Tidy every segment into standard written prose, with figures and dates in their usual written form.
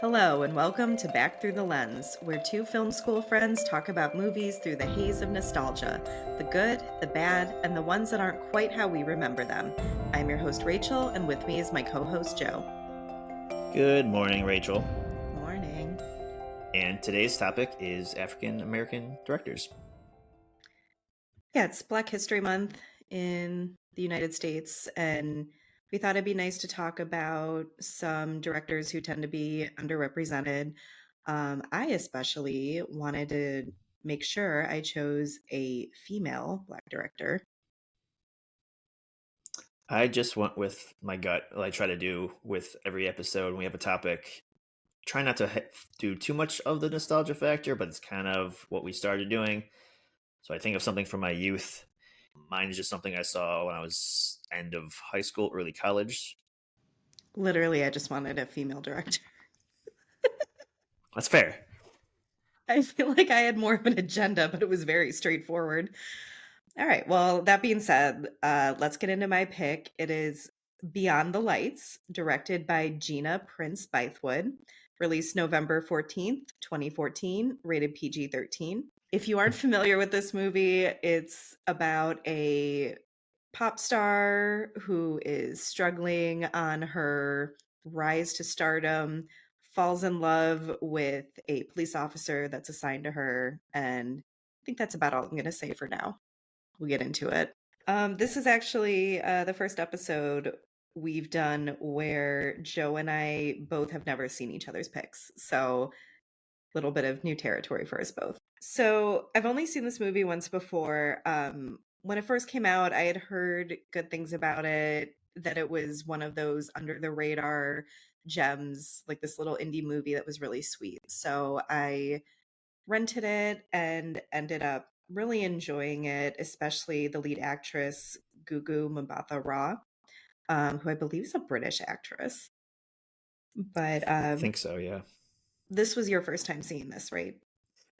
Hello, and welcome to Back Through the Lens, where two film school friends talk about movies through the haze of nostalgia, the good, the bad, and the ones that aren't quite how we remember them. I'm your host, Rachel, and with me is my co host, Joe. Good morning, Rachel. Morning. And today's topic is African American directors. Yeah, it's Black History Month in the United States, and we thought it'd be nice to talk about some directors who tend to be underrepresented. I especially wanted to make sure I chose a female Black director. I just went with my gut, like I try to do with every episode when we have a topic. Try not to do too much of the nostalgia factor, but it's kind of what we started doing. So I think of something from my youth. Mine is just something I saw when I was end of high school, early college. Literally, I just wanted a female director. That's fair. I feel like I had more of an agenda, but it was very straightforward. All right. Well, that being said, let's get into my pick. It is Beyond the Lights, directed by Gina Prince Bythewood, released November 14th, 2014, rated PG-13. If you aren't familiar with this movie, it's about a pop star who is struggling on her rise to stardom, falls in love with a police officer that's assigned to her, and I think that's about all I'm going to say for now. We'll get into it. This is actually the first episode we've done where Joe and I both have never seen each other's picks. So, a little bit of new territory for us both. So, I've only seen this movie once before. When it first came out, I had heard good things about it, that it was one of those under the radar gems, like this little indie movie that was really sweet. So, I rented it and ended up really enjoying it, especially the lead actress, Gugu Mbatha-Raw, who I believe is a British actress. But I think so, yeah. this was your first time seeing this, right?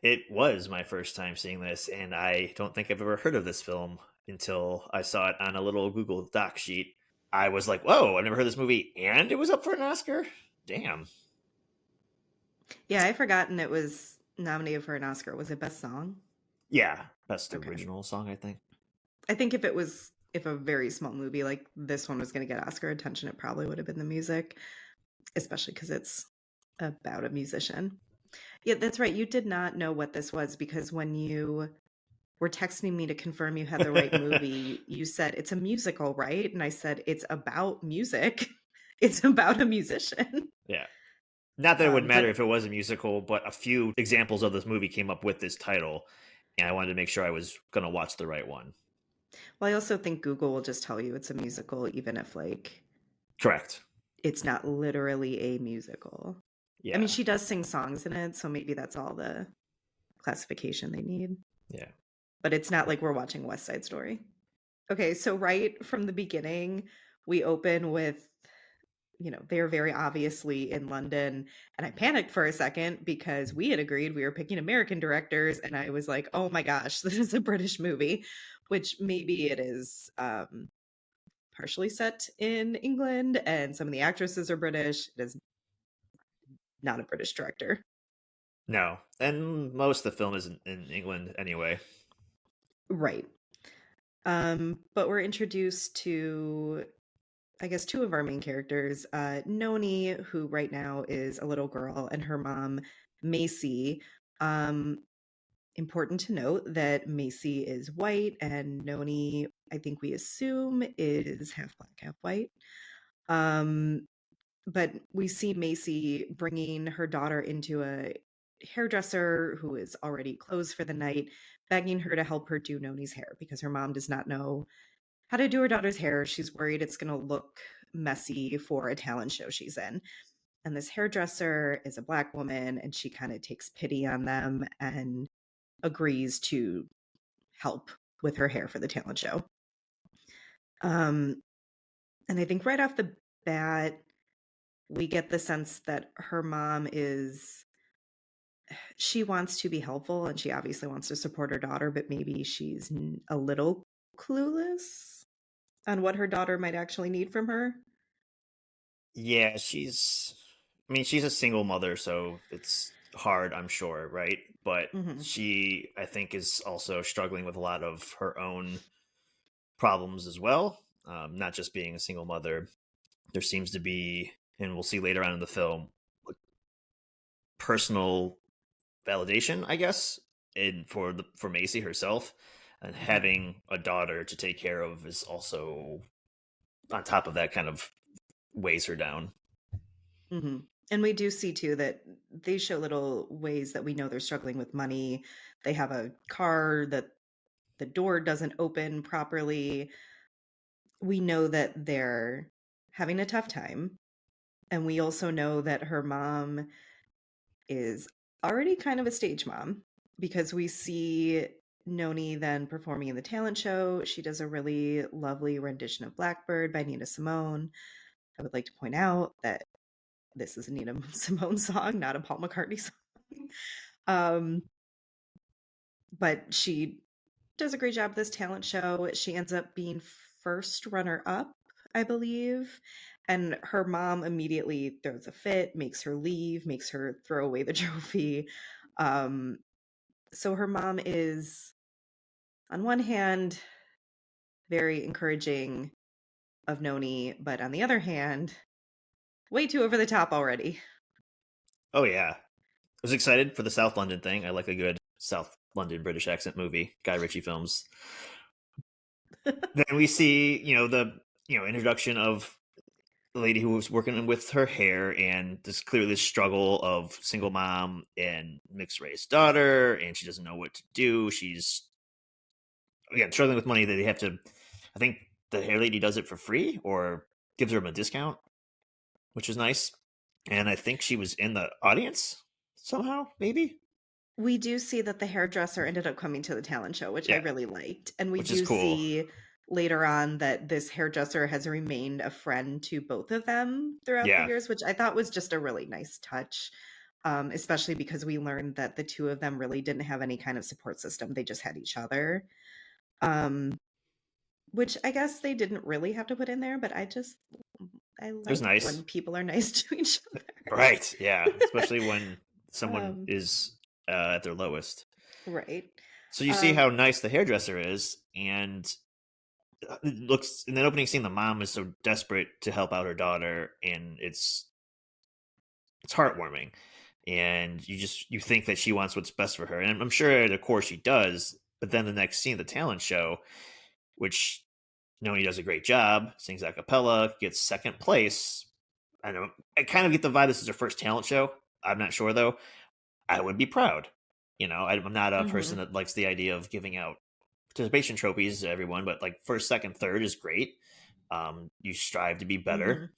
It was my first time seeing this, and I don't think I've ever heard of this film until I saw it on a little Google Doc sheet. I was like, whoa, I've never heard of this movie, and it was up for an Oscar? Damn. Yeah, I've forgotten it was nominated for an Oscar. Was it Best Song? Yeah, best Okay. original song, I think. I think if a very small movie like this one was going to get Oscar attention, it probably would have been the music, especially because it's about a musician. Yeah, that's right. You did not know what this was because when you were texting me to confirm you had the right movie, you said it's a musical, right? And I said it's about music. It's about a musician. Yeah. Not that it would matter But if it was a musical, but a few examples of this movie came up with this title, and I wanted to make sure I was going to watch the right one. well, I also think Google will just tell you it's a musical, even if like Correct. it's not literally a musical. I mean, Yeah. she does sing songs in it, so maybe that's all the classification they need. Yeah. But it's not like we're watching West Side Story. Okay, so right from the beginning, we open with, they're very obviously in London. And I panicked for a second because we had agreed we were picking American directors. And I was like, oh my gosh, this is a British movie, which maybe it is partially set in England and some of the actresses are British. It is not a British director. No. And most of the film is in England anyway. Right. But we're introduced to, I guess, two of our main characters, Noni, who right now is a little girl, and her mom, Macy. Um, Important to note that Macy is white and Noni, I think we assume, is half black, half white. Um, but we see Macy bringing her daughter into a hairdresser who is already closed for the night, begging her to help her do Noni's hair because her mom does not know how to do her daughter's hair. She's worried it's going to look messy for a talent show she's in. And this hairdresser is a black woman and she kind of takes pity on them and agrees to help with her hair for the talent show. Um, and I think right off the bat, we get the sense that her mom she wants to be helpful and she obviously wants to support her daughter, but maybe she's a little clueless on what her daughter might actually need from her. Yeah, she's I mean, she's a single mother, so it's hard, I'm sure, right? But Mhm. she, I think, is also struggling with a lot of her own problems as well. Not just being a single mother. There seems to be, and we'll see later on in the film, like, personal validation, I guess, in for Macy herself, and Mhm. having a daughter to take care of is also on top of that kind of weighs her down. Mhm. And we do see too that they show little ways that we know they're struggling with money. They have a car that the door doesn't open properly. We know that they're having a tough time. And we also know that her mom is already kind of a stage mom because we see Noni then performing in the talent show. She does a really lovely rendition of Blackbird by Nina Simone. I would like to point out that this is a Nina Simone song, not a Paul McCartney song. Um, but she does a great job with this talent show. She ends up being first runner up, I believe. And her mom immediately throws a fit, makes her leave, makes her throw away the trophy. Um, so her mom is, on one hand, very encouraging of Noni, but on the other hand, way too over the top already. Oh yeah, I was excited for the South London thing. I like a good South London British accent movie, Guy Ritchie films. Then we see, the introduction of the lady who was working with her hair, and there's clearly this struggle of single mom and mixed race daughter, and she doesn't know what to do. She's again struggling with money that they have to. I think the hair lady does it for free or gives her a discount, which is nice. And I think she was in the audience somehow, maybe. We do see that the hairdresser ended up coming to the talent show, which I Yeah, really liked. And we which is do cool. see later on that this hairdresser has remained a friend to both of them throughout the Yeah, years, which I thought was just a really nice touch. Especially because we learned that the two of them really didn't have any kind of support system. They just had each other. Um, which I guess they didn't really have to put in there, but I it was like nice. when people are nice to each Right. Yeah, other. especially when someone um, is at their lowest. right. So you see Um, how nice the hairdresser is, and it looks in that opening scene. The mom is so desperate to help out her daughter, and it's heartwarming. And you think that she wants what's best for her, and I'm sure at the core she does. But then the next scene, the talent show, which Noni does a great job, sings a cappella, gets second place. I know I kind of get the vibe this is her first talent show. I'm not sure though. I would be proud. I'm not a person mhm, that likes the idea of giving out participation trophies to everyone, but like first, second, third is great. You strive to be better. mhm,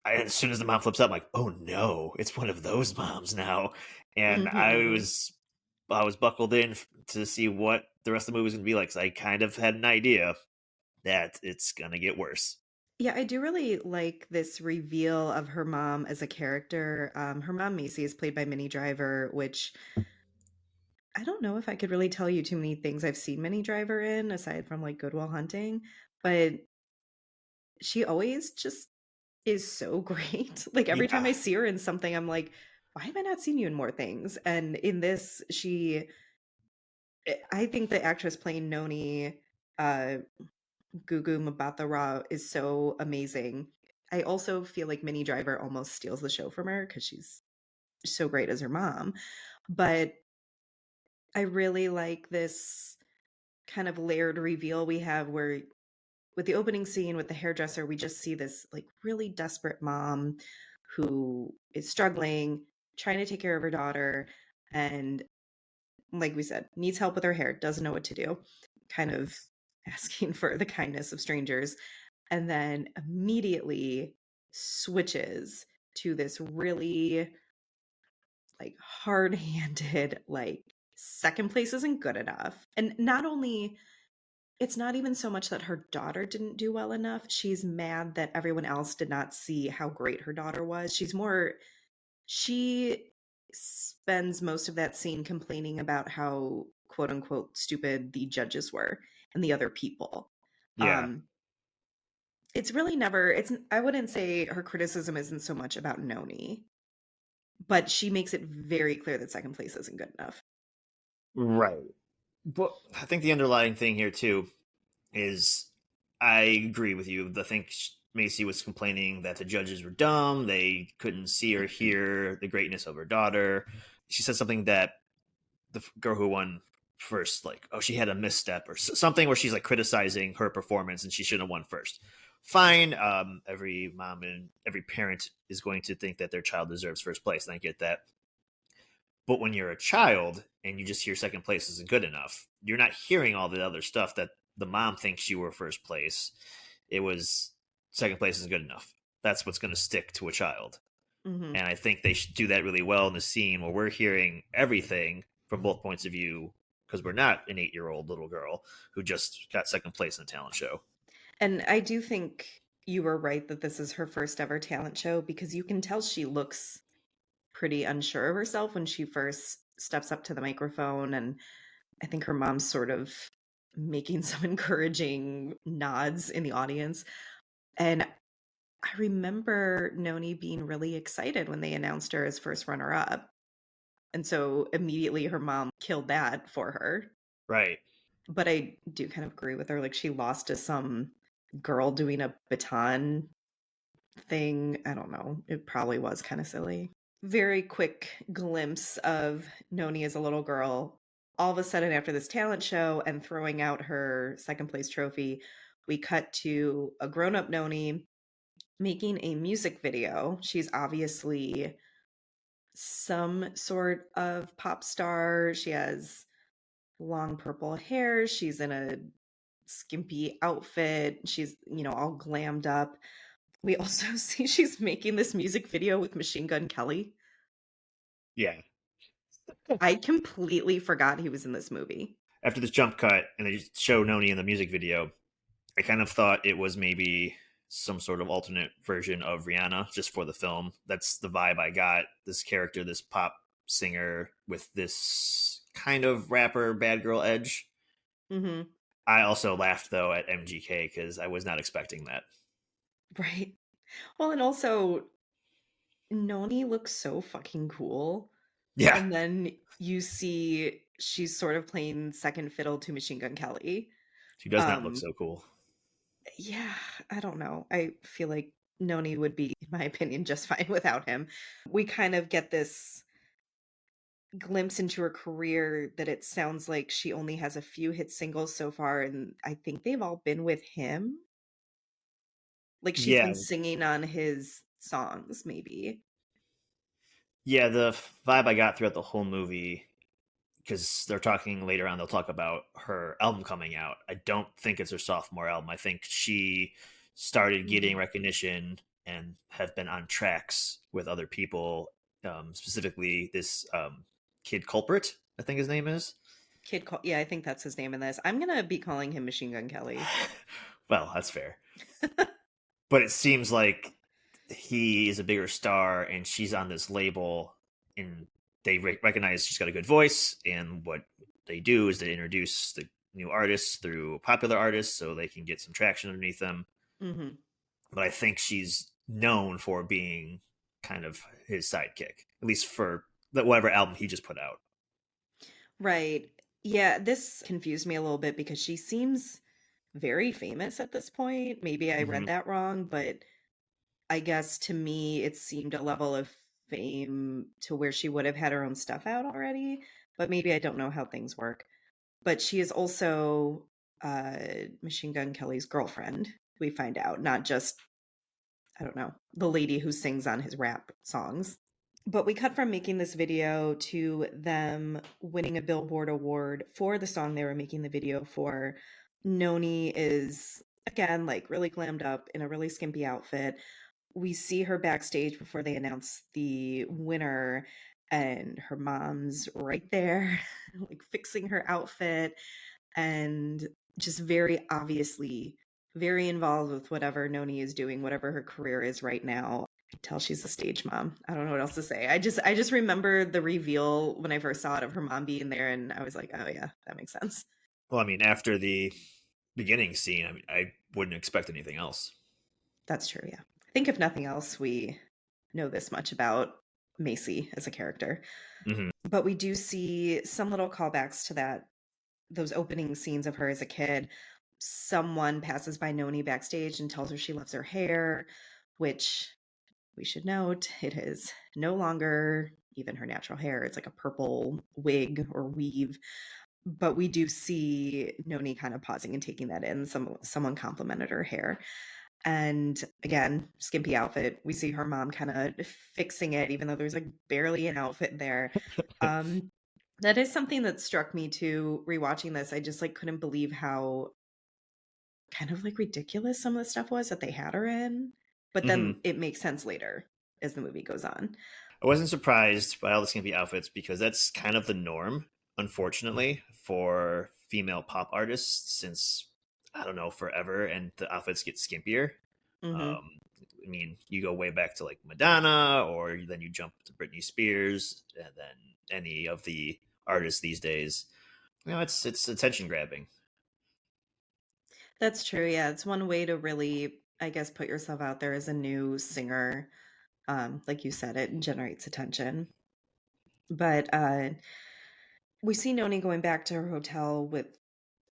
As soon as the mom flips up, I'm like, oh no, it's one of those moms now, and mhm. I was buckled in to see what the rest of the movie was going to be like. Because I kind of had an idea that it's going to get worse. Yeah, I do really like this reveal of her mom as a character. Her mom, Macy, is played by Minnie Driver, which I don't know if I could really tell you too many things I've seen Minnie Driver in, aside from like Good Will Hunting, but she always just is so great. Like every time Yeah, I see her in something, I'm like, why have I not seen you in more things? And in this, I think the actress playing Noni, uh, Gugu Mbatha-Raw is so amazing. I also feel like Minnie Driver almost steals the show from her because she's so great as her mom. But I really like this kind of layered reveal we have where with the opening scene with the hairdresser, we just see this like really desperate mom who is struggling, trying to take care of her daughter, and like we said, needs help with her hair, doesn't know what to do, kind of asking for the kindness of strangers, and then immediately switches to this really like hard-handed like second place isn't good enough. And not only it's not even so much that her daughter didn't do well enough, she's mad that everyone else did not see how great her daughter was. She spends most of that scene complaining about how quote unquote stupid the judges were and the other people. yeah. Um It's really never I wouldn't say her criticism isn't so much about Noni, but she makes it very clear that 2nd place isn't good enough. Right. But I think the underlying thing here too is I agree with you. I think Macy was complaining that the judges were dumb. They couldn't see or hear the greatness of her daughter. She said something that the girl who won first, like, oh, she had a misstep or something where she's like criticizing her performance and she shouldn't have won first. Fine. Every mom and every parent is going to think that their child deserves first place. And I get that. But when you're a child and you just hear second place isn't good enough, you're not hearing all the other stuff that the mom thinks you were first place. It was second place isn't good enough. That's what's going to stick to a child. Mhm. And I think they should do that really well in the scene where we're hearing everything from both points of view because we're not an 8-year-old little girl who just got second place in a talent show. And I do think you were right that this is her first ever talent show because you can tell she looks pretty unsure of herself when she first steps up to the microphone, and I think her mom's sort of making some encouraging nods in the audience, and I remember Noni being really excited when they announced her as first runner up, and so immediately her mom killed that for her. Right. But I do kind of agree with her, like, she lost to some girl doing a baton thing. I don't know, it probably was kinda silly. Very quick glimpse of Noni as a little girl. All of a sudden, after this talent show and throwing out her 2nd place trophy, we cut to a grown-up Noni making a music video. She's obviously some sort of pop star. She has long purple hair. She's in a skimpy outfit. She's, all glammed up. We also see she's making this music video with Machine Gun Kelly. Yeah. I completely forgot he was in this movie. After this jump cut and they just show Noni in the music video, I kind of thought it was maybe some sort of alternate version of Rihanna just for the film. That's the vibe I got. This character, this pop singer with this kind of rapper bad girl edge. Mhm. I also laughed though at MGK because I was not expecting that. Right. Well, and also Noni looks so fucking cool, Yeah, and then you see she's sort of playing second fiddle to Machine Gun Kelly. she does not look Um, so cool. yeah, I don't know. I feel like Noni would be, in my opinion, just fine without him. We kind of get this glimpse into her career that it sounds like she only has a few hit singles so far, and I think they've all been with him. Like, she's Yeah, been singing on his songs, maybe. yeah. The vibe I got throughout the whole movie because they're talking later on. They'll talk about her album coming out. I don't think it's her sophomore album. I think she started getting Mhm. recognition and have been on tracks with other people. Specifically, this kid culprit. I think his name is. Yeah, I think that's his name in this. I'm gonna be calling him Machine Gun Kelly. Well, that's fair. But it seems like he is a bigger star and she's on this label and they recognize she's got a good voice, and what they do is they introduce the new artists through popular artists so they can get some traction underneath them. Mhm. But I think she's known for being kind of his sidekick, at least for whatever album he just put out. Right. Yeah, this confused me a little bit because she seems very famous at this point. Maybe I read Hmm. that wrong, but I guess to me it seemed a level of fame to where she would have had her own stuff out already, but maybe I don't know how things work. But she is also Machine Gun Kelly's girlfriend, we find out, not just, I don't know, the lady who sings on his rap songs. But we cut from making this video to them winning a Billboard award for the song they were making the video for. Noni is, again, like, really glammed up in a really skimpy outfit. We see her backstage before they announce the winner, and her mom's right there, like, fixing her outfit and just very obviously very involved with whatever Noni is doing, whatever her career is right now. I can tell she's a stage mom. I don't know what else to say. I just remember the reveal when I first saw it of her mom being there, and I was like, "Oh yeah, that makes sense." Well, I mean, after the beginning scene, I wouldn't expect anything else. That's true, yeah. I think if nothing else, we know this much about Macy as a character. Hmm. But we do see some little callbacks to those opening scenes of her as a kid. Someone passes by Noni backstage and tells her she loves her hair, which we should note it is no longer even her natural hair. It's like a purple wig or weave. But we do see Noni kind of pausing and taking that in. Someone complimented her hair. And again, skimpy outfit. We see her mom kind of fixing it, even though there's like barely an outfit there. Um, that is something that struck me too, rewatching this. I just like couldn't believe how kind of like ridiculous some of the stuff was that they had her in. But Hmm. then it makes sense later as the movie goes on. I wasn't surprised by all the skimpy outfits because that's kind of the norm, unfortunately, for female pop artists since I don't know forever, and the outfits get skimpier. Hmm. I mean, you go way back to like Madonna, or then you jump to Britney Spears, and then any of the artists these days. You know, it's attention grabbing. That's true. Yeah, it's one way to really, I guess, put yourself out there as a new singer. Like you said, it generates attention. But we see Noni going back to her hotel with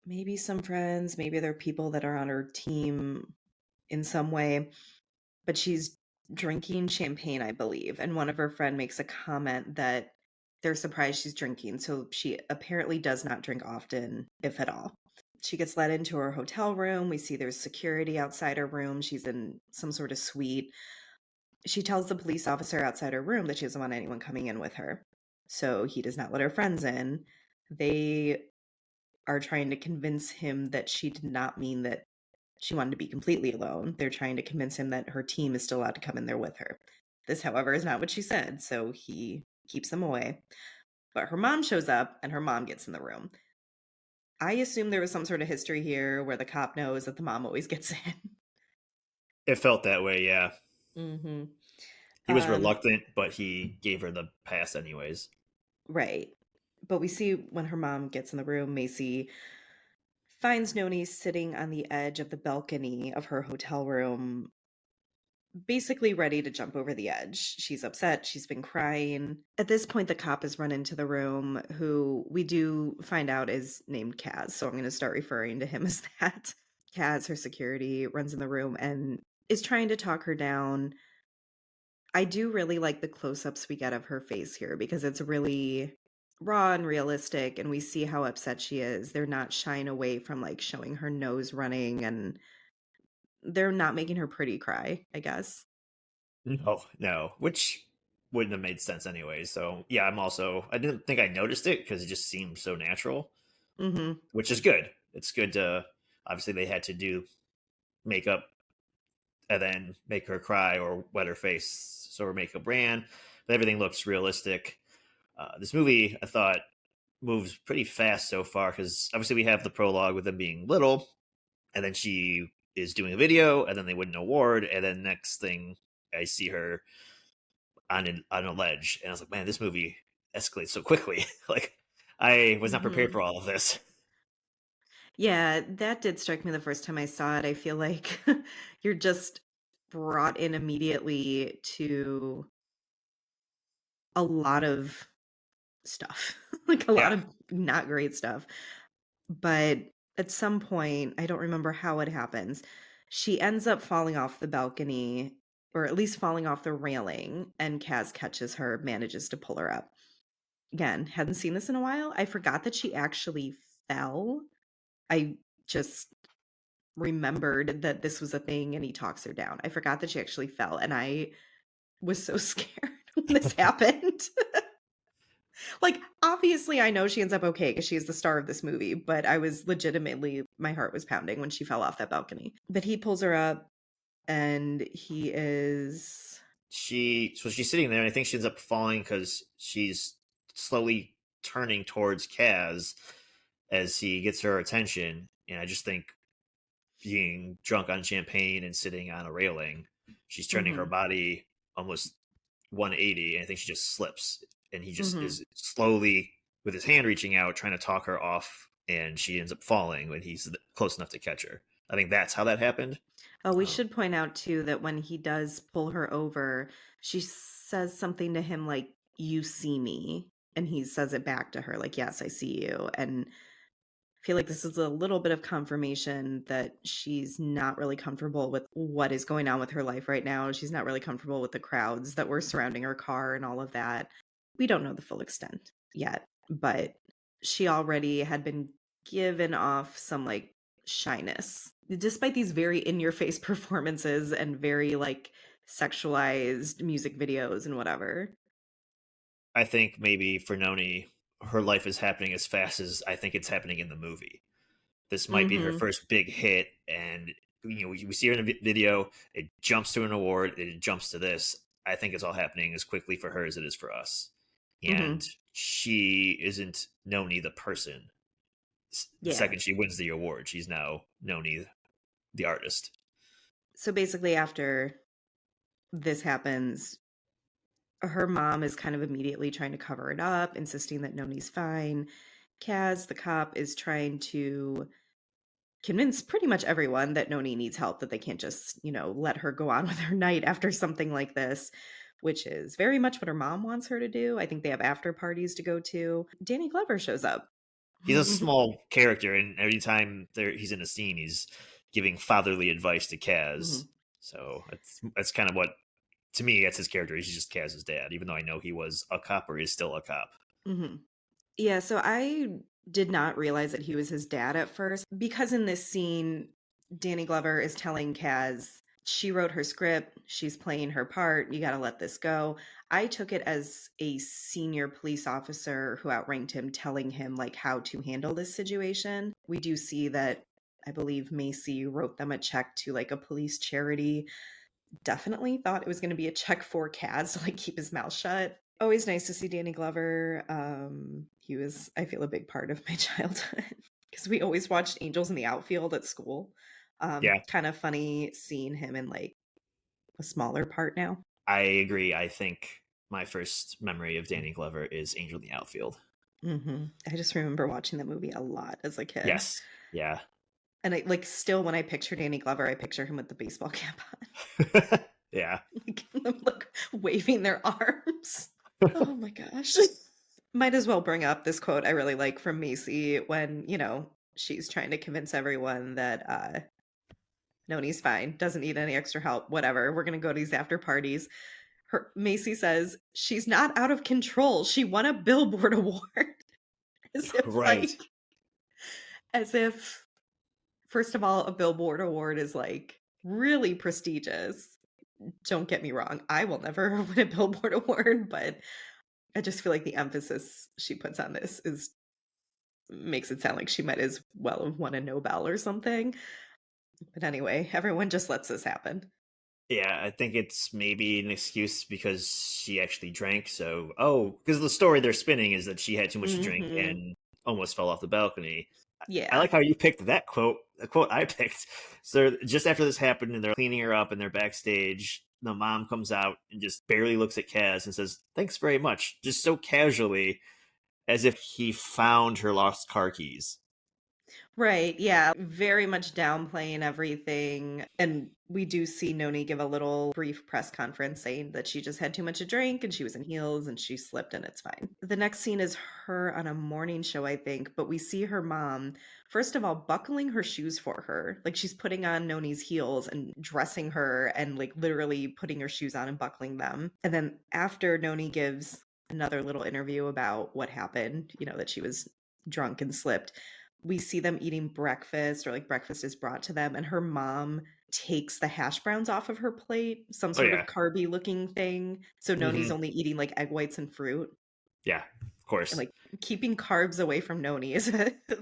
maybe some friends, maybe there are people that are on her team in some way, but she's drinking champagne, I believe. And one of her friend makes a comment that they're surprised she's drinking. So she apparently does not drink often, if at all. She gets led into her hotel room. We see there's security outside her room. She's in some sort of suite. She tells the police officer outside her room that she doesn't want anyone coming in with her. So he does not let her friends in. They are trying to convince him that she did not mean that she wanted to be completely alone. They're trying to convince him that her team is still allowed to come in there with her. This, however, is not what she said, so he keeps them away. But her mom shows up and her mom gets in the room. I assume there was some sort of history here where the cop knows that the mom always gets in. It felt that way, yeah. Hmm. He was Um, reluctant, but he gave her the pass anyways. right. But we see when her mom gets in the room, Macy finds Noni sitting on the edge of the balcony of her hotel room, basically ready to jump over the edge. She's upset. She's been crying. At this point, the cop has run into the room, who we do find out is named Kaz. So I'm going to start referring to him as that. Kaz, her security, runs in the room and is trying to talk her down. I do really like the close ups we get of her face here because it's really raw and realistic. And we see how upset she is. They're not shying away from like showing her nose running, and they're not making her pretty cry, I guess. No, no, which wouldn't have made sense anyway. So yeah, I didn't think I noticed it because it just seemed so natural, Hmm. which is good. It's good to obviously they had to do makeup and then make her cry or wet her face so her makeup ran, but everything looks realistic. This movie I thought moves pretty fast so far because obviously we have the prologue with them being little, and then she is doing a video, and then they win an award, and then next thing I see her on a ledge, and I was like, man, this movie escalates so quickly. Like I was not prepared Hmm. for all of this. Yeah, that did strike me the first time I saw it. I feel like you're just brought in immediately to a lot of stuff, like a lot Yeah, of not great stuff. But at some point, I don't remember how it happens. She ends up falling off the balcony, or at least falling off the railing, and Kaz catches her, manages to pull her up. Again, hadn't seen this in a while. I forgot that she actually fell. I just remembered that this was a thing and he talks her down. I forgot that she actually fell, and I was so scared when this happened. Like, obviously, I know she ends up okay because she is the star of this movie, but I was legitimately, my heart was pounding when she fell off that balcony. But he pulls her up and he is. she's sitting there, and I think she ends up falling because she's slowly turning towards Kaz as he gets her attention, and I just think being drunk on champagne and sitting on a railing, she's turning her Mhm, body almost 180, and I think she just slips, and he just mhm. is slowly with his hand reaching out trying to talk her off, and she ends up falling when he's close enough to catch her. I think that's how that happened. Oh, we Um, should point out too that when he does pull her over, she says something to him like, "You see me," and he says it back to her like, "Yes, I see you." And I feel like this is a little bit of confirmation that she's not really comfortable with what is going on with her life right now. She's not really comfortable with the crowds that were surrounding her car and all of that. We don't know the full extent yet, but she already had been given off some like shyness despite these very in your face performances and very like sexualized music videos and whatever. I think maybe for Noni, her life is happening as fast as I think it's happening in the movie. This might be her Mhm. first big hit, and we see her in a video. It jumps to an award. It jumps to this. I think it's all happening as quickly for her as it is for us, and Mhm. she isn't Noni the person. The Yeah. second she wins the award, she's now Noni the artist. So basically after this happens, her mom is kind of immediately trying to cover it up, insisting that Noni's fine. Kaz, the cop, is trying to convince pretty much everyone that Noni needs help, that they can't just, let her go on with her night after something like this, which is very much what her mom wants her to do. I think they have after parties to go to. Danny Glover shows up. He's a small character, and every time he's in a scene, he's giving fatherly advice to Kaz. Mhm. So that's kind of what, to me, that's his character. He's just Kaz's dad, even though I know he was a cop or is still a cop. Mhm. Yeah, so I did not realize that he was his dad at first because in this scene, Danny Glover is telling Kaz, she wrote her script, she's playing her part, you got to let this go. I took it as a senior police officer who outranked him telling him like how to handle this situation. We do see that I believe Macy wrote them a check to like a police charity. Definitely thought it was gonna be a check for Kaz to, like, keep his mouth shut. Always nice to see Danny Glover. He was, I feel, a big part of my childhood because we always watched Angels in the Outfield at school. Yeah, Kind of funny seeing him in, like, a smaller part now. I agree. I think my first memory of Danny Glover is Angel in the Outfield. Mhm. I just remember watching that movie a lot as a kid, Yes. Yeah. and I like, still when I picture Danny Glover, I picture him with the baseball cap on, Yeah. like, them, like, waving their arms. Oh my gosh. Might as well bring up this quote I really like from Macy when, she's trying to convince everyone that Noni's fine, doesn't need any extra help, whatever. We're gonna go to these after parties. Her Macy says, she's not out of control. She won a Billboard award. As if Right. like as if first of all, a Billboard award is like really prestigious. Don't get me wrong. I will never win a Billboard award, but I just feel like the emphasis she puts on this is makes it sound like she might as well have won a Nobel or something. But anyway, everyone just lets this happen. Yeah, I think it's maybe an excuse because she actually drank. So, oh, because the story they're spinning is that she had too much to drink Mhm. and almost fell off the balcony. I Yeah. like how you picked that quote, the quote I picked. So, just after this happened and they're cleaning her up and they're backstage, the mom comes out and just barely looks at Kaz and says, "Thanks very much," just so casually, as if he found her lost car keys. Right, yeah, very much downplaying everything, and we do see Noni give a little brief press conference saying that she just had too much to drink and she was in heels and she slipped and it's fine. The next scene is her on a morning show, I think, but we see her mom, first of all, buckling her shoes for her. Like she's putting on Noni's heels and dressing her and like literally putting her shoes on and buckling them. And then after Noni gives another little interview about what happened, that she was drunk and slipped, we see them eating breakfast or like breakfast is brought to them and her mom takes the hash browns off of her plate, some Oh sort of yeah, carby looking thing. So Noni's hmm only eating like egg whites and fruit. yeah, of And course. like keeping carbs away from Noni is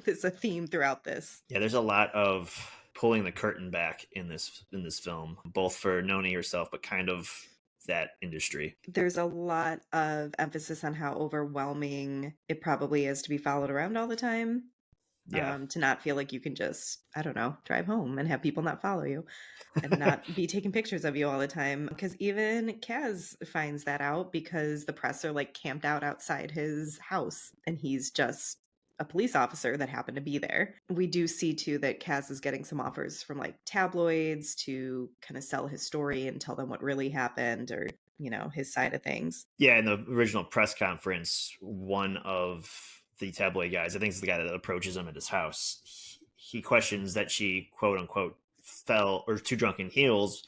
is a theme throughout this. Yeah, there's a lot of pulling the curtain back in this film, both for Noni herself, but kind of that industry. There's a lot of emphasis on how overwhelming it probably is to be followed around all the time. Yeah. To not feel like you can just, I don't know, drive home and have people not follow you. And not be taking pictures of you all the time. Because even Kaz finds that out because the press are like camped out outside his house and he's just a police officer that happened to be there. We do see too that Kaz is getting some offers from like tabloids to kind of sell his story and tell them what really happened or, his side of things. Yeah, in the original press conference, one of the tabloid guys, I think it's the guy that approaches him at his house, he questions that she, quote unquote, fell or too drunk in heels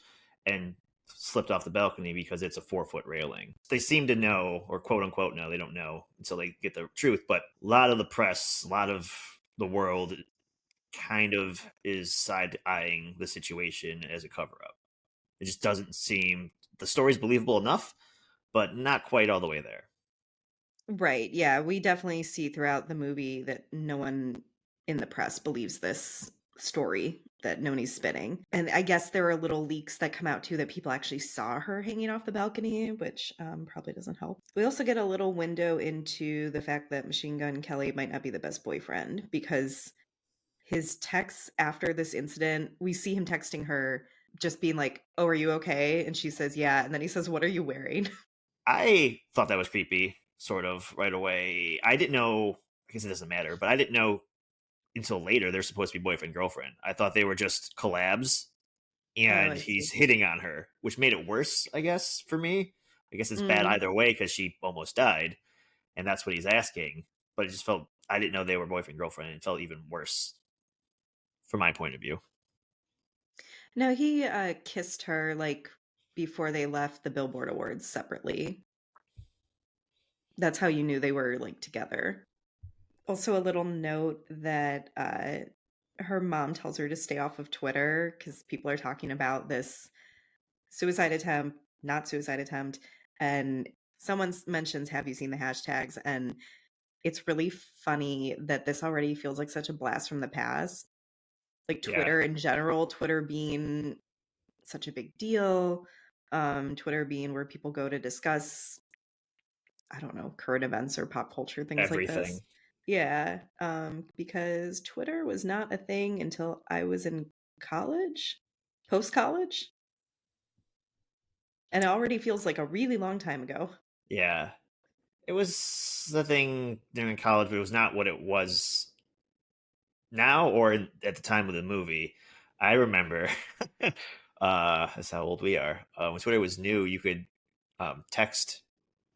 and slipped off the balcony because it's a 4-foot railing. They seem to know, or quote unquote know, they don't know until they get the truth. But a lot of the press, a lot of the world kind of is side eyeing the situation as a cover up. It just doesn't seem the story's believable enough, but not quite all the way there. Right. Yeah. We definitely see throughout the movie that no one in the press believes this story that Noni's spinning. And I guess there are little leaks that come out too that people actually saw her hanging off the balcony, which probably doesn't help. We also get a little window into the fact that Machine Gun Kelly might not be the best boyfriend because his texts after this incident, we see him texting her just being like, "Oh, are you okay?" And she says, "Yeah." And then he says, "What are you wearing?" I thought that was creepy, sort of right away. I didn't know. I guess it doesn't matter, but I didn't know until later they're supposed to be boyfriend girlfriend. I thought they were just collabs, Oh, and I see. he's hitting on her, which made it worse. I guess for me, I guess it's bad Mm. either way because she almost died, and that's what he's asking. But it just felt I didn't know they were boyfriend girlfriend. And it felt even worse from my point of view. No, he kissed her like before they left the Billboard Awards separately. That's how you knew they were like together. Also, a little note that her mom tells her to stay off of Twitter because people are talking about this suicide attempt, not suicide attempt, and mentions, "Have you seen the hashtags?" And it's really funny that this already feels like such a blast from the past. Like Yeah, Twitter in general, Twitter being such a big deal, Twitter being where people go to discuss, I don't know, current events or pop culture, things like this. everything. Yeah, because Twitter was not a thing until I was in college, post-college, and it already feels like a really long time ago. Yeah, it was the thing during college, but it was not what it was now or at the time of the movie. I remember that's how old we are. When Twitter was new, you could text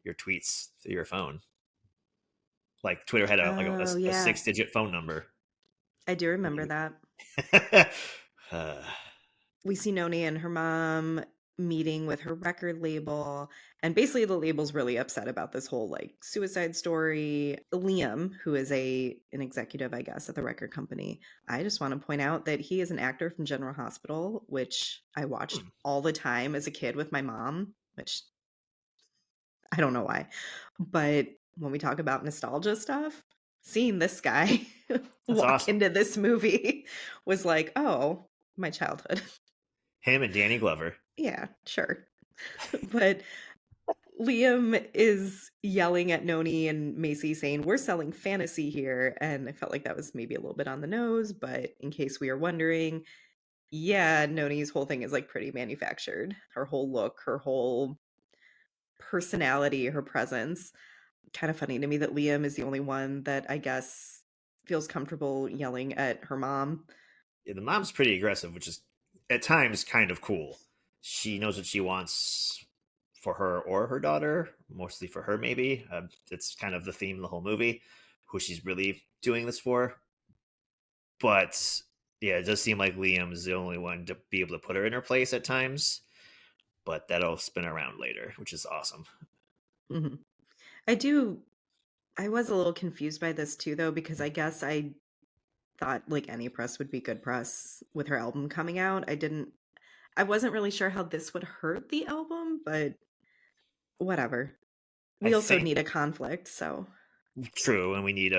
your tweets through your phone. Like Twitter had Oh, a yeah. 6-digit phone number. I do And remember you, that. uh, We see Noni and her mom meeting with her record label, and basically the label's really upset about this whole like suicide story. Liam, who is an executive, I guess, at the record company, I just want to point out that he is an actor from General Hospital, which I watched hmm, all the time as a kid with my mom, which I don't know why. But when we talk about nostalgia stuff, seeing this guy that's walk awesome. into this movie was like, oh, my childhood. Him and Danny Glover. Yeah, sure. But Liam is yelling at Noni and Macy saying, "We're selling fantasy here." And I felt like that was maybe a little bit on the nose, but in case we are wondering, yeah, Noni's whole thing is like pretty manufactured. Her whole look, her whole personality, her presence. Kind of funny to me that Liam is the only one that I guess feels comfortable yelling at her mom. Yeah, the mom's pretty aggressive, which is at times kind of cool. She knows what she wants for her or her daughter, mostly for her, maybe. It's kind of the theme of the whole movie, who she's really doing this for. But yeah, it does seem like Liam's the only one to be able to put her in her place at times. But that'll spin around later, which is awesome. Mhm. I do I was a little confused by this too though because I guess I thought like any press would be good press with her album coming out. I wasn't really sure how this would hurt the album, but whatever. I We also think need a conflict, so true, and we need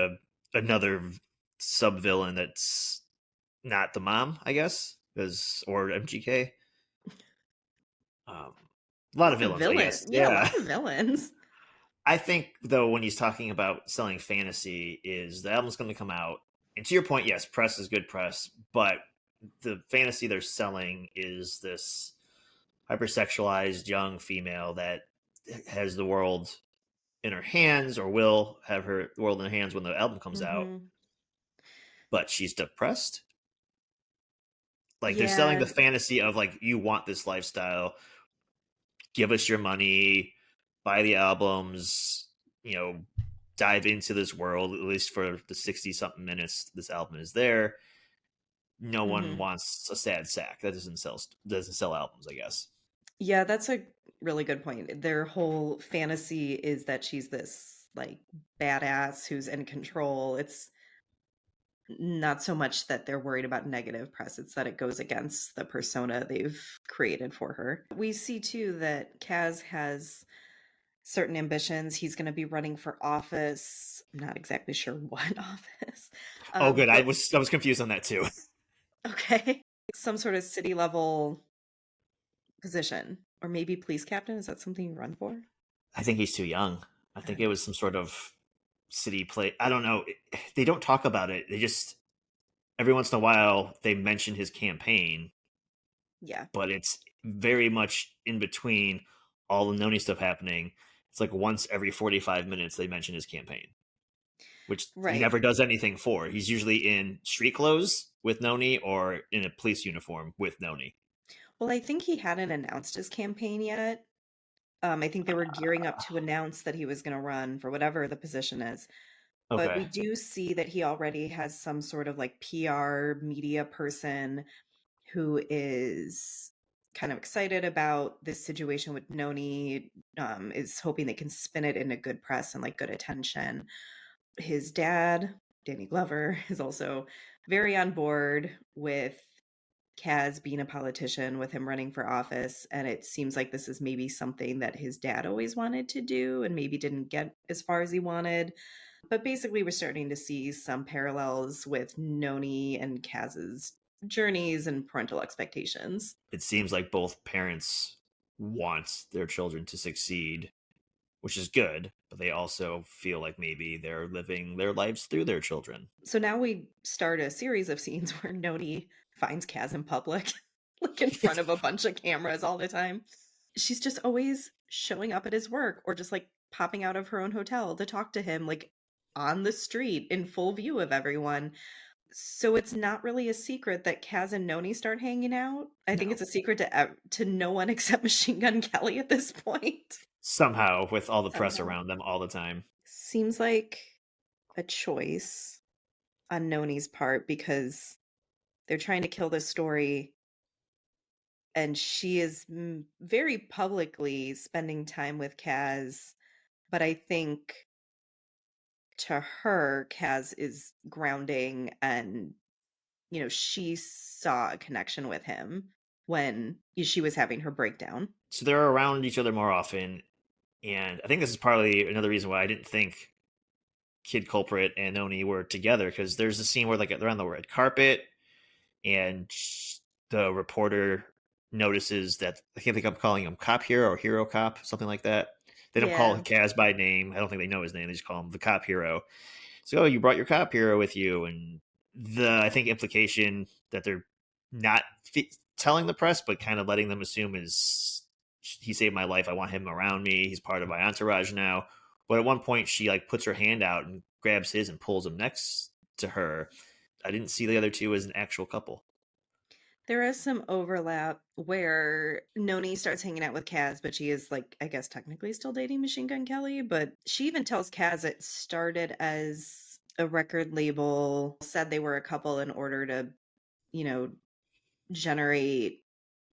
another sub villain that's not the mom, I guess, because or MGK. Um, a lot of lots of villains, I guess. yeah, Yeah. lots of villains. I think though when he's talking about selling fantasy, is the album's going to come out, and to your point, yes, press is good press, but the fantasy they're selling is this hypersexualized young female that has the world in her hands, or will have her world in her hands when the album comes out. Mhm. But she's depressed. Like they're selling Yeah. the fantasy of like you want this lifestyle, give us your money, buy the albums, dive into this world at least for the 60 something minutes this album is there. No one Mhm. wants a sad sack. That doesn't sell albums, I guess. Yeah, that's a really good point. Their whole fantasy is that she's this, like, badass who's in control. It's not so much that they're worried about negative press, it's that it goes against the persona they've created for her. We see too that Kaz has certain ambitions. He's gonna be running for office. I'm not exactly sure what office. Oh good. I But was I was confused on that too. okay. Some sort of city level position, or maybe police captain. Is that something you run for? I think he's too young. I I think don't it know. was some sort of city play. I don't know. They don't talk about it. They just every once in a while they mention his campaign, Yeah, but it's very much in between all the Noni stuff happening. It's like once every 45 minutes they mention his campaign, which he right. never does anything for. He's usually in street clothes with Noni or in a police uniform with Noni. Well, I think he hadn't announced his campaign yet. I think they were gearing up to announce that he was gonna run for whatever the position is. But we Okay. do see that he already has some sort of, like, PR media person who is kind of excited about this situation with Noni, is hoping they can spin it into good press and, like, good attention. His dad, Danny Glover, is also very on board with Kaz being a politician, with him running for office, and it seems like this is maybe something that his dad always wanted to do and maybe didn't get as far as he wanted. But basically, we're starting to see some parallels with Noni and Kaz's journeys and parental expectations. It seems like both parents want their children to succeed, which is good, but they also feel like maybe they're living their lives through their children. So now we start a series of scenes where Noni finds Kaz in public, like in front of a bunch of cameras all the time. She's just always showing up at his work or just like popping out of her own hotel to talk to him, like on the street in full view of everyone. So it's not really a secret that Kaz and Noni start hanging out. I think No. it's a secret to no one except Machine Gun Kelly at this point. Somehow, with all the press Somehow. around them all the time. Seems like a choice on Noni's part because they're trying to kill this story, and she is very publicly spending time with Kaz. But I think to her, Kaz is grounding, and she saw a connection with him when she was having her breakdown. So they're around each other more often, and I think this is partly another reason why I didn't think Kid Culprit and Oni were together, because there's a scene where like they're on the red carpet and the reporter notices that I can't think I'm calling him Cop Hero or Hero Cop, something like that. They don't call Yeah. Kaz by name. I don't think they know his name. They just call him the Cop Hero. So, oh, you brought your Cop Hero with you, and the I think implication that they're not telling the press, but kind of letting them assume is he saved my life. I want him around me. He's part of my entourage now. But at one point, she like puts her hand out and grabs his and pulls him next to her. I didn't see the other two as an actual couple. There is some overlap where Noni starts hanging out with Kaz, but she is, like, I guess technically still dating Machine Gun Kelly. But she even tells Kaz it started as a record label, said they were a couple in order to, you know, generate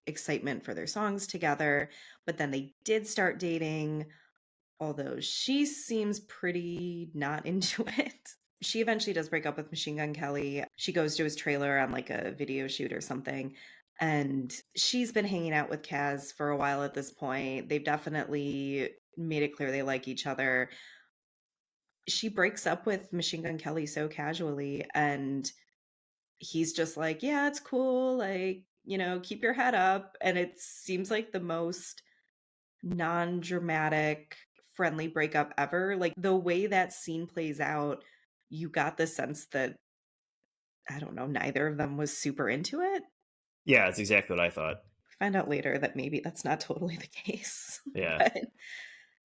excitement for their songs together. But then they did start dating, although she seems pretty not into it. She eventually does break up with Machine Gun Kelly. She goes to his trailer on like a video shoot or something. And she's been hanging out with Kaz for a while at this point. They've definitely made it clear they like each other. She breaks up with Machine Gun Kelly so casually, and he's just like, yeah, it's cool. Like, keep your head up. And it seems like the most non-dramatic, friendly breakup ever. Like, the way that scene plays out, you got the sense that, I don't know, neither of them was super into it. Yeah, that's exactly what I thought. We find out later that maybe that's not totally the case. Yeah.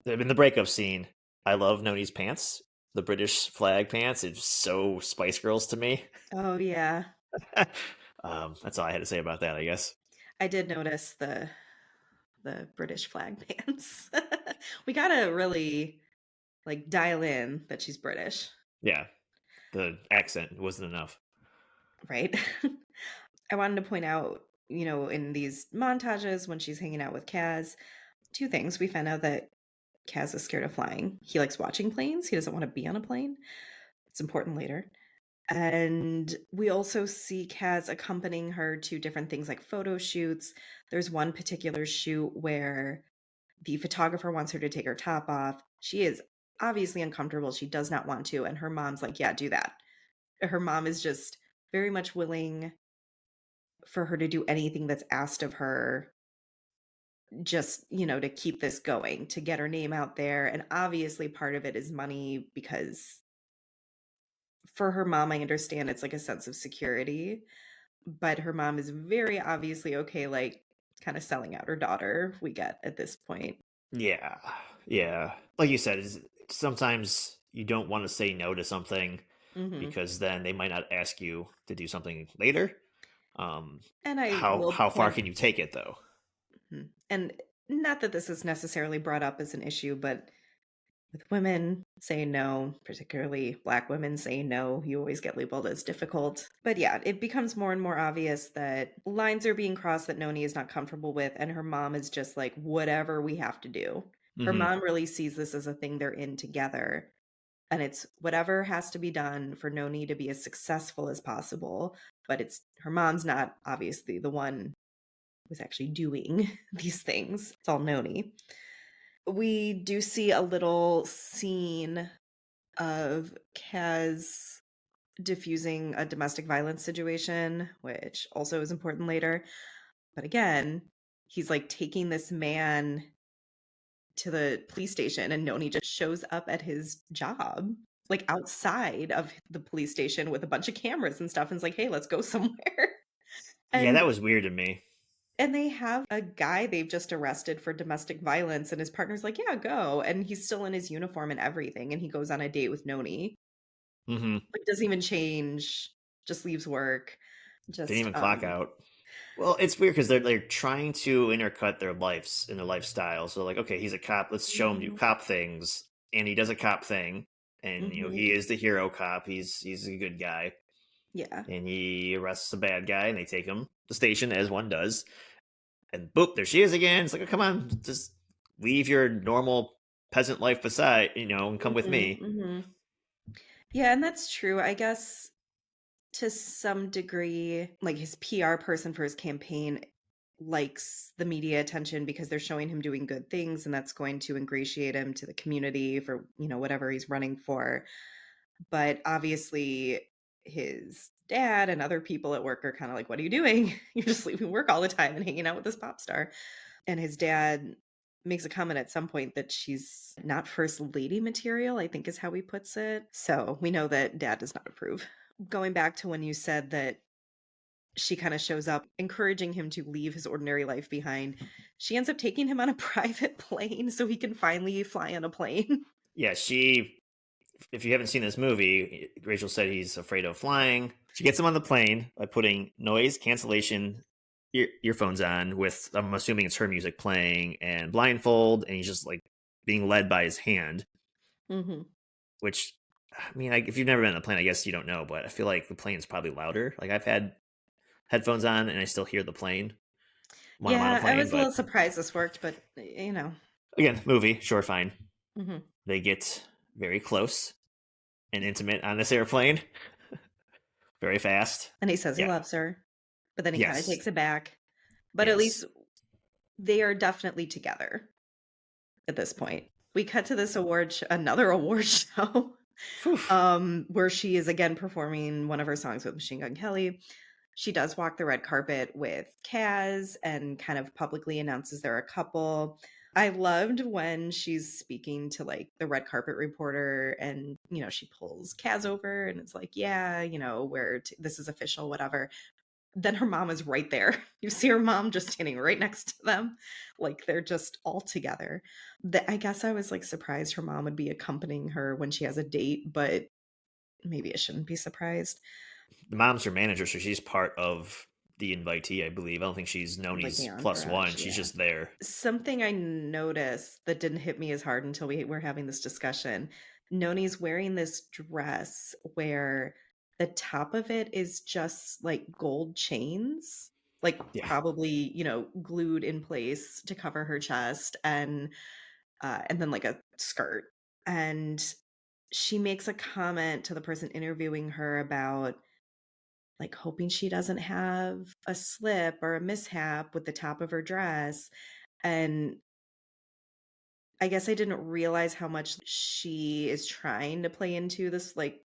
But In the breakup scene, I love Noni's pants, the British flag pants. It's so Spice Girls to me. Oh, yeah. That's all I had to say about that, I guess. I did notice the British flag pants. We gotta really, like, dial in that she's British, Yeah, the accent wasn't enough. right? I wanted to point out, in these montages when she's hanging out with Kaz, 2 things. We found out that Kaz is scared of flying. He likes watching planes. He doesn't wanna be on a plane. It's important later. And we also see Kaz accompanying her to different things like photo shoots. There's one particular shoot where the photographer wants her to take her top off. She is obviously uncomfortable. She does not want to. And her mom's like, yeah, do that. Her mom is just very much willing for her to do anything that's asked of her, just, to keep this going, to get her name out there. And obviously, part of it is money because for her mom, I understand it's like a sense of security. But her mom is very obviously okay, like, kinda selling out her daughter, we get at this point. Yeah, yeah. Like you said, is sometimes you don't want to say no to something Mhm. because then they might not ask you to do something later. Um, And I how will how far point can you take it though? and not that this is necessarily brought up as an issue, but with women saying no, particularly Black women saying no, you always get labeled as difficult. But yeah, it becomes more and more obvious that lines are being crossed that Noni is not comfortable with, and her mom is just like, "Whatever we have to do." Her Hmm. mom really sees this as a thing they're in together. And it's whatever has to be done for Noni to be as successful as possible, but it's her mom's not obviously the one who's actually doing these things. It's all Noni. We do see a little scene of Kaz diffusing a domestic violence situation, which also is important later. But again, he's like taking this man to the police station and Noni just shows up at his job, like, outside of the police station with a bunch of cameras and stuff, and is like, "Hey, let's go somewhere." Yeah, that And was weird to me. they have a guy they've just arrested for domestic violence, and his partner's like, "Yeah, go," and he's still in his uniform and everything, and he goes on a date with Noni. Hmm. Like, doesn't even change, just leaves work, Didn't just, even clock out. Well, it's weird because they're trying to intercut their lives and their lifestyle. So like, okay, he's a cop. Let's show him do Mhm, cop things, and he does a cop thing, and mhm, he is the hero cop. He's a good guy, yeah. and he arrests a bad guy, and they take him to station as one does, and boop, there she is again. It's like, oh, come on, just leave your normal peasant life beside, and come with Mhm, me. mhm. Yeah, and that's true, I guess. To some degree, like, his PR person for his campaign likes the media attention because they're showing him doing good things, and that's going to ingratiate him to the community for, whatever he's running for. But obviously, his dad and other people at work are kinda like, "What are you doing? You're just leaving work all the time and hanging out with this pop star." And his dad makes a comment at some point that she's not first lady material, I think is how he puts it. So we know that dad does not approve. Going back to when you said that she kind of shows up encouraging him to leave his ordinary life behind, she ends up taking him on a private plane so he can finally fly on a plane. Yeah, she. If you haven't seen this movie, Rachel said he's afraid of flying. She gets him on the plane by putting noise cancellation earphones on with, I'm assuming it's her music playing, and blindfold, and he's just like being led by his hand, Mhm. which, I mean, if you've never been on a plane, I guess you don't know, but I feel like the plane's probably louder. Like, I've had headphones on and I still hear the plane when I'm on a Yeah, I plane, was a but little surprised this worked, but again, movie, sure, fine. Mhm. They get very close and intimate on this airplane very fast. And he says he Yeah. loves her, but then he kind of Yes. takes it back. But at Yes. least they are definitely together at this point. We cut to this another award show, Phew. where she is again performing one of her songs with Machine Gun Kelly. She does walk the red carpet with Kaz and kind of publicly announces they're a couple. I loved when she's speaking to like the red carpet reporter and, she pulls Kaz over and it's like, yeah, this is official, whatever. then her mom is right there. You see her mom just standing right next to them, like, they're just all together. I guess I was, like, surprised her mom would be accompanying her when she has a date, but maybe I shouldn't be surprised. The mom's her manager, so she's part of the invitee, I believe. I don't think she's Like, the Noni's plus one. entourage, She's yeah. just there. Something I noticed that didn't hit me as hard until we were having this discussion, Noni's wearing this dress where the top of it is just, like, gold chains, like, Yeah. probably, glued in place to cover her chest, and then, like, a skirt, and she makes a comment to the person interviewing her about, like, hoping she doesn't have a slip or a mishap with the top of her dress, and I guess I didn't realize how much she is trying to play into this, like,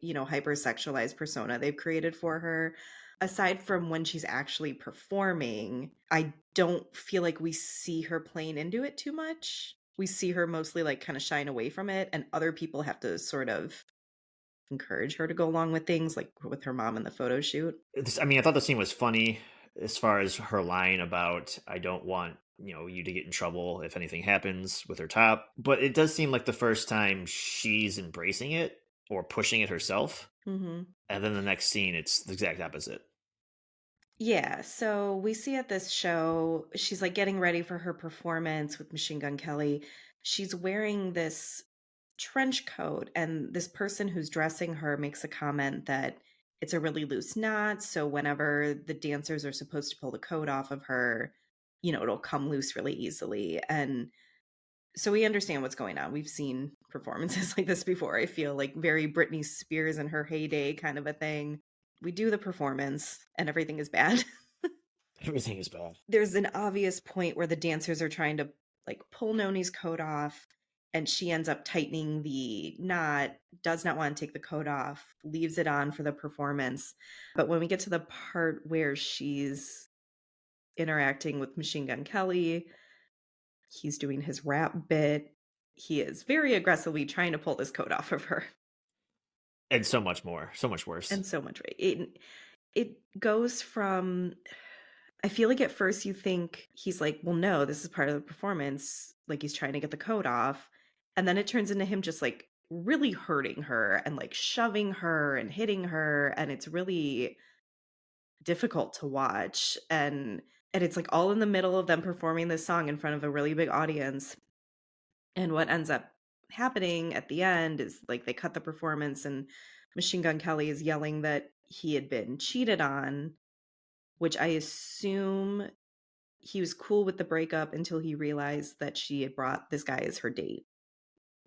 hypersexualized persona they've created for her. Aside from when she's actually performing, I don't feel like we see her playing into it too much. We see her mostly, like, kinda shying away from it, and other people have to sort of encourage her to go along with things, like with her mom in the photo shoot. I mean, I thought the scene was funny as far as her line about, I don't want, you to get in trouble if anything happens with her top. But it does seem like the first time she's embracing it or pushing it herself. Mhm. And then the next scene, it's the exact opposite. Yeah, so we see at this show, she's like getting ready for her performance with Machine Gun Kelly. She's wearing this trench coat, and this person who's dressing her makes a comment that it's a really loose knot. So, whenever the dancers are supposed to pull the coat off of her, it'll come loose really easily. And so, we understand what's going on. We've seen performances like this before. I feel like very Britney Spears in her heyday kind of a thing. We do the performance, and everything is bad. Everything is bad. There's an obvious point where the dancers are trying to, like, pull Noni's coat off, and she ends up tightening the knot, does not wanna take the coat off, leaves it on for the performance. But when we get to the part where she's interacting with Machine Gun Kelly, he's doing his rap bit, he is very aggressively trying to pull this coat off of her, And so much more, so much worse. and so much it goes from I feel like at first you think he's like, "Well, no, this is part of the performance," like he's trying to get the coat off, and then it turns into him just, like, really hurting her and, like, shoving her and hitting her, and it's really difficult to watch, and it's, like, all in the middle of them performing this song in front of a really big audience, and what ends up happening at the end is, like, they cut the performance, and Machine Gun Kelly is yelling that he had been cheated on, which I assume he was cool with the breakup until he realized that she had brought this guy as her date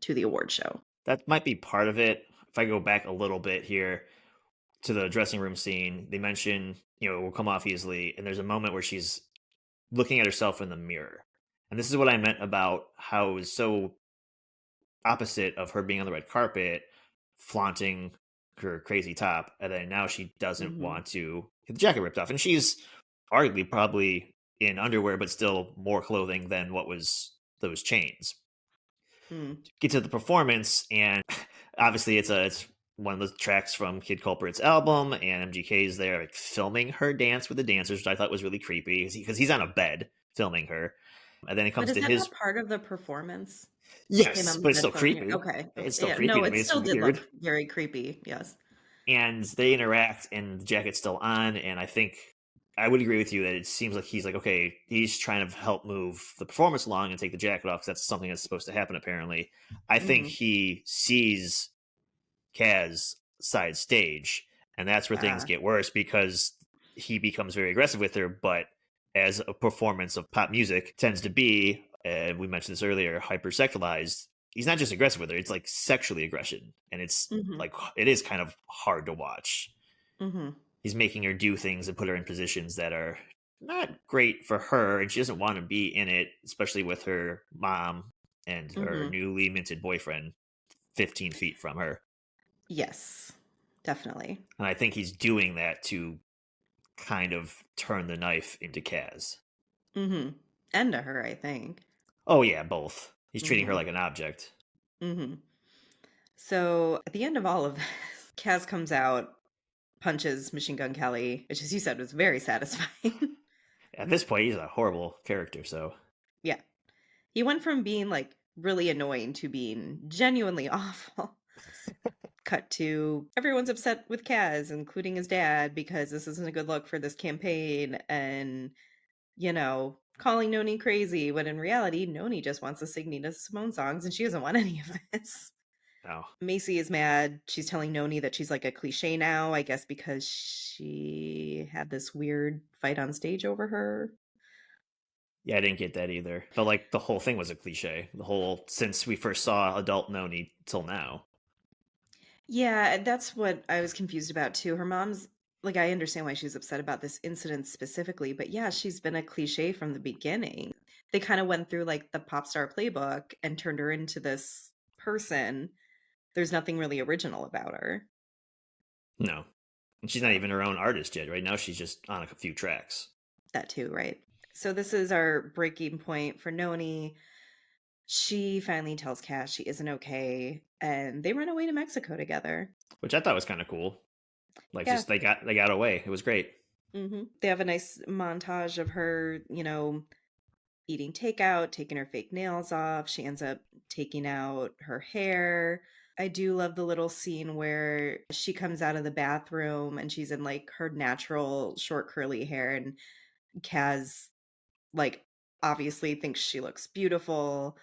to the award show. That might be part of it. If I go back a little bit here to the dressing room scene, they mention, it will come off easily. And there's a moment where she's looking at herself in the mirror. And this is what I meant about how it was so opposite of her being on the red carpet, flaunting her crazy top, and then now she doesn't Mhm. want to get the jacket ripped off. And she's arguably probably in underwear, but still more clothing than what was those chains. Mm. Get to the performance, and obviously it's one of the tracks from Kid Culprit's album, and MGK is there like filming her dance with the dancers, which I thought was really creepy because he's on a bed filming her. And then it But comes is to that not his part of the performance? Him yes, on the but it's bed still filming her? creepy. Okay. It's still Yeah, creepy no, to it me. It's still did look weird. very creepy, yes. And they interact, and the jacket's still on. And I think I would agree with you that it seems like he's like, okay, he's trying to help move the performance along and take the jacket off because that's something that's supposed to happen, apparently. I think Mhm. he sees Kaz side stage, and that's where things Ah, get worse because he becomes very aggressive with her. But as a performance of pop music tends to be, and we mentioned this earlier, hypersexualized. He's not just aggressive with her; it's like sexually aggression, and it's mhm, like it is kind of hard to watch. mhm, He's making her do things and put her in positions that are not great for her, and she doesn't want to be in it, especially with her mom and her mhm. newly minted boyfriend 15 feet from her. Yes, definitely. And I think he's doing that to kind of turn the knife into Kaz. Mhm. And to her, I think. Oh yeah, both. He's treating her Mhm, like an object. mhm. So, at the end of all of this, Kaz comes out punches Machine Gun Kelly, which, as you said, was very satisfying. At this point, he's a horrible character. So Yeah. He went from being, like, really annoying to being genuinely awful. Cut to everyone's upset with Kaz, including his dad, because this isn't a good look for this campaign and, calling Noni crazy, when in reality, Noni just wants to sing Nina Simone songs and she doesn't want any of this. no, Macy is mad. She's telling Noni that she's like a cliche now, I guess because she had this weird fight on stage over her. yeah, I didn't get that either. But like the whole thing was a cliche. The whole since we first saw adult Noni till now. Yeah, that's what I was confused about too. Her mom's like, I understand why she's upset about this incident specifically, but yeah, she's been a cliche from the beginning. They kind of went through like the pop star playbook and turned her into this person. There's nothing really original about her. No, and she's not So even her own artist yet. Right now, she's just on a few tracks. that too, right? So this is our breaking point for Noni. She finally tells Cash she isn't okay, and they run away to Mexico together. Which I thought was kind of cool. Like Yeah. just they got away. It was great. They have a nice montage of her, eating takeout, taking her fake nails off. She ends up taking out her hair. I do love the little scene where she comes out of the bathroom and she's in like her natural short curly hair, and Kaz like obviously thinks she looks beautiful.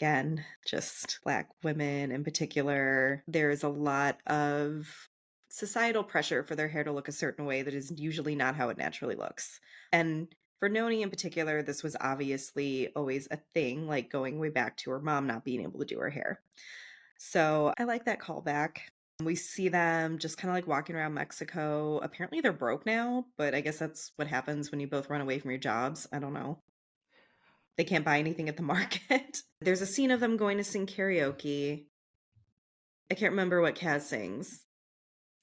Again, just Black women in particular. There's a lot of societal pressure for their hair to look a certain way that is usually not how it naturally looks. And for Noni in particular, this was obviously always a thing, like going way back to her mom not being able to do her hair. So I like that callback. We see them just kind of like walking around Mexico. Apparently they're broke now, but I guess that's what happens when you both run away from your jobs. I don't know. They can't buy anything at the market. There's a scene of them going to sing karaoke. I can't remember what Kaz sings,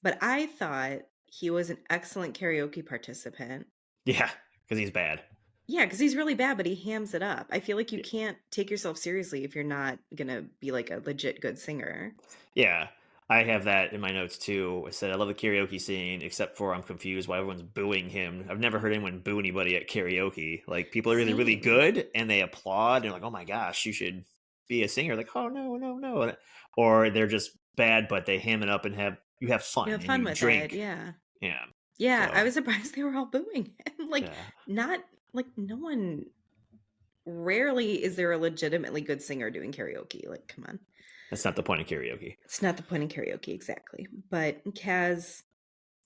but I thought he was an excellent karaoke participant. Yeah, because he's bad. Yeah, because he's really bad, but he hams it up. I feel like you can't take yourself seriously if you're not gonna be like a legit good singer. Yeah, I have that in my notes too. I said I love the karaoke scene, except for I'm confused why everyone's booing him. I've never heard anyone boo anybody at karaoke. Like people are really, really Same. good and they applaud and like, oh my gosh, you should be a singer. Like, oh no, no, no. Or they're just bad, but they ham it up and have You fun have and fun you with it, drink. yeah. Yeah. Yeah, I So was surprised they were all booing him. Like, yeah, not like no one rarely is there a legitimately good singer doing karaoke. Like, come on. that's not the point of karaoke. It's not the point in karaoke, exactly. But Kaz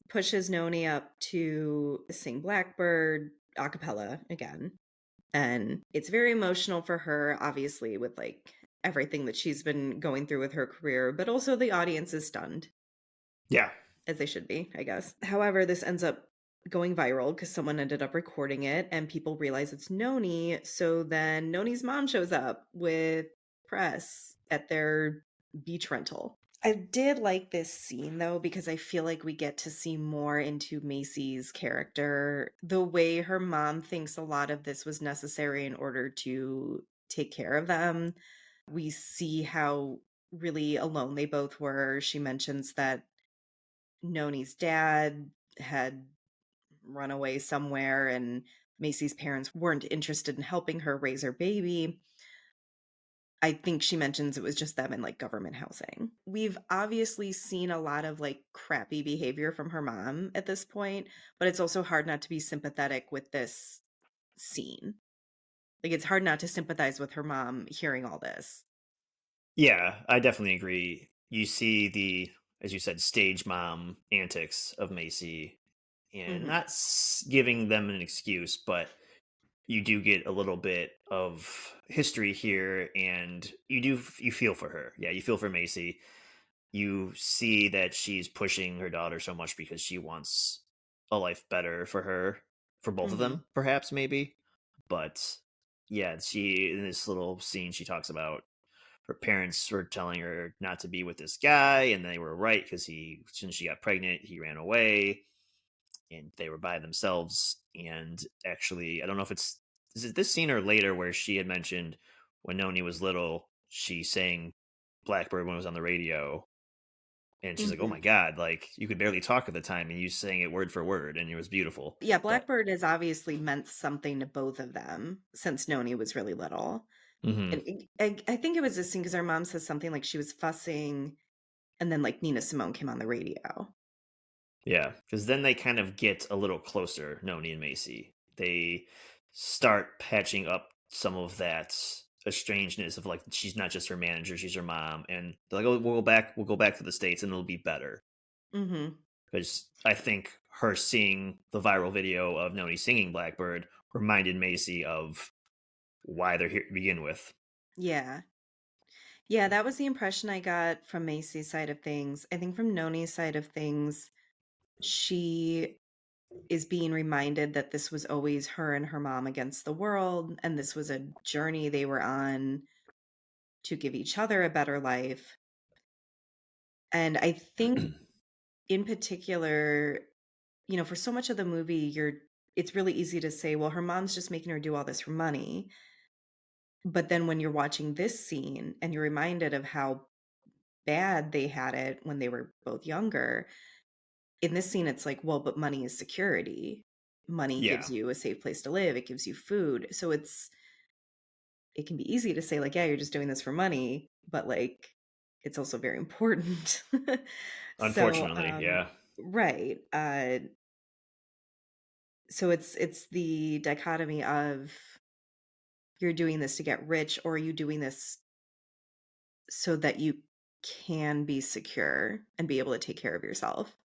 pushes Noni up to sing Blackbird a cappella again. And it's very emotional for her, obviously, with like everything that she's been going through with her career, but also the audience is stunned, Yeah. as they should be, I guess. However, this ends up going viral because someone ended up recording it and people realize it's Noni. So then Noni's mom shows up with press at their beach rental. I did like this scene though, because I feel like we get to see more into Macy's character. The way her mom thinks a lot of this was necessary in order to take care of them. We see how really alone they both were. She mentions that Noni's dad had run away somewhere and Macy's parents weren't interested in helping her raise her baby. I think she mentions it was just them in like government housing. We've obviously seen a lot of like crappy behavior from her mom at this point, but it's also hard not to be sympathetic with this scene. Like it's hard not to sympathize with her mom hearing all this. Yeah, I definitely agree. You see the, as you said, stage mom antics of Macy, and Mhm. not giving them an excuse, but you do get a little bit of history here, and you feel for her. Yeah, you feel for Macy. You see that she's pushing her daughter so much because she wants a life better for her, for both of Mhm. them, perhaps maybe. But yeah, she in this little scene she talks about her parents were telling her not to be with this guy, and they were right because he, as soon as she got pregnant, he ran away, and they were by themselves. And actually, I don't know if is it this scene or later where she had mentioned when Noni was little, she sang Blackbird when it was on the radio, And she's like, "Oh Mhm. my god, like you could barely talk at the time, and you sang it word for word, and it was beautiful." Yeah, But Blackbird has obviously meant something to both of them since Noni was really little. hmm And I think it was this scene because her mom says something like she was fussing, and then, like, Nina Simone came on the radio. yeah, because then they kind of get a little closer, Noni and Macy. They start patching up some of that estrangedness of like she's not just her manager, she's her mom, and they're like, "Oh, we'll go back to the states, and it'll be better." Mhm. Because I think her seeing the viral video of Noni singing Blackbird reminded Macy of why they're here to begin with. Yeah. Yeah, that was the impression I got from Macy's side of things. I think from Noni's side of things, she is being reminded that this was always her and her mom against the world, and this was a journey they were on to give each other a better life. And I think in particular, for so much of the movie, it's really easy to say, well, her mom's just making her do all this for money. But then when you're watching this scene and you're reminded of how bad they had it when they were both younger, in this scene, it's like, well, but money is security. Money gives Yeah, you a safe place to live. It gives you food. So it can be easy to say like, yeah, you're just doing this for money, but like it's also very important. so unfortunately, yeah, right. So it's the dichotomy of you're doing this to get rich or are you doing this so that you can be secure and be able to take care of yourself.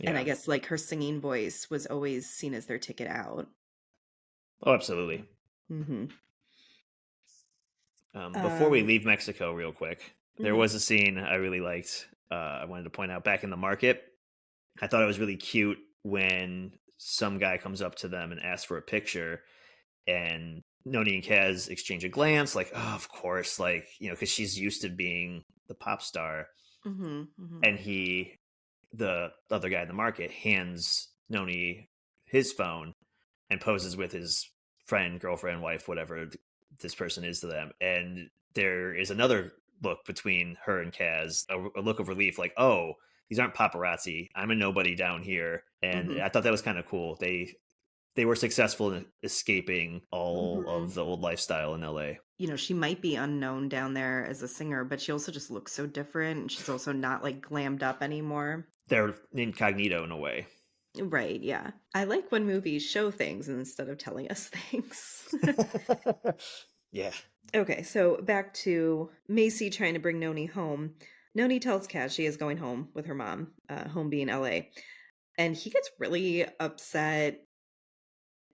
And I yeah. guess like her singing voice was always seen as their ticket out. Oh, absolutely. Mhm. Before we Um, leave Mexico, real quick, there mhm, was a scene I really liked. I wanted to point out back in the market. I thought it was really cute when some guy comes up to them and asks for a picture, and Noni and Kaz exchange a glance, like, "Oh, of course," like because she's used to being the pop star, mhm, mhm, and the other guy in the market, hands Noni his phone and poses with his friend, girlfriend, wife, whatever this person is to them. And there is another look between her and Kaz, a look of relief, like, oh, these aren't paparazzi. I'm a nobody down here. And mhm, I thought that was kind of cool. They were successful in escaping all of mhm. the old lifestyle in LA. She might be unknown down there as a singer, but she also just looks so different, and she's also not, like, glammed up anymore. They're incognito in a way. Right, yeah. I like when movies show things instead of telling us things. Yeah. Okay, so back to Macy trying to bring Noni home. Noni tells Kaz she is going home with her mom, home being LA, and he gets really upset.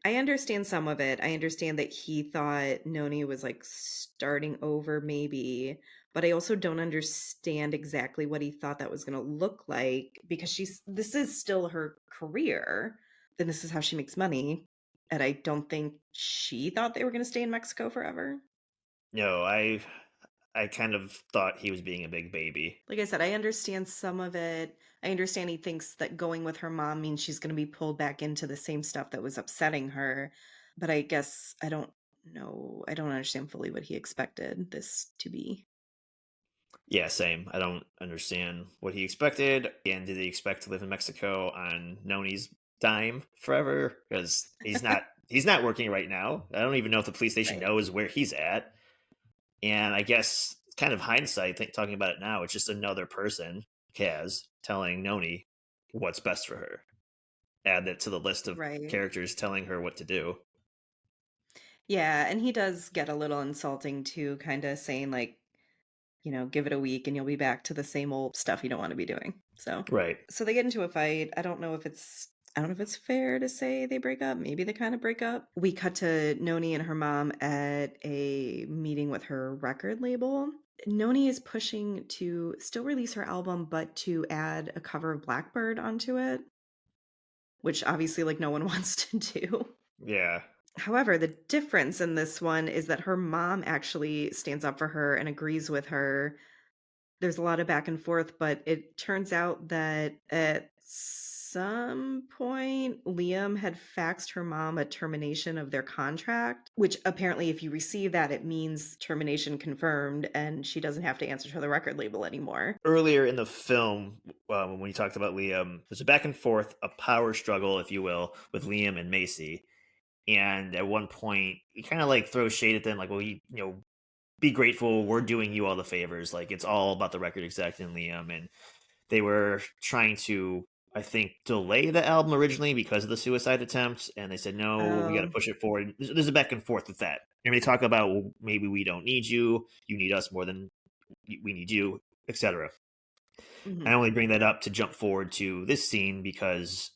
I understand some of it. I understand that he thought Noni was, like, starting over maybe, but I also don't understand exactly what he thought that was gonna look like because this is still her career, and this is how she makes money, and I don't think she thought they were gonna stay in Mexico forever. No, I kind of thought he was being a big baby. Like I said, I understand some of it. I understand he thinks that going with her mom means she's gonna be pulled back into the same stuff that was upsetting her, but I guess I don't know. I don't understand fully what he expected this to be. Yeah, same. I don't understand what he expected. And did he expect to live in Mexico on Noni's dime forever? Because he's not working right now. I don't even know if the police station Right. knows where he's at. And I guess kind of hindsight, talking about it now, it's just another person, Kaz, telling Noni what's best for her. Add that to the list of Right. characters telling her what to do. Yeah, and he does get a little insulting too, kinda saying like, "Give it a week and you'll be back to the same old stuff you don't wanna be doing." Right. So they get into a fight. I don't know if it's fair to say they break up. Maybe they kind of break up. We cut to Noni and her mom at a meeting with her record label. Noni is pushing to still release her album, but to add a cover of Blackbird onto it, which obviously like no one wants to do. Yeah. However, the difference in this one is that her mom actually stands up for her and agrees with her there's a lot of back and forth, but it turns out that at some point, Liam had faxed her mom a termination of their contract, which apparently, if you receive that, it means termination confirmed and she doesn't have to answer to the record label anymore. Earlier in the film, when you talked about Liam, there's a back and forth, a power struggle, if you will, with Liam and Macy. And at one point, he kind of like throws shade at them, like, "Well, be grateful. We're doing you all the favors. Like, it's all about the record exec and Liam." And they were trying to, I think, delay the album originally because of the suicide attempt, and they said, "No, we got to Oh, push it forward." There's a back and forth with that, and they talk about, well, maybe we don't need you. You need us more than we need you, etc. I mhm, only bring that up to jump forward to this scene because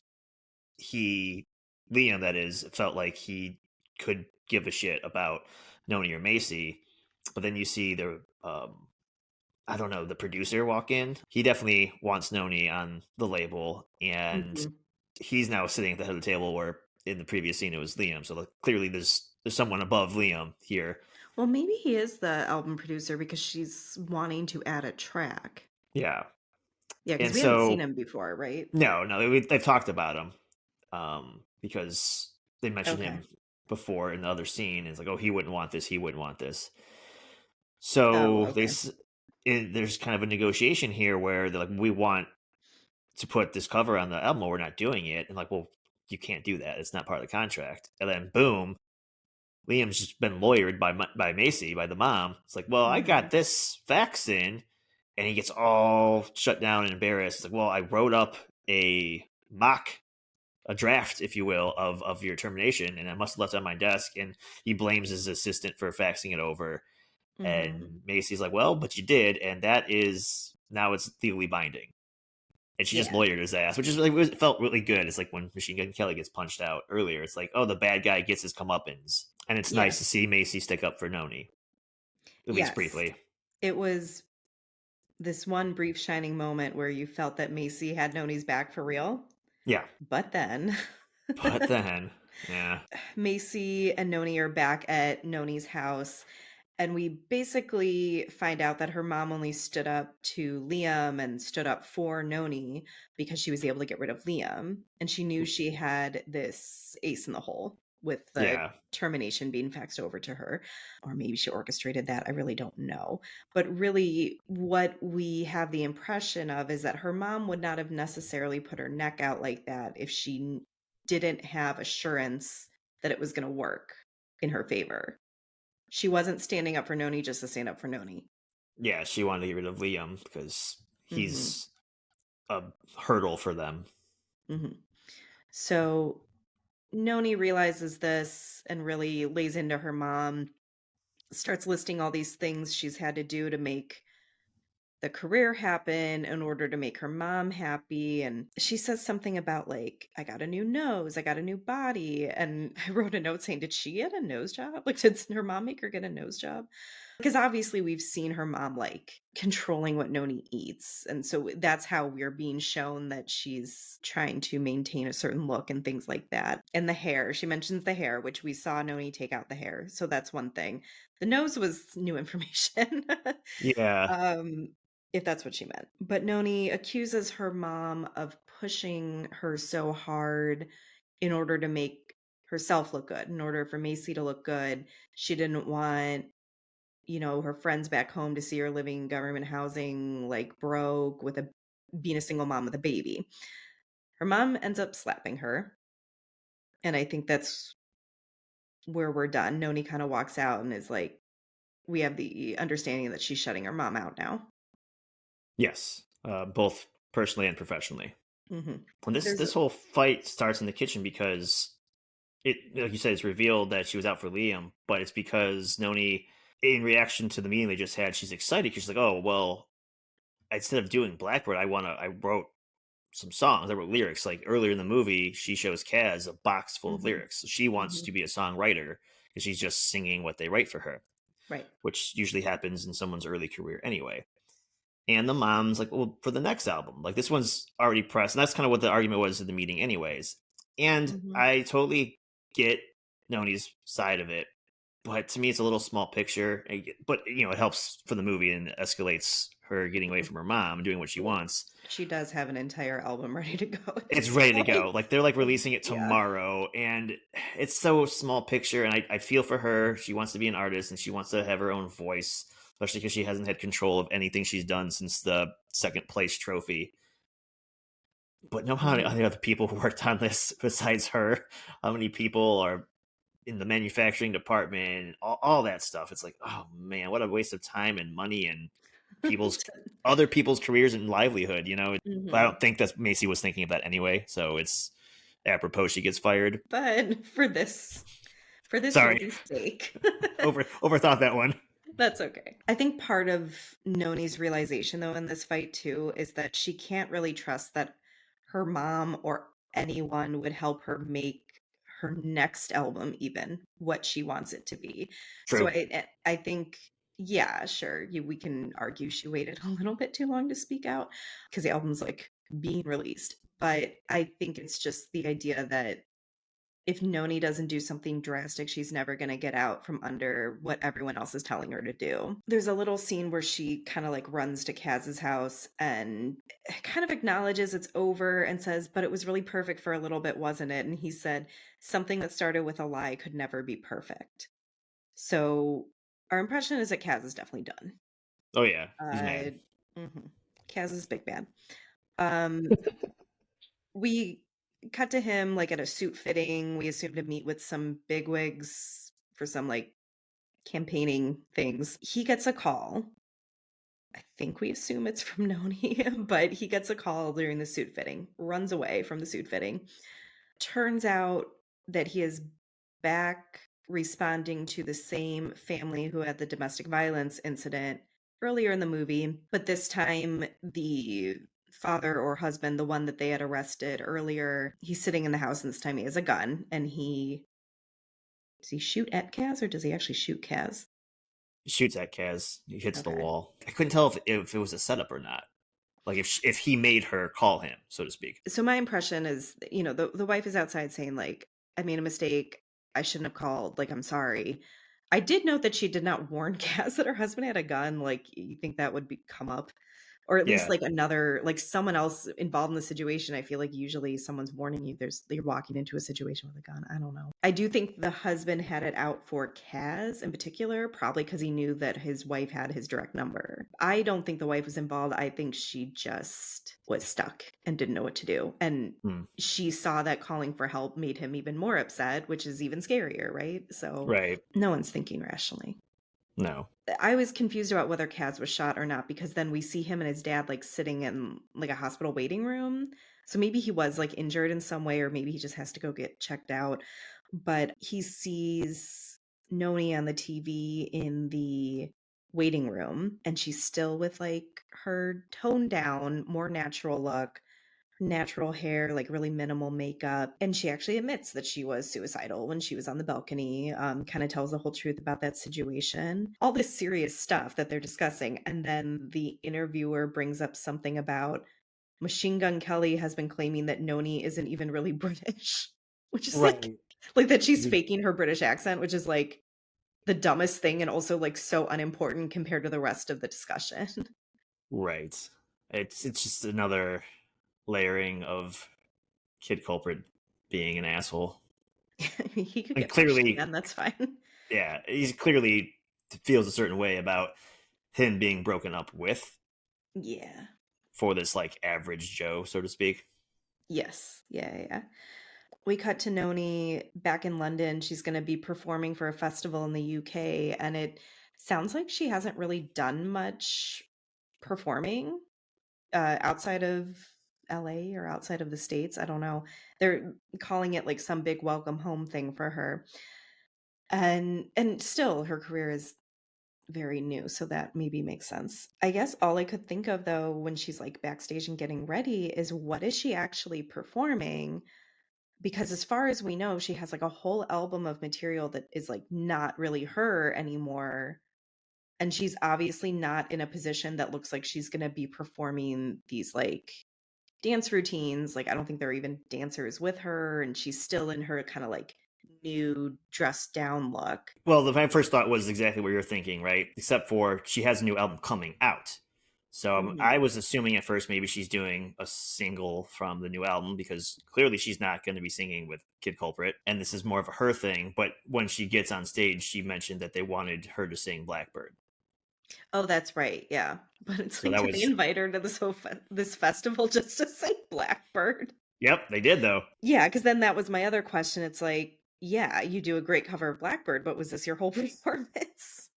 he, Liam, that is, felt like he could give a shit about Noni or Macy, but then you see the I don't know, the producer walk in. He definitely wants Noni on the label, and mhm. he's now sitting at the head of the table where in the previous scene it was Liam. So like, clearly there's someone above Liam here. Well, maybe he is the album producer because she's wanting to add a track. Yeah, Yeah, because and we hadn't seen so him before, right? no, they've talked about him because they mentioned Okay. him before in the other scene. It's like, oh, he wouldn't want this. He wouldn't want this. Oh, So okay. there's kind of a negotiation here where they're like, we want to put this cover on the album, we're not doing it. And like, well, you can't do that. It's not part of the contract. And then boom, Liam's just been lawyered by Macy, by the mom. It's like, well, I got Mhm. this fax in, and he gets all shut down and embarrassed. It's like, well, I wrote up a mock, a draft, if you will, of your termination, and I must have left it on my desk. And he blames his assistant for faxing it over. Mhm. And Macy's like, well, but you did, and that is now it's legally binding. And she just Yeah. lawyered his ass, which is like it felt really good. It's like when Machine Gun Kelly gets punched out earlier. It's like, oh, the bad guy gets his comeuppance, and it's nice to Yes. see Macy stick up for Noni, at least Yes. briefly. It was this one brief shining moment where you felt that Macy had Noni's back for real, Yeah, but then but then, yeah, Macy and Noni are back at Noni's house, and we basically find out that her mom only stood up to Liam and stood up for Noni because she was able to get rid of Liam, and she knew she had this ace in the hole with the yeah, termination being faxed over to her, or maybe she orchestrated that, I really don't know. But really, what we have the impression of is that her mom would not have necessarily put her neck out like that if she didn't have assurance that it was gonna work in her favor. She wasn't standing up for Noni just to stand up for Noni. yeah. She wanted to get rid of Liam because Mhm, he's a hurdle for them. mhm. So, Noni realizes this and really lays into her mom, starts listing all these things she's had to do to make the career happen in order to make her mom happy, and she says something about, like, "I got a new nose, I got a new body," and I wrote a note saying, "Did she get a nose job? Like, did her mom make her get a nose job?" Because obviously we've seen her mom, like, controlling what Noni eats, and so that's how we're being shown that she's trying to maintain a certain look and things like that. And the hair, she mentions the hair, which we saw Noni take out the hair, so that's one thing. The nose was new information. Yeah, Um, if that's what she meant. But Noni accuses her mom of pushing her so hard in order to make herself look good, in order for Macy to look good. She didn't want, her friends back home to see her living in government housing, like broke with a being a single mom with a baby. Her mom ends up slapping her. And I think that's where we're done. Noni kind of walks out and is like, we have the understanding that she's shutting her mom out now. yes, both personally and professionally. Hmm. And There's this whole fight starts in the kitchen because it, like you said, it's revealed that she was out for Liam, but it's because Noni, in reaction to the meeting they just had, she's excited because she's like, oh well, instead of doing Blackbird, I wrote some songs. I wrote lyrics. Like earlier in the movie, she shows Kaz a box full of Mhm, lyrics. So she wants mhm, to be a songwriter because she's just singing what they write for her, right. which usually happens in someone's early career anyway. And the mom's like, well, for the next album, like this one's already pressed. And that's kind of what the argument was at the meeting, anyways. And Mhm, I totally get Noni's side of it. but to me, it's a little small picture. But it helps for the movie and escalates her getting away Mhm. from her mom and doing what she wants. She does have an entire album ready to go at It's this ready to point. go. Like they're like releasing it Yeah. tomorrow, and it's so small picture. And I feel for her. She wants to be an artist and she wants to have her own voice, especially because she hasn't had control of anything she's done since the second place trophy. But know how Mhm. many other people worked on this besides her? How many people are in the manufacturing department? All that stuff. It's like, oh man, what a waste of time and money and people's other people's careers and livelihood. But I Mhm. don't think that Macy was thinking of that anyway. So it's apropos she gets fired. But for this Sorry, movie's sake, overthought that one. that's okay. I think part of Noni's realization, though, in this fight too, is that she can't really trust that her mom or anyone would help her make her next album even what she wants it to be. So True. I think, yeah, sure, we can argue she waited a little bit too long to speak out because the album's like being released. But I think it's just the idea that if Noni doesn't do something drastic, she's never gonna get out from under what everyone else is telling her to do. There's a little scene where she kinda, like, runs to Kaz's house and kind of acknowledges it's over and says, "But it was really perfect for a little bit, wasn't it?" And he said, "Something that started with a lie could never be perfect." So, our impression is that Kaz is definitely done. Oh yeah, he's Uh mad. mhm. Kaz is big bad. Um We cut to him, like, at a suit fitting. We assume to meet with some bigwigs for some, like, campaigning things. He gets a call. I think we assume it's from Noni, but he gets a call during the suit fitting, runs away from the suit fitting. Turns out that he is back responding to the same family who had the domestic violence incident earlier in the movie, but this time the father or husband, the one that they had arrested earlier, he's sitting in the house and this time he has a gun and he does he shoot at Kaz or does he actually shoot Kaz? He shoots at Kaz. He hits the Okay. wall. I couldn't tell if it was a setup or not. Like if he made her call him, so to speak. So my impression is, the wife is outside saying like, "I made a mistake. I shouldn't have called. Like, I'm sorry." I did note that she did not warn Cass that her husband had a gun. Like, you think that would come up, or at least Yeah. like another, like someone else involved in the situation. I feel like usually someone's warning you. You're walking into a situation with a gun. I don't know. I do think the husband had it out for Kaz in particular, probably because he knew that his wife had his direct number. I don't think the wife was involved. I think she just was stuck and didn't know what to do. And Hmm. she saw that calling for help made him even more upset, which is even scarier, right? So Right. no one's thinking rationally. No. I was confused about whether Kaz was shot or not because then we see him and his dad like sitting in like a hospital waiting room. So maybe he was like injured in some way, or maybe he just has to go get checked out. But he sees Noni on the TV in the waiting room, and she's still with like her toned down, more natural look, natural hair, like really minimal makeup. And she actually admits that she was suicidal when she was on the balcony, kind of tells the whole truth about that situation, all this serious stuff that they're discussing. And then the interviewer brings up something about Machine Gun Kelly has been claiming that Noni isn't even really British, which is Right. like that she's faking her British accent, which is like the dumbest thing and also like so unimportant compared to the rest of the discussion. Right. It's just another layering of Kid Culprit being an asshole. I mean, he could And get punched clearly, again, that's fine. yeah, he's clearly feels a certain way about him being broken up with Yeah. for this like average Joe, so to speak. Yes. Yeah, yeah, yeah. We cut to Noni back in London. She's gonna be performing for a festival in the UK, and it sounds like she hasn't really done much performing, outside of LA or outside of the States, I don't know. They're calling it, like, some big welcome home thing for her, and still her career is very new, so that maybe makes sense. I guess all I could think of, though, when she's, like, backstage and getting ready is what is she actually performing? Because as far as we know, she has, like, a whole album of material that is, like, not really her anymore, and she's obviously not in a position that looks like she's gonna be performing these, like, dance routines. Like, I don't think there are even dancers with her, and she's still in her kinda, like, new dressed down look. Well, my first thought was exactly what you're thinking, right? Except for she has a new album coming out. So I Mhm. was assuming at first maybe she's doing a single from the new album because clearly she's not going to be singing with Kid Culprit. And this is more of a her thing. But when she gets on stage, she mentioned that they wanted her to sing Blackbird. Oh, that's right, yeah. But it's So like, that did they was, invite her to this festival just to sing Blackbird? yep, they did though. Yeah, because then that was my other question. It's like, yeah, you do a great cover of Blackbird, but was this your whole performance?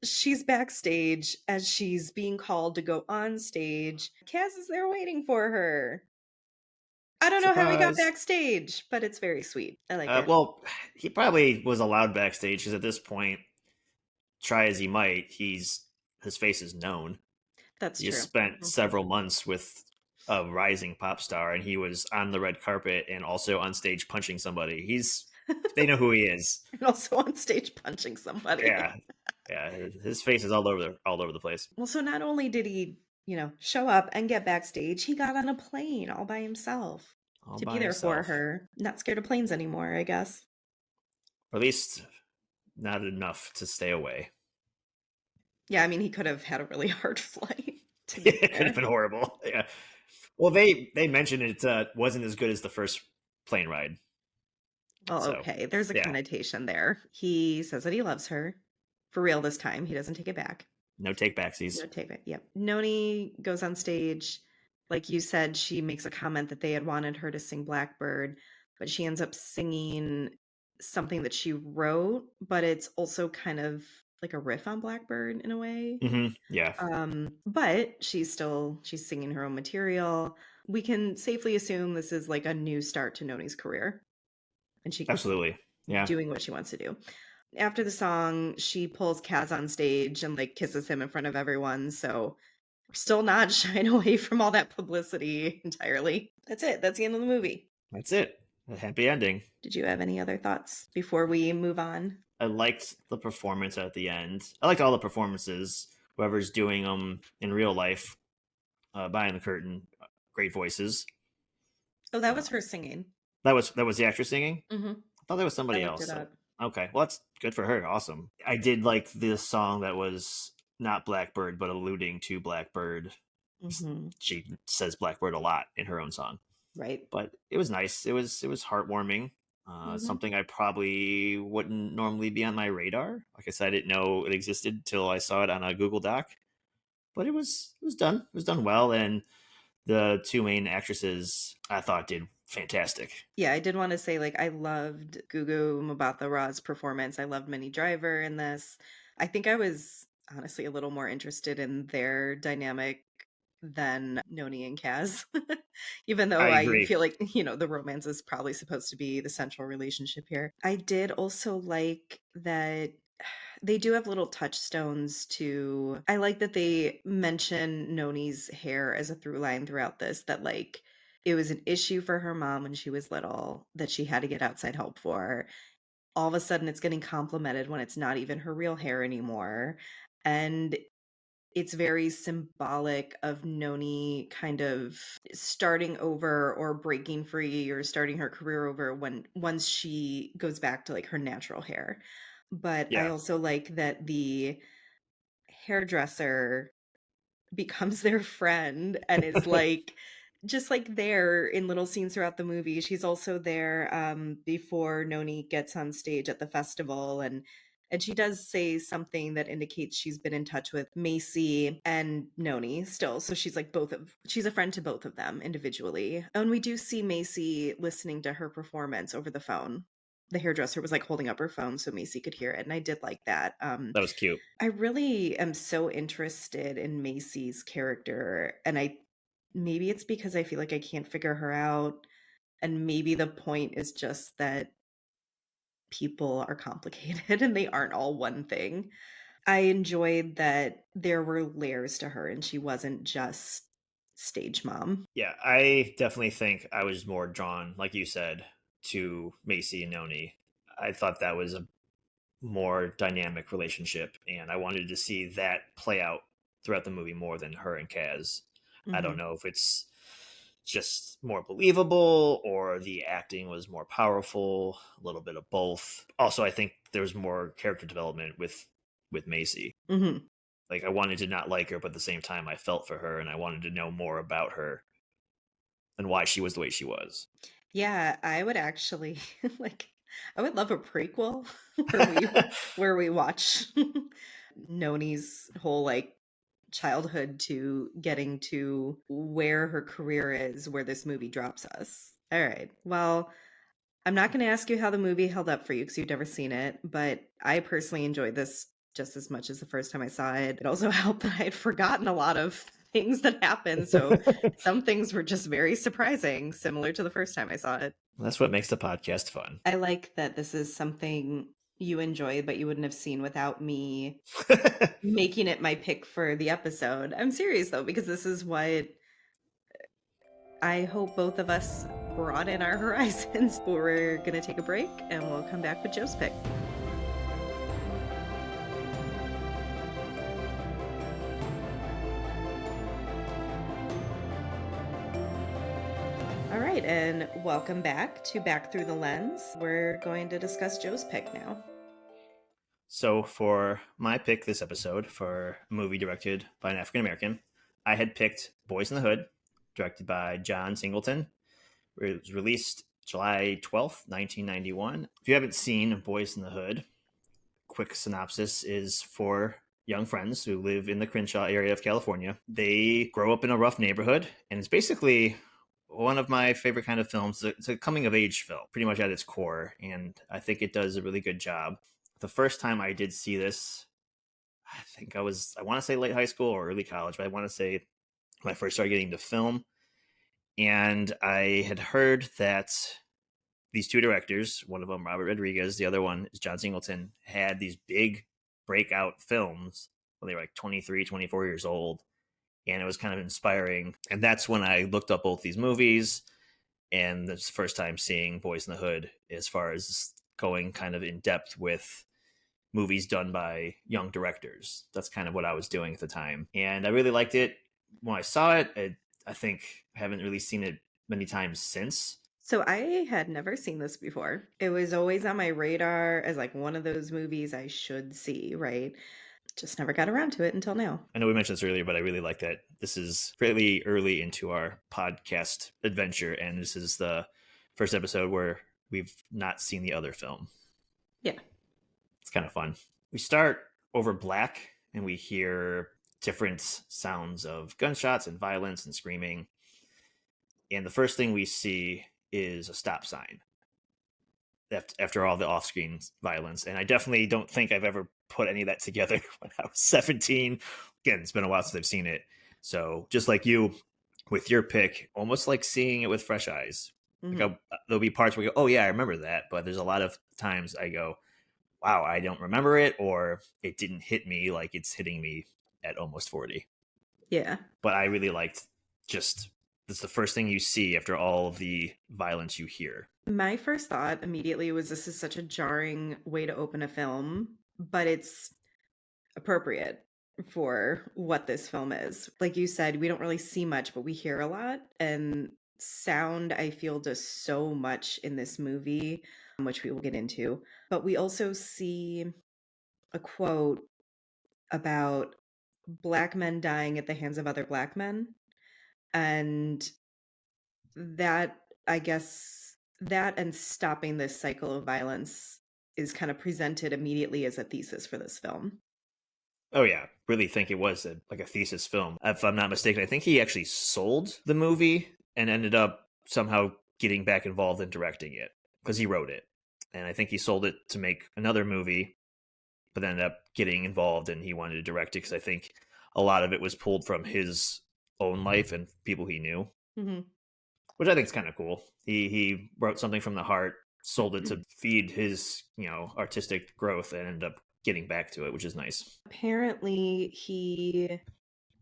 She's backstage as she's being called to go on stage. Kaz is there waiting for her. I don't know how he got Surprise. backstage, but it's very sweet. I like it. Well, he probably was allowed backstage because at this point, try as he might, his face is known. That's He has true. spent Mhm. several months with a rising pop star, and he was on the red carpet and also on stage punching somebody. They know who he is. And also on stage punching Yeah, somebody. yeah. His face is all over the place. Well, so not only did he, show up and get backstage, he got on a plane all by himself All to be by there for himself, her. Not scared of planes anymore, I guess. or at least not enough to stay away. Yeah, I mean, he could have had a really hard flight to get It could have there. been horrible. Yeah. Well, they mentioned it wasn't as good as the first plane ride. Well, So okay, there's a yeah, connotation there. He says that he loves her. For real this time. He doesn't take it back. no take backsies. No take it. Yep. Noni goes on stage. Like you said, she makes a comment that they had wanted her to sing Blackbird, but she ends up singing something that she wrote, but it's also kind of like a riff on Blackbird in a way. Yeah, But she's singing her own material. We can safely assume this is like a new start to Noni's career, and she's absolutely. Yeah, doing what she wants to do. After the song, she pulls Kaz on stage and like kisses him in front of everyone. So we're still not shying away from all that publicity entirely. That's it. That's the end of the movie. that's it. A happy ending. Did you have any other thoughts before we move on? I liked the performance at the end. I liked all the performances. Whoever's doing them in real life, behind the curtain, great voices. Oh, that was Uh, her singing. that was the actress singing. Hmm. I thought that was I somebody looked else. it up. Okay, well that's good for her. Awesome. I did like this song that was not Blackbird, but alluding to Blackbird. Hmm. She says Blackbird a lot in her own song, Right. but it was nice. It was heartwarming. Hmm. Something I probably wouldn't normally be on my radar. Like I said, I didn't know it existed till I saw it on a Google Doc. But it was done. It was done well, and the two main actresses I thought did fantastic. Yeah, I did want to say, like, I loved Gugu Mbatha Raw's performance. I loved Minnie Driver in this. I think I was honestly a little more interested in their dynamic than Noni and Kaz, even I though I agree. feel like, the romance is probably supposed to be the central relationship here. I did also like that they do have little touchstones to I like that they mention Noni's hair as a through line throughout this, that like it was an issue for her mom when she was little that she had to get outside help for. All of a sudden it's getting complimented when it's not even her real hair anymore. And it's very symbolic of Noni kind of starting over or breaking free or starting her career over when once she goes back to like her natural hair. But I Yeah. also like that the hairdresser becomes their friend and is like just like there in little scenes throughout the movie. She's also there before Noni gets on stage at the festival, and she does say something that indicates she's been in touch with Macy and Noni still. So she's a friend to both of them individually. And we do see Macy listening to her performance over the phone. The hairdresser was like holding up her phone so Macy could hear it, and I did like that. That was cute. I really am so interested in Macy's character, and I maybe it's because I feel like I can't figure her out, and maybe the point is just that people are complicated and they aren't all one thing. I enjoyed that there were layers to her and she wasn't just stage mom. Yeah, I definitely think I was more drawn, like you said, to Macy and Noni. I thought that was a more dynamic relationship, and I wanted to see that play out throughout the movie more than her and Kaz. I don't Mhm. know if it's just more believable or the acting was more powerful, a little bit of both. Also, I think there was more character development with Macy. Hmm. Like I wanted to not like her, but at the same time I felt for her and I wanted to know more about her and why she was the way she was. Yeah, I would actually like I would love a prequel where we watch Noni's whole like childhood to getting to where her career is, where this movie drops us. All right. Well, I'm not going to ask you how the movie held up for you because you've never seen it, but I personally enjoyed this just as much as the first time I saw it. It also helped that I had forgotten a lot of things that happened. So some things were just very surprising, similar to the first time I saw it. That's what makes the podcast fun. I like that this is something you enjoy, but you wouldn't have seen without me making it my pick for the episode. I'm serious though, because this is what I hope both of us broaden our horizons. We're going to take a break and we'll come back with Joe's pick. All right, and welcome back to Back Through the Lens. We're going to discuss Joe's pick now. So for my pick this episode for a movie directed by an African American, I had picked Boys in the Hood, directed by John Singleton. It was released July 12th, 1991. If you haven't seen Boys in the Hood, quick synopsis is for young friends who live in the Crenshaw area of California. They grow up in a rough neighborhood, and it's basically one of my favorite kind of films. It's a coming of age film, pretty much at its core, and I think it does a really good job. The first time I did see this, I think I want to say late high school or early college, but I want to say when I first started getting into film. And I had heard that these two directors, one of them Robert Rodriguez, the other one is John Singleton, had these big breakout films when they were like 23, 24 years old. And it was kind of inspiring. And that's when I looked up both these movies. And this the first time seeing Boys in the Hood as far as going kind of in depth with movies done by young directors. That's kind of what I was doing at the time. And I really liked it when I saw it. I think I haven't really seen it many times since. So I had never seen this before. It was always on my radar as like one of those movies I should see, right? Just never got around to it until now. I know we mentioned this earlier, but I really like that this is fairly early into our podcast adventure, and this is the first episode where we've not seen the other film. Yeah. It's kind of fun. We start over black, and we hear different sounds of gunshots and violence and screaming. And the first thing we see is a stop sign after all the off-screen violence. And I definitely don't think I've ever put any of that together when I was 17. Again, it's been a while since I've seen it. So just like you with your pick, almost like seeing it with fresh eyes. Mhm. Like there'll be parts where you go, oh yeah, I remember that. But there's a lot of times I go, wow, I don't remember it, or it didn't hit me like it's hitting me at almost 40. Yeah. But I really liked just that's the first thing you see after all of the violence you hear. My first thought immediately was this is such a jarring way to open a film, but it's appropriate for what this film is. Like you said, we don't really see much, but we hear a lot. And sound, I feel, does so much in this movie, which we will get into. But we also see a quote about Black men dying at the hands of other Black men. And that, I guess, that and stopping this cycle of violence is kind of presented immediately as a thesis for this film. Oh yeah, really think it was like a thesis film. If I'm not mistaken, I think he actually sold the movie and ended up somehow getting back involved in directing it because he wrote it. And I think he sold it to make another movie, but ended up getting involved and he wanted to direct it because I think a lot of it was pulled from his own life and people he knew, Mm-hmm. which I think is kind of cool. He wrote something from the heart, sold it to feed his artistic growth, and ended up getting back to it, which is nice. Apparently, he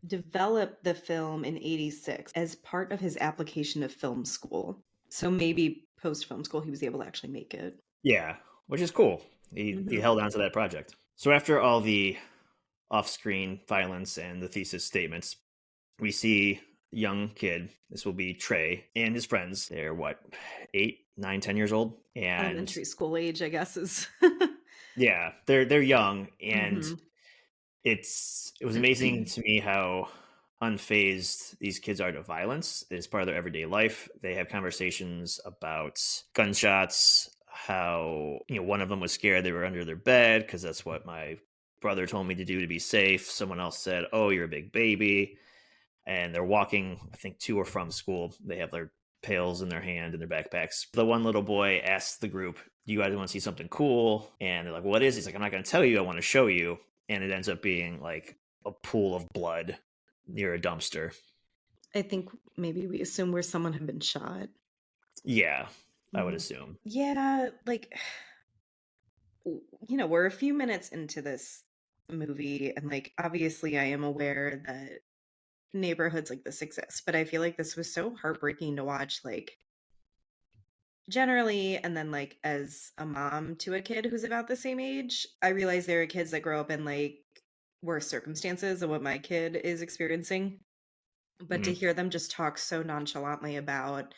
developed the film in 86 as part of his application to film school. So maybe post film school, he was able to actually make it. Yeah, which is cool. He held on to that project. So after all the off-screen violence and the thesis statements, we see young kid. This will be Trey and his friends. They're what, 8, 9, 10 years old, and Elementary school age, I guess, is yeah, they're young, and Mhm. it was amazing to me how unfazed these kids are to violence. It's part of their everyday life. They have conversations about gunshots, how, one of them was scared they were under their bed because that's what my brother told me to do to be safe. Someone else said, "Oh, you're a big baby." And they're walking, I think, to or from school. They have their pails in their hand and their backpacks. The one little boy asks the group, "Do you guys want to see something cool?" And they're like, "What is it?" He's like, "I'm not going to tell you. I want to show you." And it ends up being like a pool of blood near a dumpster. I think maybe we assume where someone had been shot. Yeah, I would Mm. assume. Yeah, like, we're a few minutes into this movie, and, like, obviously, I am aware that neighborhoods like this exist, but I feel like this was so heartbreaking to watch, like, generally, and then, like, as a mom to a kid who's about the same age, I realize there are kids that grow up in, like, worse circumstances than what my kid is experiencing, but to Mhm. hear them just talk so nonchalantly about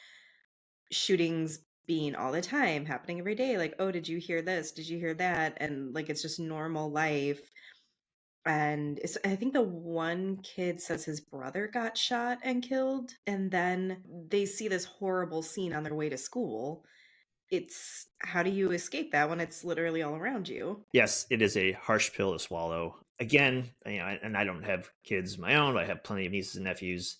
shootings being all the time, happening every day, like, "Oh, did you hear this? Did you hear that?" And, like, it's just normal life, and I think the one kid says his brother got shot and killed, and then they see this horrible scene on their way to school. It's how do you escape that when it's literally all around you? Yes, it is a harsh pill to swallow. Again, and I don't have kids of my own, but I have plenty of nieces and nephews.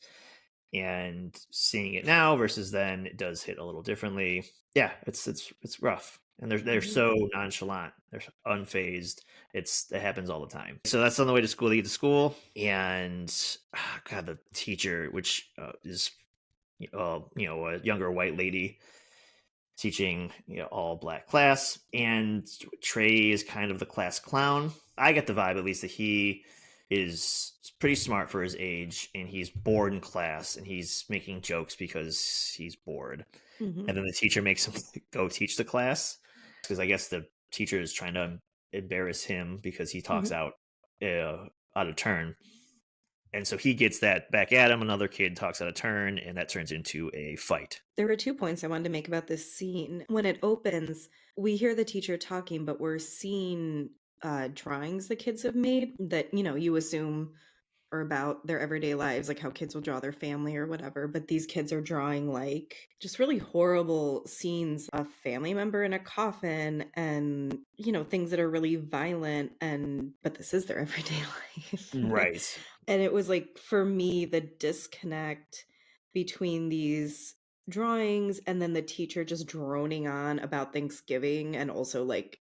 And seeing it now versus then, it does hit a little differently. Yeah, it's rough, and they're Mhm. so nonchalant, they're unfazed. It happens all the time. So that's on the way to school. They get to school, and God, the teacher, which is a younger white lady teaching all black class, and Trey is kind of the class clown. I get the vibe, at least, that he is pretty smart for his age, and he's bored in class, and he's making jokes because he's bored. Mhm. And then the teacher makes him go teach the class because I guess the teacher is trying to embarrass him because he talks Mhm. out of turn. And so he gets that back at him. Another kid talks out of turn, and that turns into a fight. There were 2 points I wanted to make about this scene. When it opens, we hear the teacher talking, but we're seeing, drawings the kids have made that, you assume are about their everyday lives, like how kids will draw their family or whatever, but these kids are drawing, like, just really horrible scenes, a family member in a coffin and, things that are really violent, and but this is their everyday life. Right. And it was like, for me, the disconnect between these drawings and then the teacher just droning on about Thanksgiving and also, like,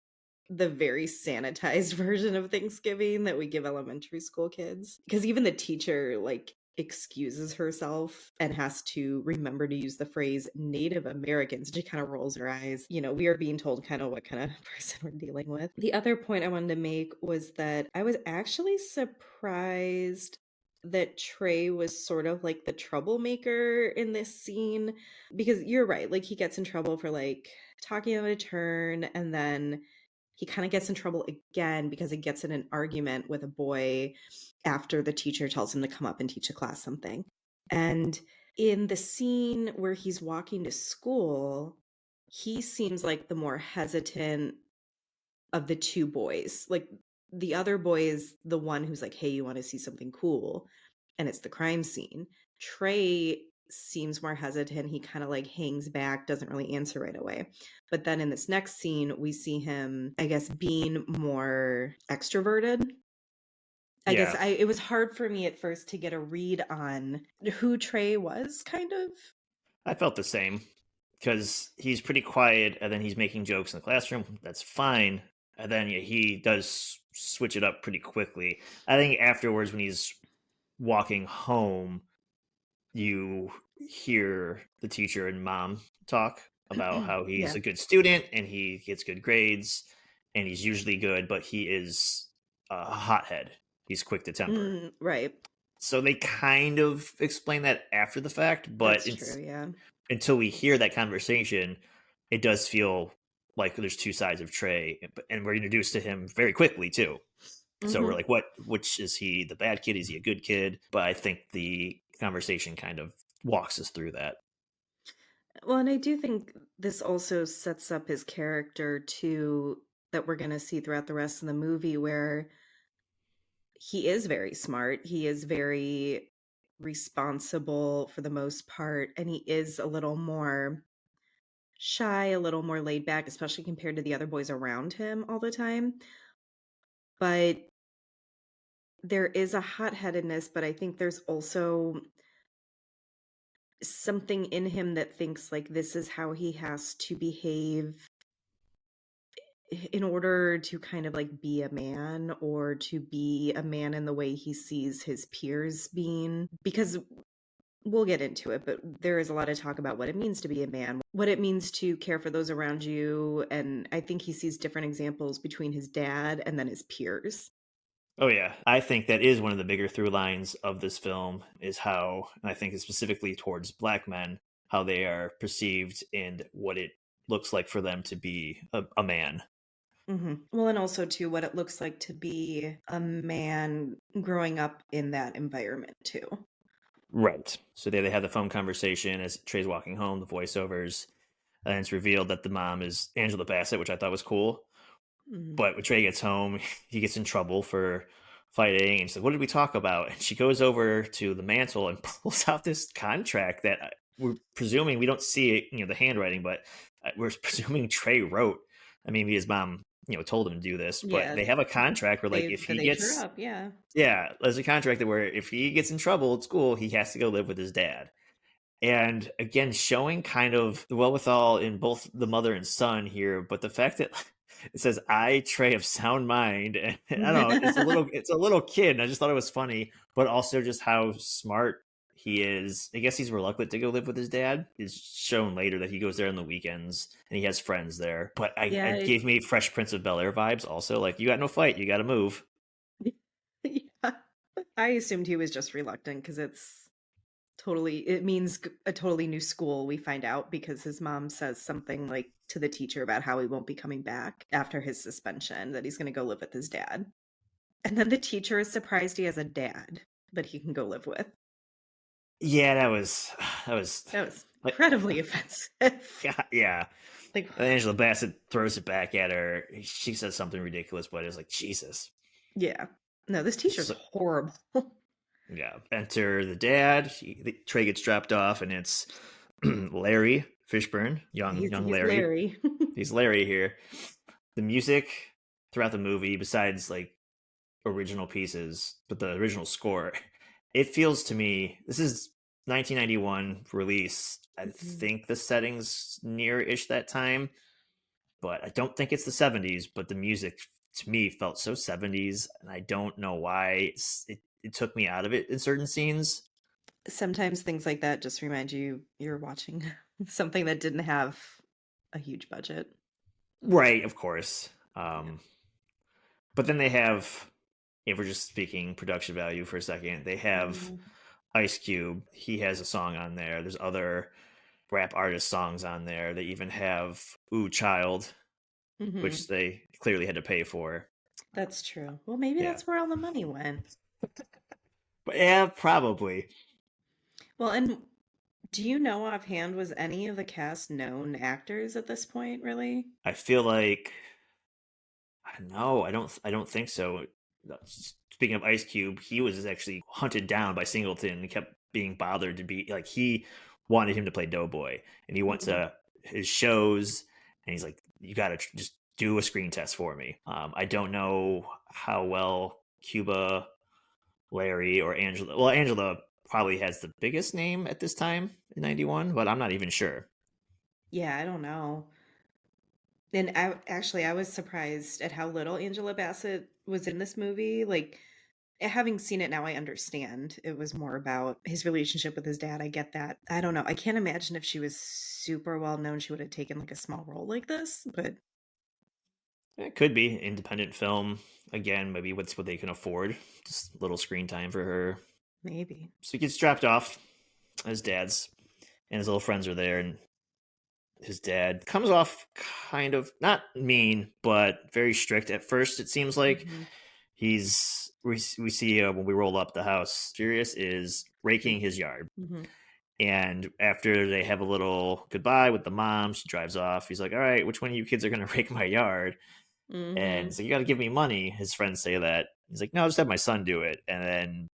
the very sanitized version of Thanksgiving that we give elementary school kids. Because even the teacher, like, excuses herself and has to remember to use the phrase Native Americans. She kind of rolls her eyes. We are being told kind of what kind of person we're dealing with. The other point I wanted to make was that I was actually surprised that Trey was sort of like the troublemaker in this scene, because you're right, like, he gets in trouble for, like, talking out of turn, and then he kind of gets in trouble again because he gets in an argument with a boy after the teacher tells him to come up and teach a class something. And in the scene where he's walking to school, he seems like the more hesitant of the two boys. Like, the other boy is the one who's like, "Hey, you want to see something cool?" And it's the crime scene. Trey seems more hesitant. He kind of like hangs back, doesn't really answer right away. But then in this next scene, we see him, I guess, being more extroverted. I guess Yeah. it was hard for me at first to get a read on who Trey was, kind of. I felt the same because he's pretty quiet and then he's making jokes in the classroom. That's fine. And then yeah, he does switch it up pretty quickly. I think afterwards, when he's walking home, you hear the teacher and mom talk about how he's Yeah. a good student and he gets good grades and he's usually good, but he is a hothead. He's quick to temper. Right. So they kind of explain that after the fact, but That's true. Yeah. until we hear that conversation, it does feel like there's two sides of Trey, and we're introduced to him very quickly too. So we're Hmm. like, which is he? The bad kid? Is he a good kid? But I think the conversation kind of walks us through that. Well, and I do think this also sets up his character too, that we're gonna see throughout the rest of the movie, where he is very smart. He is very responsible for the most part, and he is a little more shy, a little more laid back, especially compared to the other boys around him all the time. But there is a hot-headedness, but I think there's also something in him that thinks like this is how he has to behave in order to kind of like be a man, or to be a man in the way he sees his peers being, because we'll get into it, but there is a lot of talk about what it means to be a man, what it means to care for those around you, and I think he sees different examples between his dad and then his peers. Oh yeah, I think that is one of the bigger through lines of this film is how, and I think it's specifically towards black men, how they are perceived and what it looks like for them to be a man. Well, and also too, what it looks like to be a man growing up in that environment too. Right. So they have the phone conversation as Trey's walking home, the voiceovers, and it's revealed that the mom is Angela Bassett, which I thought was cool. Mhm. But when Trey gets home, he gets in trouble for fighting. And she's like, "What did we talk about?" And she goes over to the mantle and pulls out this contract that we're presuming, we don't see it, the handwriting, but we're presuming Trey wrote. I mean, his mom, told him to do this, but Yeah, they have a contract where, like, if that he they drew gets, up, yeah. yeah, there's a contract where if he gets in trouble at school, he has to go live with his dad. And again, showing kind of the wherewithal in both the mother and son here, but the fact that it says "I, Trey, of sound mind," and I don't know, it's a little kid, and I just thought it was funny, but also just how smart he is. I guess he's reluctant to go live with his dad. It's shown later that he goes there on the weekends and he has friends there. But Yeah, it gave me Fresh Prince of Bel Air vibes. Also, like, you got no fight, you got to move. yeah. I assumed he was just reluctant because it means a totally new school, we find out, because his mom says something like to the teacher about how he won't be coming back after his suspension, that he's gonna go live with his dad. And then the teacher is surprised he has a dad that he can go live with. Yeah, that was That was like, incredibly offensive. yeah. Like, Angela Bassett throws it back at her. She says something ridiculous, but it's like, Jesus. yeah. No, this teacher's So, horrible. yeah. Enter the dad. Trey gets dropped off, and it's Larry Fishburne, young He's Larry. Larry. He's Larry here. The music throughout the movie, besides like original pieces, but the original score, it feels to me, this is 1991 release. I Mhm. think the setting's near-ish that time, but I don't think it's the 70s. But the music to me felt so 70s, and I don't know why it took me out of it in certain scenes. Sometimes things like that just remind you you're watching something that didn't have a huge budget. Right, of course. Yeah. But then they have, if we're just speaking production value for a second, they have Mhm. Ice Cube. He has a song on there. There's other rap artist songs on there. They even have Ooh Child, which Mhm. they clearly had to pay for. That's true. Well, maybe Yeah. that's where all the money went. But yeah, probably. Well, and do you know offhand, was any of the cast known actors at this point, really? I feel like, no, I don't think so. Speaking of Ice Cube, he was actually hunted down by Singleton and kept being bothered to be like, he wanted him to play Doughboy, and he went Mhm. to his shows and he's like, "You got to just do a screen test for me." I don't know how well Cuba, Larry, or Angela. Well, Angela probably has the biggest name at this time in '91, but I'm not even sure. Yeah, I don't know. And I was surprised at how little Angela Bassett was in this movie. Like, having seen it now, I understand. It was more about his relationship with his dad. I get that. I don't know. I can't imagine if she was super well known, she would have taken like a small role like this, but It could be independent film again. Maybe what's what they can afford. Just little screen time for her. maybe. So he gets dropped off. His dad's and his little friends are there, and his dad comes off kind of not mean, but very strict at first. It seems like Mhm. We see when we roll up the house, Furious is raking his yard. Mhm. And after they have a little goodbye with the mom, she drives off. He's like, "All right, which one of you kids are going to rake my yard?" And Mhm. he's like, "You got to give me money." His friends say that. He's like, "No, I'll just have my son do it." And then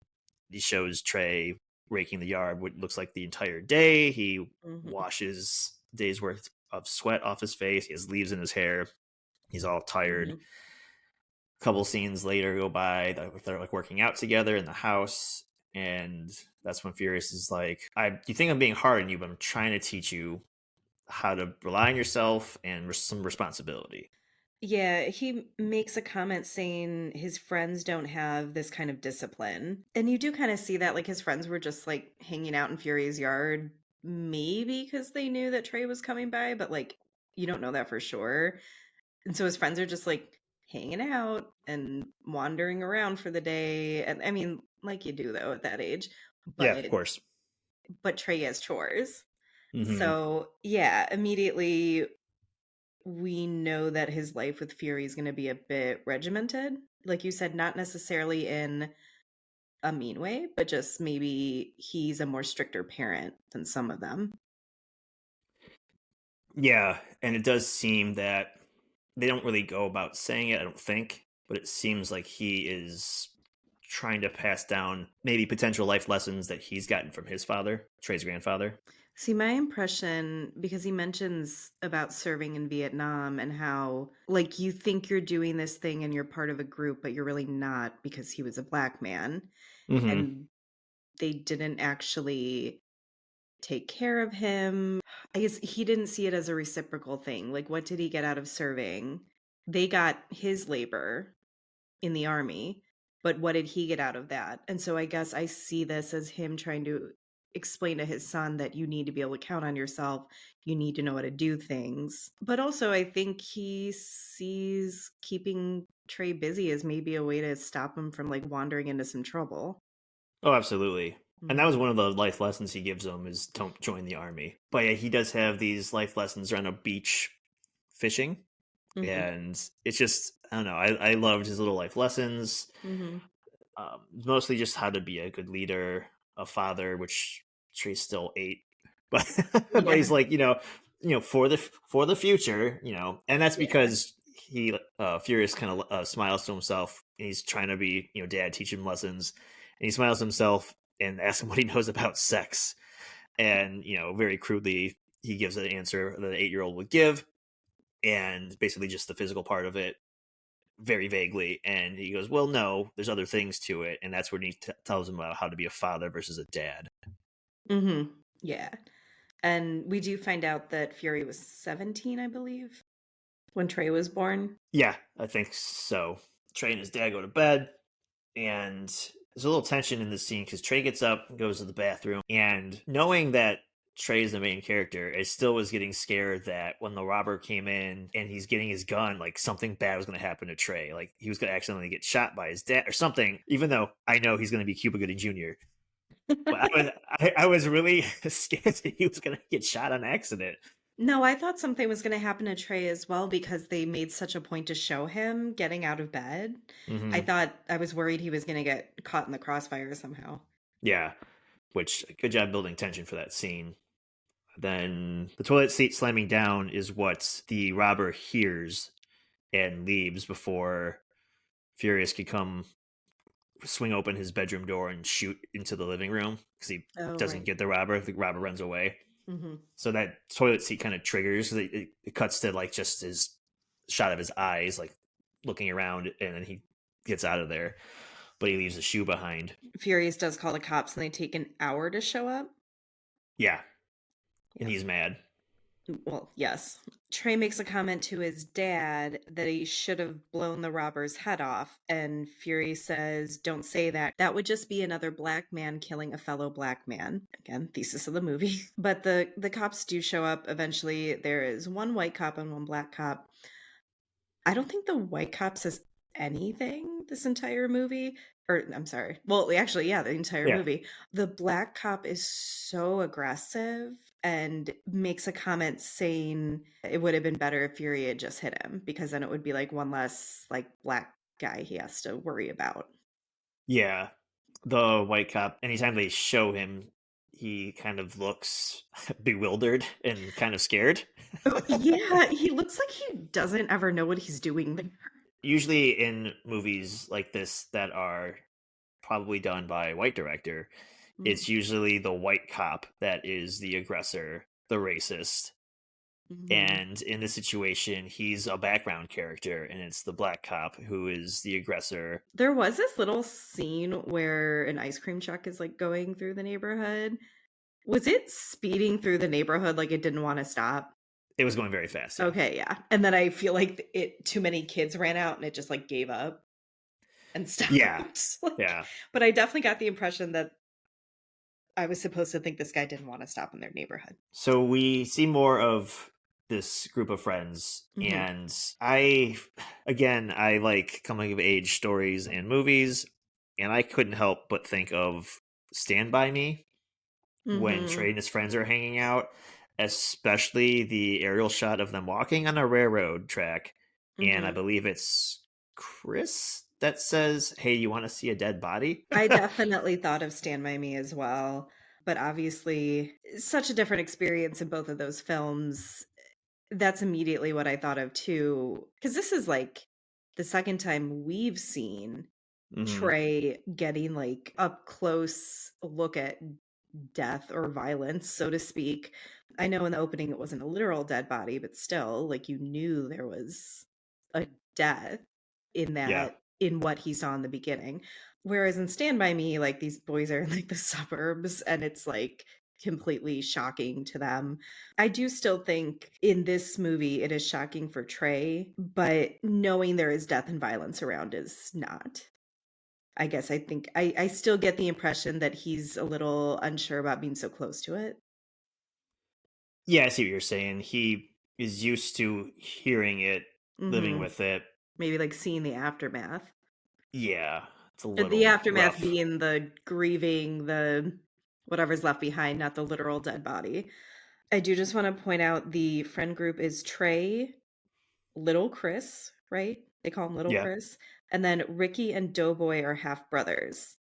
he shows Trey raking the yard, what looks like the entire day. He Mhm. washes a day's worth of sweat off his face. He has leaves in his hair. He's all tired. Mhm. A couple scenes later go by. They're like working out together in the house. And that's when Furious is like, you think I'm being hard on you, but I'm trying to teach you how to rely on yourself and some responsibility." Yeah, he makes a comment saying his friends don't have this kind of discipline. And you do kind of see that, like, his friends were just like hanging out in Fury's yard, maybe because they knew that Trey was coming by, but like, you don't know that for sure. And so his friends are just like hanging out and wandering around for the day. And I mean, like you do though at that age, Yeah, of but course. Trey has chores. Hmm. So yeah, immediately we know that his life with Fury is going to be a bit regimented. Like you said, not necessarily in a mean way, but just maybe he's a more stricter parent than some of them. Yeah, and it does seem that they don't really go about saying it, I don't think, but it seems like he is trying to pass down maybe potential life lessons that he's gotten from his father, Trey's grandfather. See, my impression, because he mentions about serving in Vietnam and how, like, you think you're doing this thing and you're part of a group, but you're really not because he was a black man. Hmm. And they didn't actually take care of him. I guess he didn't see it as a reciprocal thing. Like, what did he get out of serving? They got his labor in the army, but what did he get out of that? And so I guess I see this as him trying to explain to his son that you need to be able to count on yourself. You need to know how to do things. But also, I think he sees keeping Trey busy as maybe a way to stop him from like wandering into some trouble. Oh, absolutely. And that was Mhm. one of the life lessons he gives him is don't join the army. But yeah, he does have these life lessons around a beach fishing. Mhm. And it's just, I don't know, I loved his little life lessons. Mhm. Mostly just how to be a good leader, a father, which Tree's still 8, but but Yeah. he's like, for the future, and that's Yeah. because he Furious kind of smiles to himself, and he's trying to be, dad, teach him lessons, and he smiles to himself and asks him what he knows about sex, and very crudely he gives an answer that an 8-year-old would give, and basically just the physical part of it very vaguely, and he goes, "Well, no, there's other things to it," and that's when he tells him about how to be a father versus a dad. Mhm. Yeah. And we do find out that Fury was 17, I believe, when Trey was born. Yeah, I think so. Trey and his dad go to bed, and there's a little tension in this scene because Trey gets up, goes to the bathroom, and knowing that Trey is the main character, I still was getting scared that when the robber came in and he's getting his gun, like something bad was going to happen to Trey. Like he was going to accidentally get shot by his dad or something, even though I know he's going to be Cuba Gooding Jr. But I was really scared that he was going to get shot on accident. No, I thought something was gonna happen to Trey as well because they made such a point to show him getting out of bed. I Hmm. thought I was worried he was gonna get caught in the crossfire somehow. Yeah, which good job building tension for that scene. Then the toilet seat slamming down is what the robber hears and leaves before Furious can come swing open his bedroom door and shoot into the living room because he Oh, doesn't right. get the robber. The robber runs away. Mhm. So that toilet seat kind of triggers. It cuts to like just his shot of his eyes, like looking around, and then he gets out of there. But he leaves a shoe behind. Furious does call the cops and they take an hour to show up. Yeah, and Yeah. he's mad. Well, yes. Trey makes a comment to his dad that he should have blown the robber's head off, and Fury says, "Don't say that. That would just be another black man killing a fellow black man." Again, thesis of the movie. But the cops do show up eventually. There is one white cop and one black cop. I don't think the white cop says anything this entire movie. Or I'm sorry. Well, actually, yeah, the entire Yeah. movie. The black cop is so aggressive and makes a comment saying it would have been better if Fury had just hit him because then it would be like one less like black guy he has to worry about. Yeah. The white cop, anytime they show him, he kind of looks bewildered and kind of scared. Oh, yeah, he looks like he doesn't ever know what he's doing there. Usually in movies like this that are probably done by a white director, Mm, it's usually the white cop that is the aggressor, the racist. mhm. And in this situation, he's a background character, and it's the black cop who is the aggressor. There was this little scene where an ice cream truck is, like, going through the neighborhood. Was it speeding through the neighborhood like it didn't wanna stop? It was going very fast, yeah. Okay, yeah, and then I feel like it too many kids ran out and it just, like, gave up and Yeah, stopped, like yeah. but I definitely got the impression that I was supposed to think this guy didn't wanna stop in their neighborhood. So we see more of this group of friends, Mhm, and again, I like coming of age stories and movies, and I couldn't help but think of Stand By Me when Trey mhm, and his friends are hanging out, especially the aerial shot of them walking on a railroad track. And I mhm. believe it's Chris that says, "Hey, you want to see a dead body?" I definitely thought of Stand By Me as well, but obviously, such a different experience in both of those films. That's immediately what I thought of too, because this is, like, the second time we've seen Hmm. Trey getting, like, up close look at death or violence, so to speak. I know in the opening it wasn't a literal dead body, but still, like, you knew there was a death Yeah. in what he saw in the beginning. Whereas in Stand By Me, like, these boys are in, like, the suburbs, and it's, like, completely shocking to them. I do still think in this movie it is shocking for Trey, but knowing there is death and violence around is not. I guess I think I still get the impression that he's a little unsure about being so close to it. Yeah, I see what you're saying. He is used to hearing it, living Mhm. with it. Maybe, like, seeing the aftermath. Yeah, it's a The little aftermath rough. being the grieving, the whatever's left behind, not the literal dead body. I do just wanna point out the friend group is Trey, Little Chris, right? They call him Little Yeah. Chris, and then Ricky and Doughboy are half brothers.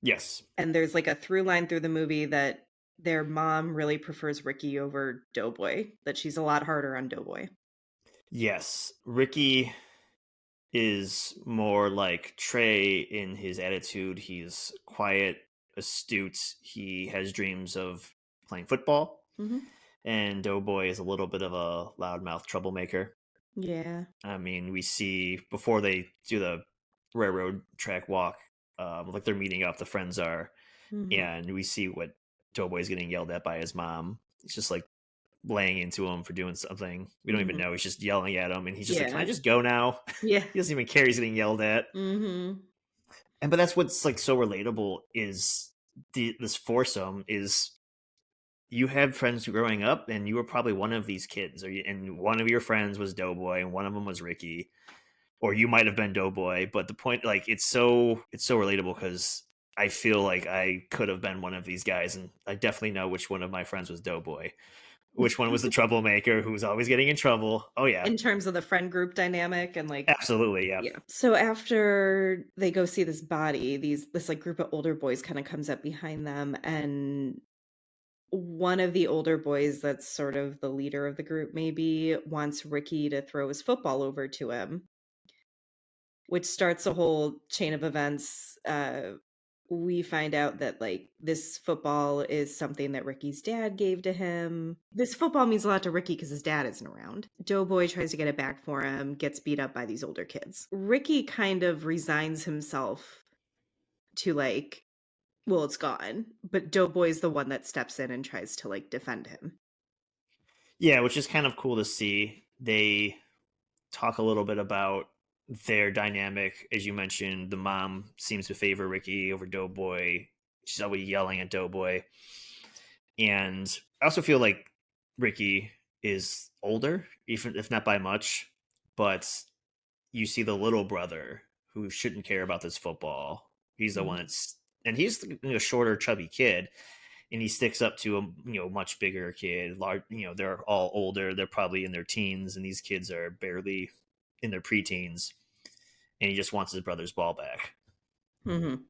Yes. And there's, like, a through line through the movie that their mom really prefers Ricky over Doughboy, that she's a lot harder on Doughboy. Yes. Ricky is more like Trey in his attitude. He's quiet, astute. He has dreams of playing football. Mhm. And Doughboy is a little bit of a loudmouth troublemaker. Yeah. I mean, we see before they do the railroad track walk, like they're meeting up, the friends are, Mhm. and we see what Doughboy's getting yelled at by his mom. He's just like laying into him for doing something. We don't even Mhm. know. He's just yelling at him, and he's just like, "Can I Yeah. just go now?" Yeah. He doesn't even care he's getting yelled at. Mhm. And but that's what's like so relatable is this foursome is you had friends growing up, and you were probably one of these kids, and one of your friends was Doughboy, and one of them was Ricky, or you might have been Doughboy. But the point, like, it's so relatable because I feel like I could have been one of these guys, and I definitely know which one of my friends was Doughboy, which one was the troublemaker who was always getting in trouble. Oh yeah, In terms of the friend group dynamic and, like absolutely, yeah, yeah. So after they go see this body, this, like, group of older boys kinda comes up behind them, and one of the older boys that's sort of the leader of the group maybe wants Ricky to throw his football over to him, which starts a whole chain of events. We find out that, like, this football is something that Ricky's dad gave to him. This football means a lot to Ricky because his dad isn't around. Doughboy tries to get it back for him, gets beat up by these older kids. Ricky kind of resigns himself to, like, well, it's gone, but Doughboy's the one that steps in and tries to, like, defend him. yeah, which is kind of cool to see. They talk a little bit about their dynamic. As you mentioned, the mom seems to favor Ricky over Doughboy. She's always yelling at Doughboy. And I also feel like Ricky is older, even if not by much. But you see the little brother who shouldn't care about this football. He's the one Mhm. that's, and he's a shorter, chubby kid, and he sticks up to a much bigger kid. Large, they're all older. They're probably in their teens, and these kids are barely in their preteens. and he just wants his brother's ball back. Mhm.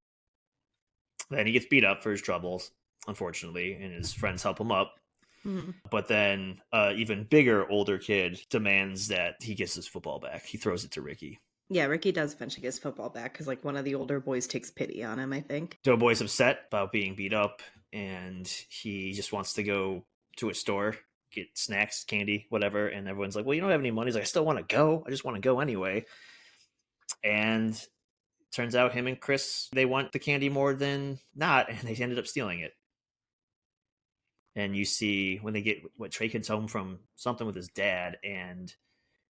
Then he gets beat up for his troubles, unfortunately, and his friends help him up. Mhm. But then, even bigger, older kid demands that he gets his football back. He throws it to Ricky. Yeah, Ricky does eventually get his football back because, like, one of the older boys takes pity on him, I think. Doughboy's upset about being beat up, and he just wants to go to a store, get snacks, candy, whatever. And everyone's like, "Well, you don't have any money." He's like, "I still want to go. I just want to go anyway." And turns out him and Chris, they want the candy more than not, and they ended up stealing it. And you see when they get what Trey gets home from something with his dad, and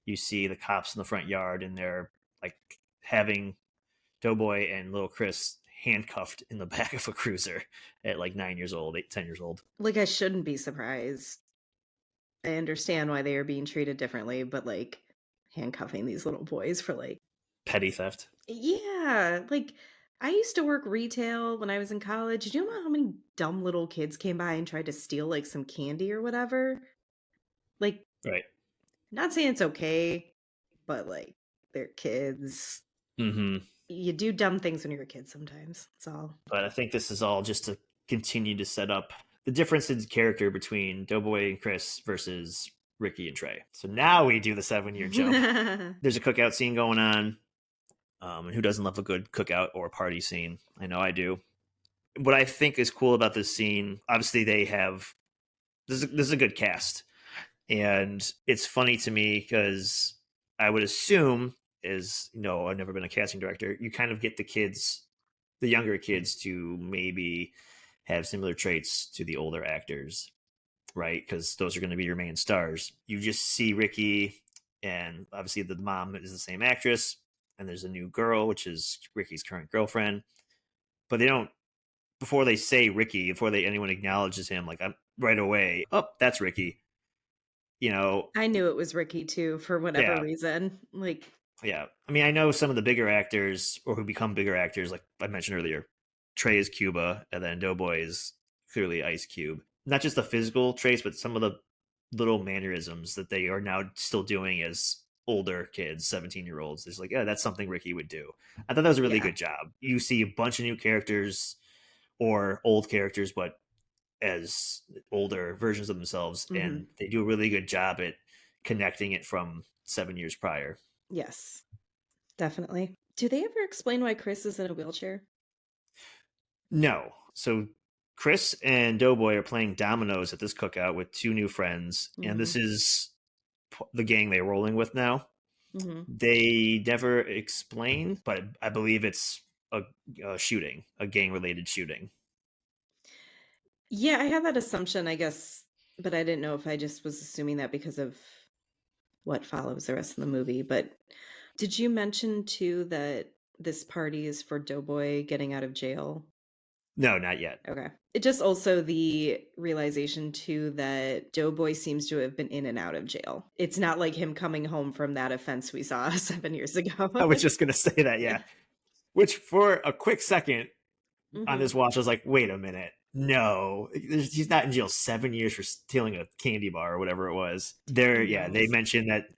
you see the cops in the front yard, and they're like having Doughboy and little Chris handcuffed in the back of a cruiser at like 9 years old, 10 years old. Like, I shouldn't be surprised. I understand why they are being treated differently, but, like, handcuffing these little boys for, like Petty theft. yeah, like, I used to work retail when I was in college. Do you know how many dumb little kids came by and tried to steal, like, some candy or whatever? Like, Right. not saying it's okay, but, like, they're kids. Hmm. You do dumb things when you're a kid sometimes, that's all. But I think this is all just to continue to set up the difference in character between Doughboy and Chris versus Ricky and Trey. So now we do the 7 year jump. There's a cookout scene going on. And who doesn't love a good cookout or party scene? I know I do. What I think is cool about this scene, obviously, they have this is a good cast, and it's funny to me because I would assume, is I've never been a casting director, you kind of get the younger kids to maybe have similar traits to the older actors, right? Because those are going to be your main stars. You just see Ricky, and obviously the mom is the same actress, and there's a new girl, which is Ricky's current girlfriend. But they don't, before they say Ricky, before anyone acknowledges him, like I'm right away, oh, that's Ricky. You know, I knew it was Ricky too for whatever yeah, reason, like yeah. I mean, I know some of the bigger actors or who become bigger actors, like I mentioned earlier. Trey is Cuba, and then Doughboy is clearly Ice Cube. Not just the physical traits, but some of the little mannerisms that they are now still doing as older kids, 17-year-olds. It's like, yeah, that's something Ricky would do. I thought that was a really yeah. good job. You see a bunch of new characters or old characters, but as older versions of themselves, and Mhm. they do a really good job at connecting it from 7 years prior. Yes, definitely. Do they ever explain why Chris is in a wheelchair? No. So Chris and Doughboy are playing dominoes at this cookout with two new friends, and this Mhm. is the gang they're rolling with now. Mhm. They never explain, but I believe it's a shooting, a gang related shooting. Yeah, I had that assumption, I guess, but I didn't know if I just was assuming that because of what follows the rest of the movie, but did you mention too that this party is for Doughboy getting out of jail? No, not yet. Okay. It just also the realization too that Doughboy seems to have been in and out of jail. It's not like him coming home from that offense we saw 7 years ago. I was just going to say that, yeah. Which, for a quick second on this Mhm. watch, I was like, wait a minute. No, he's not in jail 7 years for stealing a candy bar or whatever it was. Who Yeah, they knows? mentioned that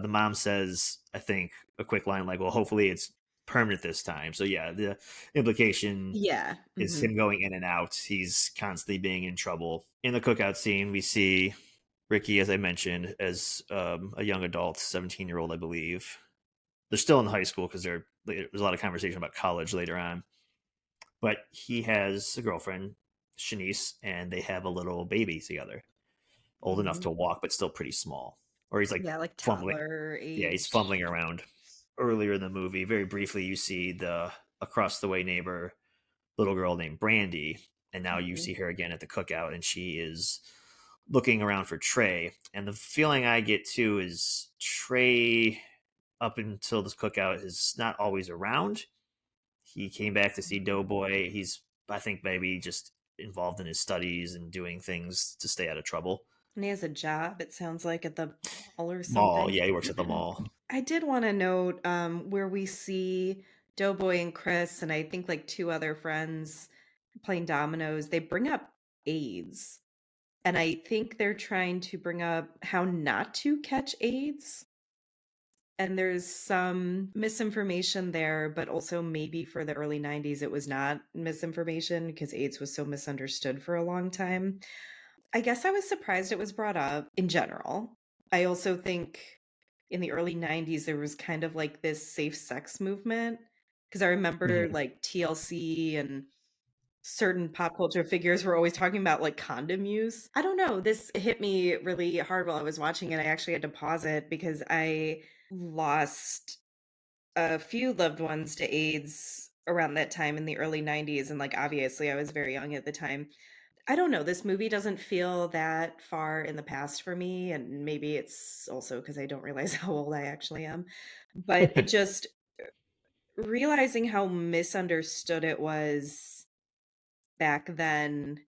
the mom says, I think, a quick line like, well, hopefully it's permanent this time. So, yeah, the implication Yeah. is Mhm. him going in and out. He's constantly being in trouble. In the cookout scene, we see Ricky, as I mentioned, as a young adult, 17-year-old, I believe. They're still in high school because there's a lot of conversation about college later on. But he has a girlfriend, Shanice, and they have a little baby together, old enough Mhm. to walk, but still pretty small. Or he's like Yeah, like fumbling. toddler Yeah, he's age. fumbling around. Earlier in the movie, very briefly, you see the across the way neighbor, little girl named Brandy, and now you Mhm. see her again at the cookout, and she is looking around for Trey. And the feeling I get too is Trey, up until this cookout, is not always around. He came back to see Doughboy. He's, I think, maybe just involved in his studies and doing things to stay out of trouble. And he has a job, it sounds like, at the mall or Mall, something. yeah, he works at the mall. I did wanna note, where we see Doughboy and Chris, and I think, like, 2 other friends playing dominoes, they bring up AIDS, and I think they're trying to bring up how not to catch AIDS. And there's some misinformation there, but also maybe for the early 90s, it was not misinformation because AIDS was so misunderstood for a long time. I guess I was surprised it was brought up in general. I also think in the early 90s, there was kind of like this safe sex movement because I remember Mhm. like TLC and certain pop culture figures were always talking about like condom use. I don't know. This hit me really hard while I was watching it. I actually had to pause it because I lost a few loved ones to AIDS around that time in the early 90s. And like, obviously, I was very young at the time. I don't know. This movie doesn't feel that far in the past for me. And maybe it's also because I don't realize how old I actually am. But it just realizing how misunderstood it was back then.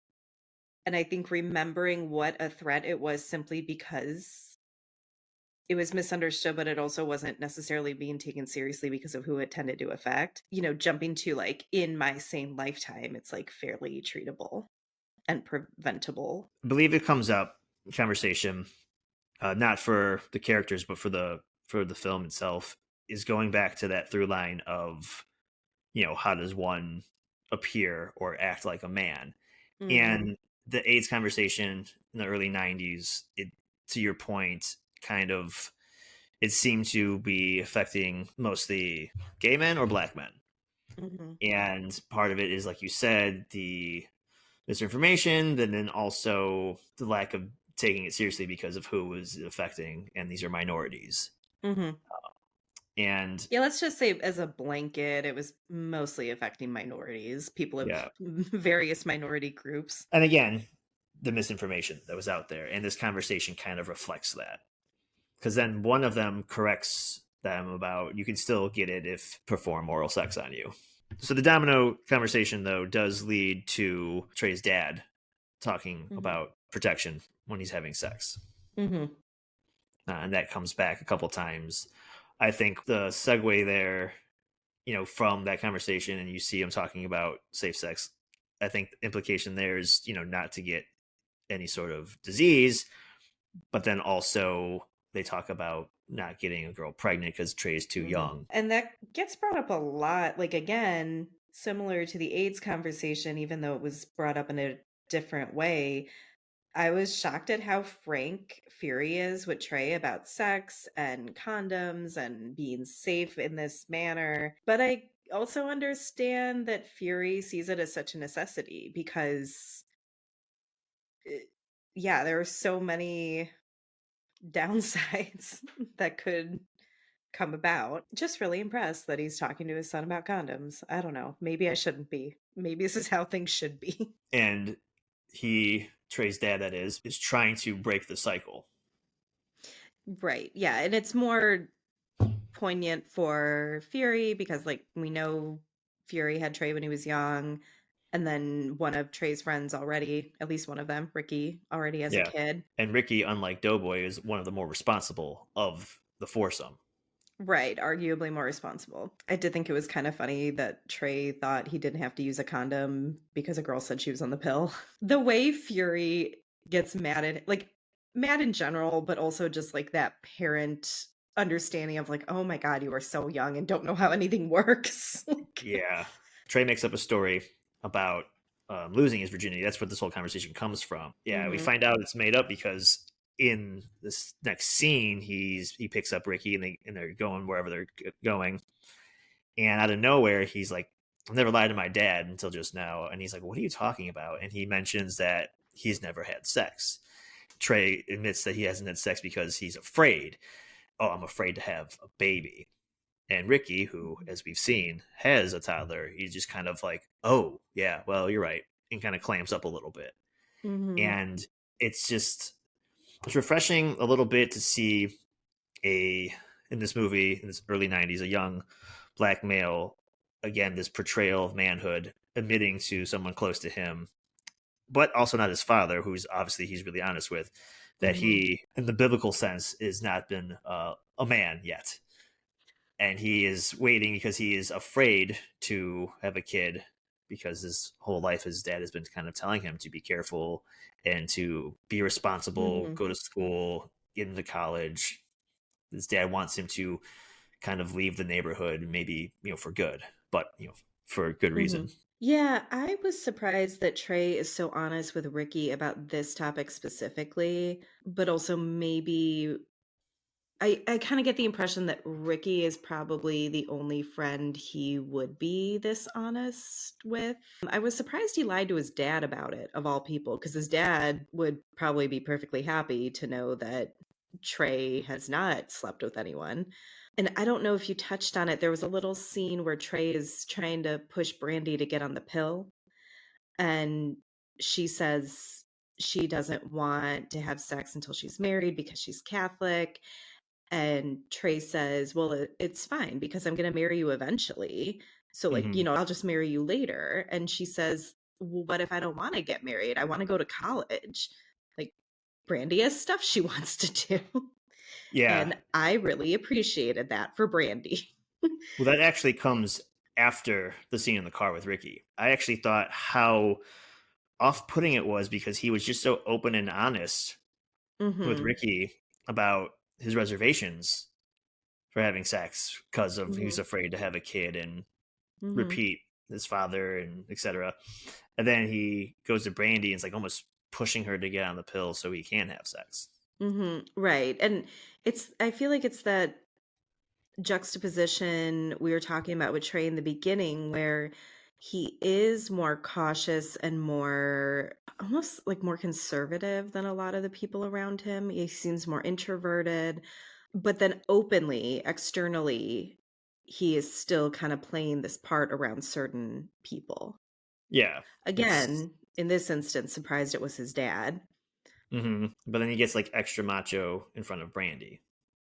And I think remembering what a threat it was simply because it was misunderstood, but it also wasn't necessarily being taken seriously because of who it tended to affect. Jumping to like in my same lifetime, it's like fairly treatable and preventable. I believe it comes up in conversation, not for the characters, but for the film itself, is going back to that through line of how does one appear or act like a man, Mhm. and the AIDS conversation in the early '90s. It, to your point, kind of it seemed to be affecting mostly gay men or black men, Mhm. and part of it is like you said, the misinformation, then also the lack of taking it seriously because of who was affecting, and these are minorities. Mhm. And Yeah, let's just say as a blanket, it was mostly affecting minorities, people of yeah, various minority groups. and again, the misinformation that was out there, and this conversation kind of reflects that, because then one of them corrects them about you can still get it if perform oral sex on you. So the domino conversation though does lead to Trey's dad talking Mhm. about protection when he's having sex, Mhm. and that comes back a couple times. I think the segue there, from that conversation, and you see him talking about safe sex. I think the implication there is, not to get any sort of disease, but then also they talk about not getting a girl pregnant because Trey is too Mhm. young. And that gets brought up a lot, like, again, similar to the AIDS conversation, even though it was brought up in a different way. I was shocked at how frank Fury is with Trey about sex and condoms and being safe in this manner. But I also understand that Fury sees it as such a necessity because, eh, yeah, there are so many downsides that could come about. Just really impressed that he's talking to his son about condoms. I don't know. Maybe I shouldn't be. Maybe this is how things should be. And Trey's dad, that is trying to break the cycle. Right. Yeah. And it's more poignant for Fury because, like, we know Fury had Trey when he was young. And then one of Trey's friends already, at least one of them, Ricky, already has a Yeah. kid. And Ricky, unlike Doughboy, is one of the more responsible of the foursome. Right, arguably more responsible. I did think it was kind of funny that Trey thought he didn't have to use a condom because a girl said she was on the pill. The way Fury gets mad at like mad in general, but also just like that parent understanding of like, "Oh my god, you are so young and don't know how anything works." Like, Yeah. Trey makes up a story about losing his virginity. That's where this whole conversation comes from. Yeah, we mhm. find out it's made up because in this next scene, he picks up Ricky, and they're going wherever they're going, and out of nowhere, he's like, "I've never lied to my dad until just now," and he's like, "What are you talking about?" And he mentions that he's never had sex. Trey admits that he hasn't had sex because he's afraid. Oh, I'm afraid to have a baby. And Ricky, who, as we've seen, has a toddler, he's just kind of like, oh, yeah, well, you're right, and kind of clamps up a little bit. Mhm. And it's just, it's refreshing a little bit to see a, in this movie, in this early 90s, a young black male, again, this portrayal of manhood, admitting to someone close to him, but also not his father, who's obviously he's really honest with, that Mhm. he, in the biblical sense, is not been a man yet, and he is waiting because he is afraid to have a kid because his whole life his dad has been kind of telling him to be careful and to be responsible, Mhm. go to school, get into college. his dad wants him to kind of leave the neighborhood, maybe for good, but for good Hmm. reason. Yeah, I was surprised that Trey is so honest with Ricky about this topic specifically, but also maybe I kind of get the impression that Ricky is probably the only friend he would be this honest with. I was surprised he lied to his dad about it, of all people, because his dad would probably be perfectly happy to know that Trey has not slept with anyone. And I don't know if you touched on it. There was a little scene where Trey is trying to push Brandy to get on the pill, and she says she doesn't want to have sex until she's married because she's Catholic, and Trey says, "Well, it's fine because I'm going to marry you eventually. So, like, Hmm. I'll just marry you later." And she says, "Well, what if I don't want to get married? I want to go to college." Like, Brandy has stuff she wants to do. Yeah. And I really appreciated that for Brandy. Well, that actually comes after the scene in the car with Ricky. I actually thought how off-putting it was because he was just so open and honest with Mhm. Ricky about his reservations for having sex because of he was Mhm. afraid to have a kid and Mhm. repeat his father and etc. And then he goes to Brandy and it's like almost pushing her to get on the pill so he can have sex. Mhm. Right. And I feel like it's that juxtaposition we were talking about with Trey in the beginning, where he is more cautious and more almost like more conservative than a lot of the people around him. He seems more introverted, but then openly, externally, he is still kind of playing this part around certain people. Yeah, it's Again, in this instance, surprised it was his dad. but then he gets like extra macho in front of Brandy.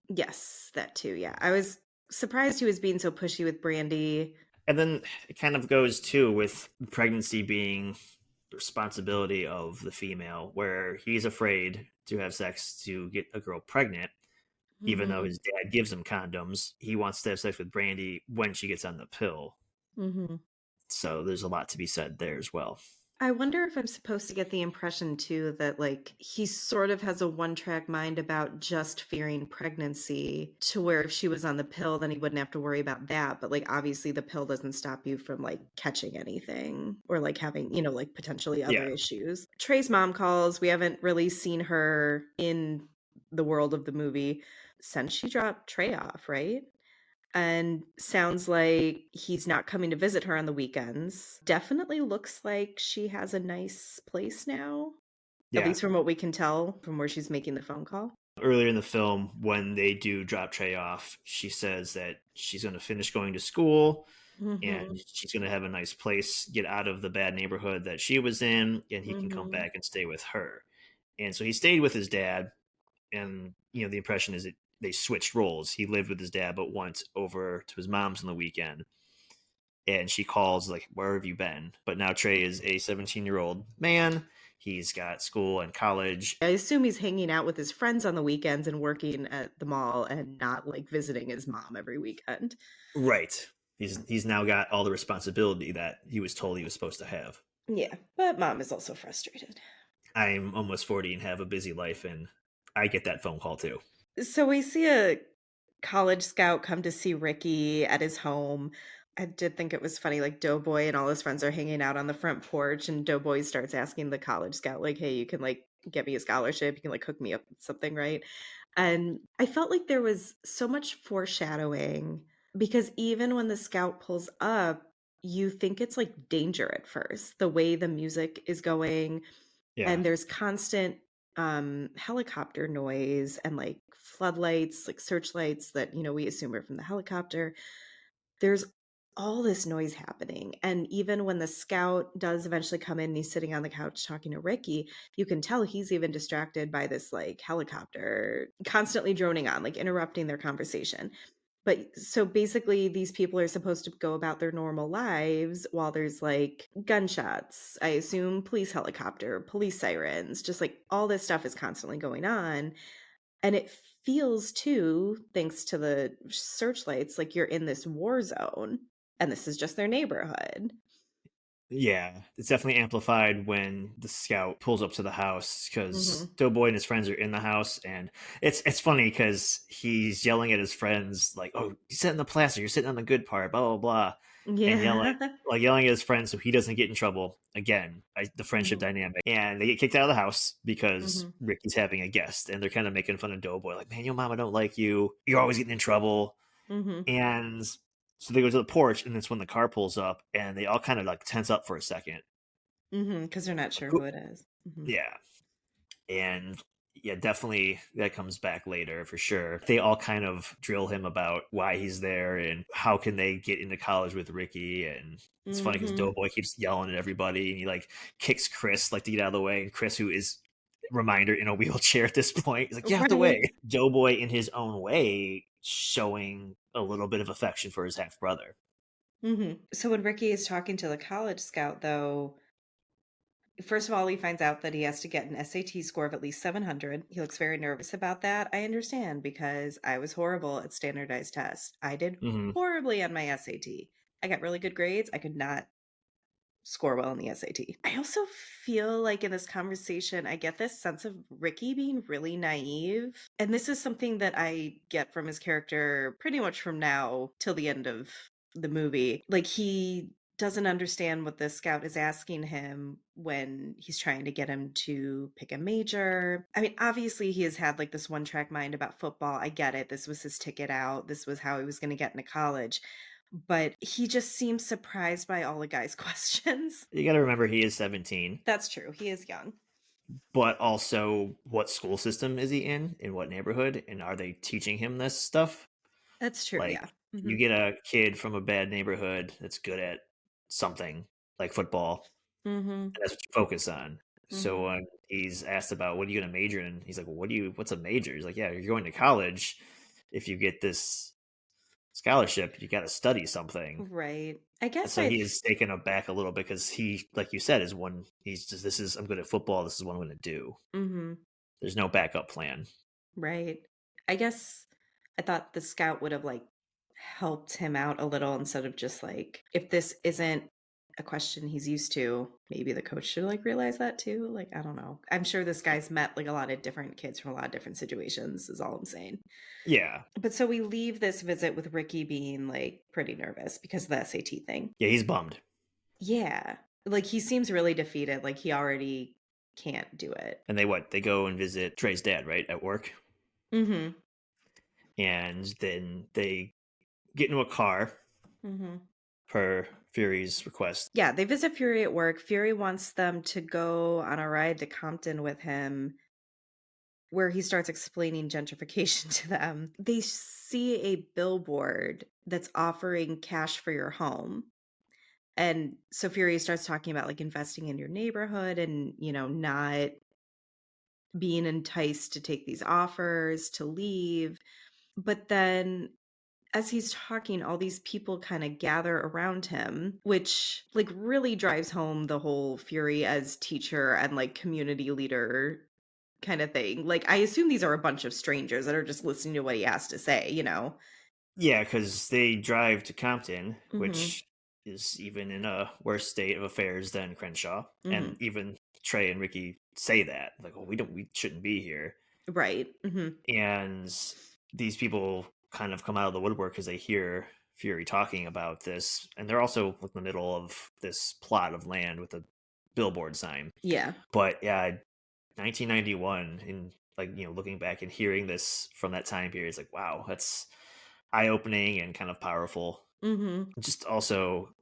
Yes, that too. Yeah. I was surprised he was being so pushy with Brandy. And then it kind of goes too with pregnancy being the responsibility of the female, where he's afraid to have sex to get a girl pregnant, even though Mhm. his dad gives him condoms. He wants to have sex with Brandy when she gets on the pill. Mhm. So there's a lot to be said there as well. I wonder if I'm supposed to get the impression too that like he sort of has a one-track mind about just fearing pregnancy, to where if she was on the pill then he wouldn't have to worry about that, but like obviously the pill doesn't stop you from like catching anything or like having, like potentially other Yeah. issues. Trey's mom calls. We haven't really seen her in the world of the movie since she dropped Trey off, right? And sounds like he's not coming to visit her on the weekends. Definitely looks like she has a nice place now, at Yeah. least from what we can tell from where she's making the phone call. Earlier in the film, when they do drop Trey off, she says that she's going to finish going to school and Mhm. she's going to have a nice place, get out of the bad neighborhood that she was in, and he can come Mhm. back and stay with her. And so he stayed with his dad, and the impression is that they switched roles. He lived with his dad, but went over to his mom's on the weekend. And she calls like, "Where have you been?" But now Trey is a 17-year-old man. He's got school and college. I assume he's hanging out with his friends on the weekends and working at the mall and not like visiting his mom every weekend. Right. He's now got all the responsibility that he was told he was supposed to have. Yeah, but mom is also frustrated. I'm almost 40 and have a busy life, and I get that phone call too. So we see a college scout come to see Ricky at his home. I did think it was funny, like Doughboy and all his friends are hanging out on the front porch, and Doughboy starts asking the college scout, like, "Hey, you can like get me a scholarship, you can like hook me up with something, right?" And I felt like there was so much foreshadowing, because even when the scout pulls up, you think it's like danger at first, the way the music is going, Yeah. and there's constant helicopter noise and like floodlights, like searchlights that we assume are from the helicopter. There's all this noise happening, and even when the scout does eventually come in and he's sitting on the couch talking to Ricky, you can tell he's even distracted by this like helicopter constantly droning on, like interrupting their conversation. But so basically, these people are supposed to go about their normal lives while there's like gunshots, I assume police helicopter, police sirens, just like all this stuff is constantly going on. And it feels too, thanks to the searchlights, like you're in this war zone and this is just their neighborhood. Yeah, it's definitely amplified when the scout pulls up to the house because Mhm. Doughboy and his friends are in the house, and it's funny because he's yelling at his friends like, "Oh, you sit in the plastic, you're sitting on the good part, blah blah blah," and Yeah. yelling at his friends so he doesn't get in trouble. Again, the friendship Mhm. dynamic, and they get kicked out of the house because Mhm. Ricky's having a guest, and they're kind of making fun of Doughboy, like, "Man, your mama don't like you. You're always getting in trouble." Mhm. And so they go to the porch, and it's when the car pulls up, and they all kind of like tense up for a second. Mhm. 'Cause they're not Like, sure who it is. Mhm. yeah, and yeah, definitely that comes back later for sure. They all kind of drill him about why he's there and how can they get into college with Ricky. And it's funny because Mhm. Doughboy keeps yelling at everybody, and he like kicks Chris like to get out of the way. And Chris, who is reminder in a wheelchair at this point, he's like, "Get out the way." Right. Doughboy, in his own way, showing a little bit of affection for his half brother. Mhm. So when Ricky is talking to the college scout, though, first of all, he finds out that he has to get an SAT score of at least 700. He looks very nervous about that. I understand because I was horrible at standardized tests. I did Hmm. horribly on my SAT. I got really good grades. I could not score well in the SAT. I also feel like in this conversation, I get this sense of Ricky being really naive. And this is something that I get from his character pretty much from now till the end of the movie. Like, he doesn't understand what the scout is asking him when he's trying to get him to pick a major. I mean, obviously, he has had like this one track mind about football. I get it. This was his ticket out, this was how he was going to get into college. But he just seems surprised by all the guy's questions. You got to remember he is 17, That's true, he is young. but also what school system is he in what neighborhood, and are they teaching him this stuff? That's true, Like, yeah. you Mhm, get a kid from a bad neighborhood that's good at something like football, mhm, and that's what you focus on. So mhm. when he's asked about what are you going to major in, he's like, well, what's a major? He's like, yeah, you're going to college. If you get this scholarship, you got to study something. Right. I And guess so he I've is taken aback a little bit because he, like you said, is one. He's just, this is, I'm good at football. This is what I'm going to do. Mhm, There's no backup plan. right. I guess I thought the scout would have, like, helped him out a little instead of just, like if this isn't a question he's used to, maybe the coach should, like, realize that too? Like, I don't know. I'm sure this guy's met, like, a lot of different kids from a lot of different situations is all I'm saying. Yeah. But so we leave this visit with Ricky being, like, pretty nervous because of the SAT thing. Yeah. He's bummed. Yeah. Like, he seems really defeated, like, he already can't do it. And they go and visit Trey's dad, right, at work. Mhm. And then they get into a car Mhm. per Fury's request. Yeah, they visit Fury at work. Fury wants them to go on a ride to Compton with him, where he starts explaining gentrification to them. They see a billboard that's offering cash for your home. And so Fury starts talking about, like, investing in your neighborhood and, not being enticed to take these offers, to leave. But then as he's talking, all these people kind of gather around him, which like really drives home the whole Fury as teacher and like community leader kind of thing. Like, I assume these are a bunch of strangers that are just listening to what he has to say? Yeah, because they drive to Compton, Mhm. which is even in a worse state of affairs than Crenshaw. And Mhm. even Trey and Ricky say that, like, "Oh, we shouldn't be here." Right. Mhm. And these people kind of come out of the woodwork because they hear Fury talking about this, and they're also in the middle of this plot of land with a billboard sign. Yeah. But yeah, 1991, and looking back and hearing this from that time period, it's like, wow, that's eye opening and kind of powerful. Mhm. Just also,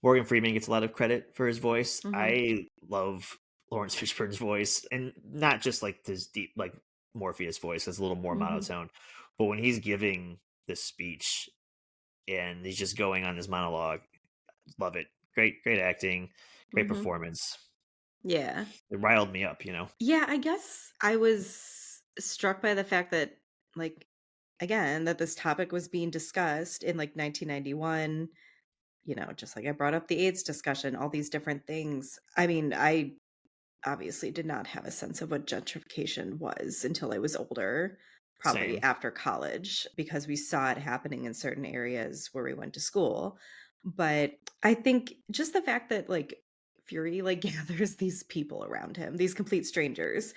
Morgan Freeman gets a lot of credit for his voice. Mhm. I love Lawrence Fishburne's voice, and not just like this deep, like Morpheus voice that's a little more Mhm. monotone, but when he's giving this speech and he's just going on his monologue, love it. Great acting, great Mhm. performance. Yeah. It riled me up. Yeah, I guess I was struck by the fact that, like, again, that this topic was being discussed in like 1991, just like I brought up the AIDS discussion, all these different things. I mean, I obviously did not have a sense of what gentrification was until I was older, probably Same. after college, because we saw it happening in certain areas where we went to school. But I think just the fact that, like, Fury, like, gathers these people around him, these complete strangers,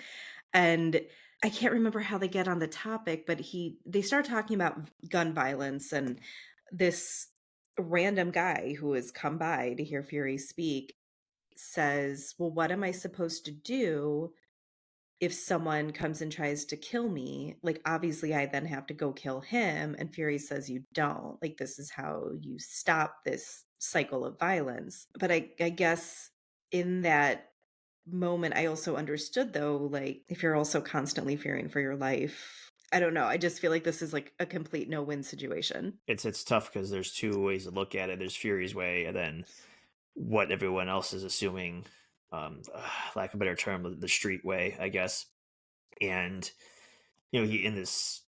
and I can't remember how they get on the topic, but they start talking about gun violence, and this random guy who has come by to hear Fury speak says, "Well, what am I supposed to do if someone comes and tries to kill me? Like, obviously, I then have to go kill him." And Fury says, "You don't. Like, this is how you stop this cycle of violence." But I guess in that moment, I also understood, though, like, if you're also constantly fearing for your life, I don't know. I just feel like this is like a complete no-win situation. It's tough because there's two ways to look at it. There's Fury's way, and then what everyone else is assuming, lack of a better term, the street way, I guess. And he in this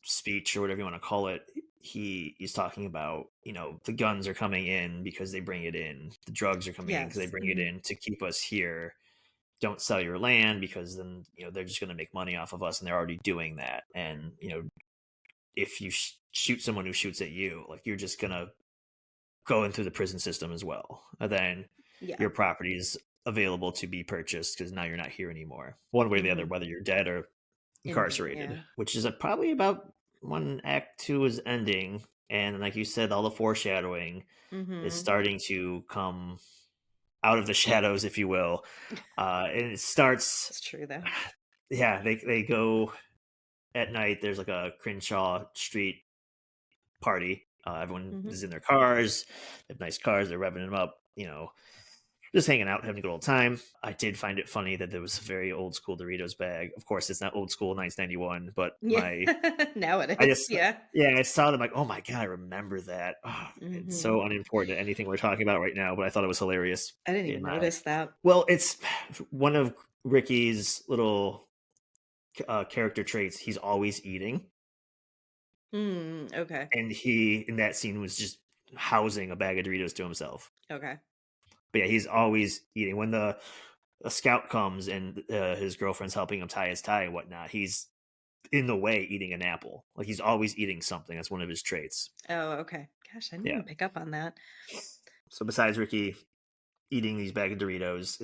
speech or whatever you want to call it, he's talking about the guns are coming in because they bring it in, the drugs are coming in because they Yes. bring it Mhm. in to keep us here. Don't sell your land because then they're just going to make money off of us, and they're already doing that. And if you shoot someone who shoots at you, like you're just going to go into the prison system as well, and then Yeah. your property is available to be purchased because now you're not here anymore, one way or the other, Mhm. whether you're dead or Inmate, incarcerated, yeah. which is probably about when Act Two is ending. And like you said, all the foreshadowing is Mhm. starting to come out of the shadows, if you will. And it starts, It's true, though. yeah, they go at night. There's like a Crenshaw Street party. Everyone Mhm. is in their cars. They have nice cars. They're revving them up. Just hanging out, having a good old time. I did find it funny that there was a very old school Doritos bag. Of course, it's not old school 1991, but Yeah. Now it I is, just, yeah. yeah, I saw them like, oh my god, I remember that. Oh, it's Mhm. so unimportant to anything we're talking about right now, but I thought it was hilarious. I didn't even In notice that. well, it's one of Ricky's little character traits. He's always eating, Mm, okay. and he in that scene was just housing a bag of Doritos to himself. Okay. But yeah, he's always eating. When the a scout comes and his girlfriend's helping him tie his tie and whatnot, he's in the way eating an apple. Like he's always eating something. That's one of his traits. Oh, okay. Gosh, I didn't Yeah. even pick up on that. So besides Ricky eating these bag of Doritos,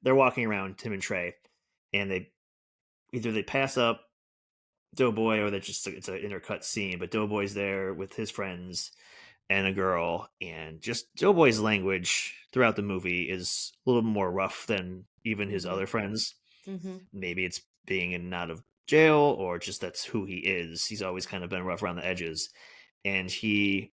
they're walking around Tim and Trey, and they pass up Doughboy, or it's an intercut scene. But Doughboy's there with his friends and a girl, and just Doughboy's language throughout the movie is a little more rough than even his Mhm. other friends. Mhm. Maybe it's being in and out of jail, or just that's who he is. He's always kind of been rough around the edges, and he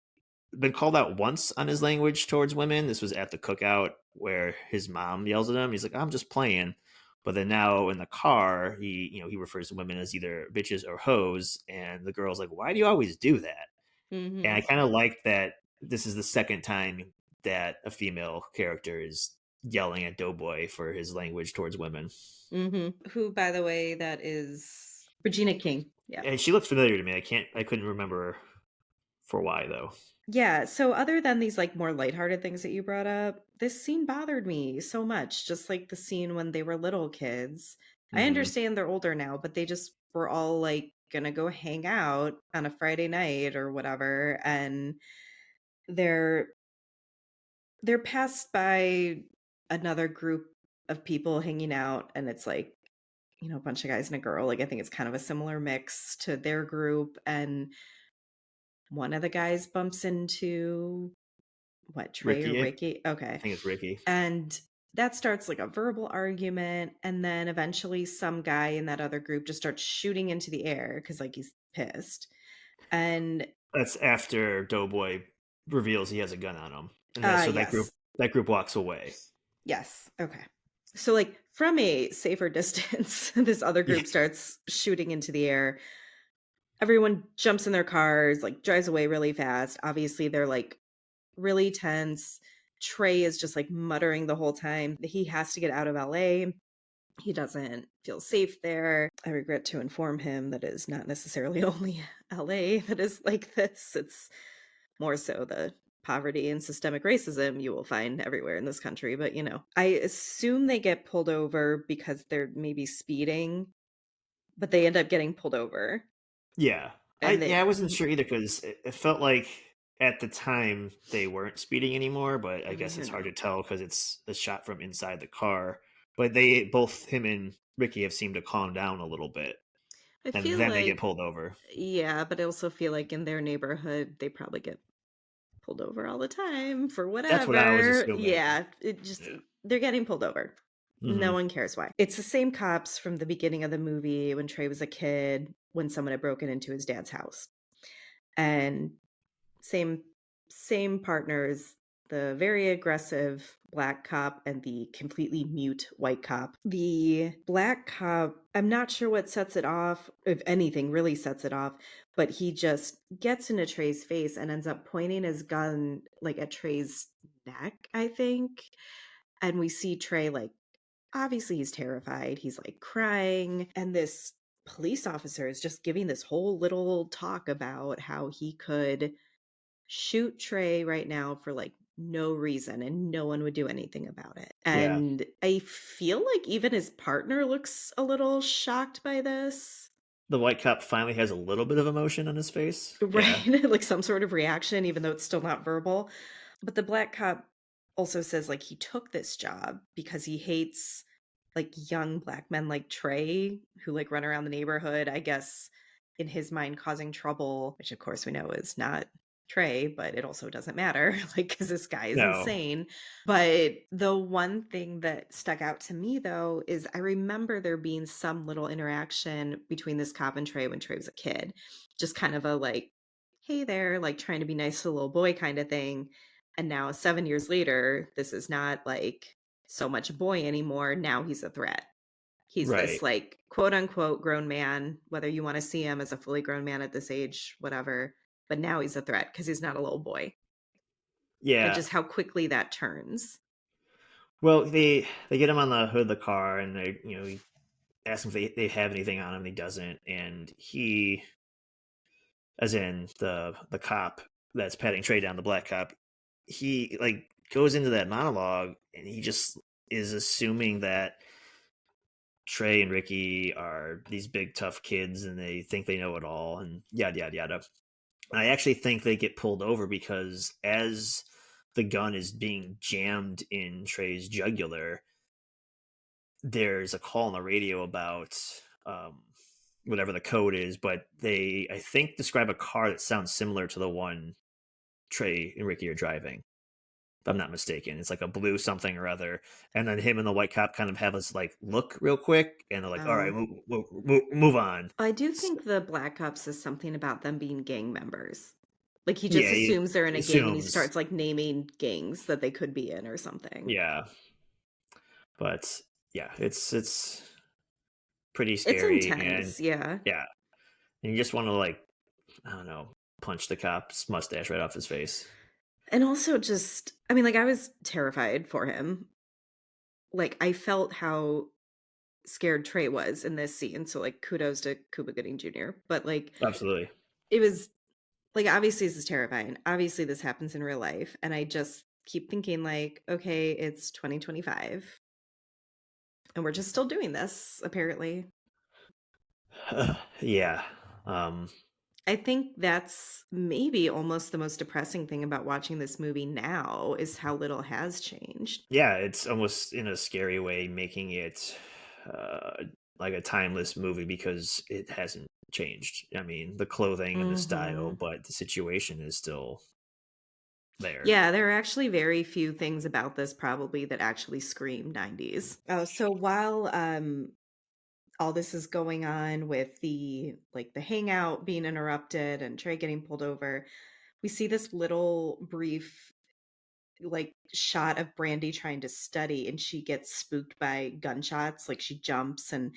been called out once on his language towards women. This was at the cookout where his mom yells at him. He's like, "I'm just playing." But then now in the car, he refers to women as either bitches or hoes, and the girl's like, "Why do you always do that?" And I Mhm. kind of like that this is the second time that a female character is yelling at Doughboy for his language towards women. Mhm. Who, by the way, that is Regina King. Yeah. And she looked familiar to me. I couldn't remember for why though. Yeah, so other than these, like, more lighthearted things that you brought up, this scene bothered me so much, just like the scene when they were little kids. I Hmm. understand they're older now, but they just were all, like, gonna go hang out on a Friday night or whatever, and they're they're passed by another group of people hanging out, and it's like, a bunch of guys and a girl. Like, I think it's kind of a similar mix to their group, and one of the guys bumps into what, Trey or Ricky, I Ricky? Okay. think it's Ricky. And that starts like a verbal argument, and then eventually some guy in that other group just starts shooting into the air because, like, he's pissed. And That's after Doughboy reveals he has a gun on him, and that so yes. that group walks away. Yes. Okay. So, like, from a safer distance, this other Yeah, group starts shooting into the air. Everyone jumps in their cars, like, drives away really fast. Obviously, they're like really tense. Trey is just like muttering the whole time that he has to get out of LA. He doesn't feel safe there. I regret to inform him that it is not necessarily only LA that is like this. It's more so the poverty and systemic racism you will find everywhere in this country. But, I assume they get pulled over because they're maybe speeding, but they end up getting pulled over. yeah. And I they, wasn't sure either because it felt like at the time they weren't speeding anymore, but I guess Who it's hard to knows? tell because it's a shot from inside the car. But they both him and Ricky have seemed to calm down a little bit, I and feel then they get like pulled over. yeah, but I also feel like in their neighborhood, they probably get pulled over all the time for That's what I was whatever. assuming. Yeah, it just Yeah. they're getting pulled over. No Hmm. one cares why. It's the same cops from the beginning of the movie when Trey was a kid, when someone had broken into his dad's house. And same same partners, the very aggressive black cop and the completely mute white cop. The black cop, I'm not sure what sets it off, if anything really sets it off, but he just gets into Trey's face and ends up pointing his gun like at Trey's neck, I think. And we see Trey like obviously he's terrified. He's like crying and this police officer is just giving this whole little talk about how he could shoot Trey right now for like no reason and no one would do anything about it. Yeah, And I feel like even his partner looks a little shocked by this. the white cop finally has a little bit of emotion on his face. Yeah, Right? Like some sort of reaction, even though it's still not verbal. But the black cop also says like he took this job because he hates like young black men like Trey who like run around the neighborhood, I guess in his mind causing trouble, which of course we know is not Trey, but it also doesn't matter like cuz this guy is no, insane. But the one thing that stuck out to me though is I remember there being some little interaction between this cop and Trey when Trey was a kid. Just kind of a like, hey there, like trying to be nice to the little boy kind of thing. And now 7 years later, this is not like so much a boy anymore. Now he's a threat. He's this right. like quote unquote grown man, whether you want to see him as a fully grown man at this age, whatever. But now he's a threat because he's not a little boy. And Yeah. just how quickly that turns. Well, they get him on the hood of the car, and they he ask him if they have anything on him, and he doesn't, and he, as in the cop that's patting Trey down, the black cop, he like goes into that monologue, and he just is assuming that Trey and Ricky are these big tough kids, and they think they know it all, and yada yada yada. I actually think they get pulled over because as the gun is being jammed in Trey's jugular, there's a call on the radio about whatever the code is, but they, I think, describe a car that sounds similar to the one Trey and Ricky are driving. If I'm not mistaken, it's like a blue something or other. And then him and the white cop kind of have us like look real quick, and they're like, "All right, Oh, move on." I do think the black cop says something about them being gang members. Like he just Yeah, he assumes they're in a gang and he assumes. starts like naming gangs that they could be in or something. Yeah, but yeah, it's pretty It's scary, and intense, yeah. yeah, and you just want to like, I don't know, punch the cop's mustache right off his face. And also just I mean, like, I was terrified for him. Like, I felt how scared Trey was in this scene, so, like, kudos to Cuba Gooding Jr., but, like, Absolutely. it was like, obviously, this is terrifying. Obviously, this happens in real life, and I just keep thinking, like, "Okay, it's 2025, and we're just still doing this, apparently." Yeah. Um, I think that's maybe almost the most depressing thing about watching this movie now is how little has changed. yeah, it's almost in a scary way making it uh, like a timeless movie because it hasn't changed. I mean, the clothing and the style, Mhm. but the situation is still there. Yeah, there are actually very few things about this probably that actually scream 90s. Oh, so while all this is going on with the like the hangout being interrupted and Trey getting pulled over, we see this little brief like shot of Brandy trying to study and she gets spooked by gunshots, like she jumps and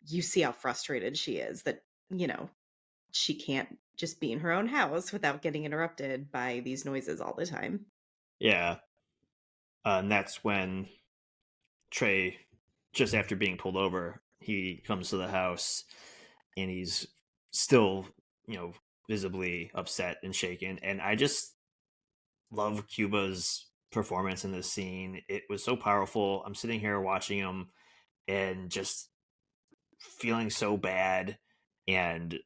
you see how frustrated she is that, you know, she can't just be in her own house without getting interrupted by these noises all the time. Yeah. And that's when Trey, just after being pulled over, he comes to the house and he's still, you know, visibly upset and shaken. And I just love Cuba's performance in this scene. It was so powerful. I'm sitting here watching him and just feeling so bad and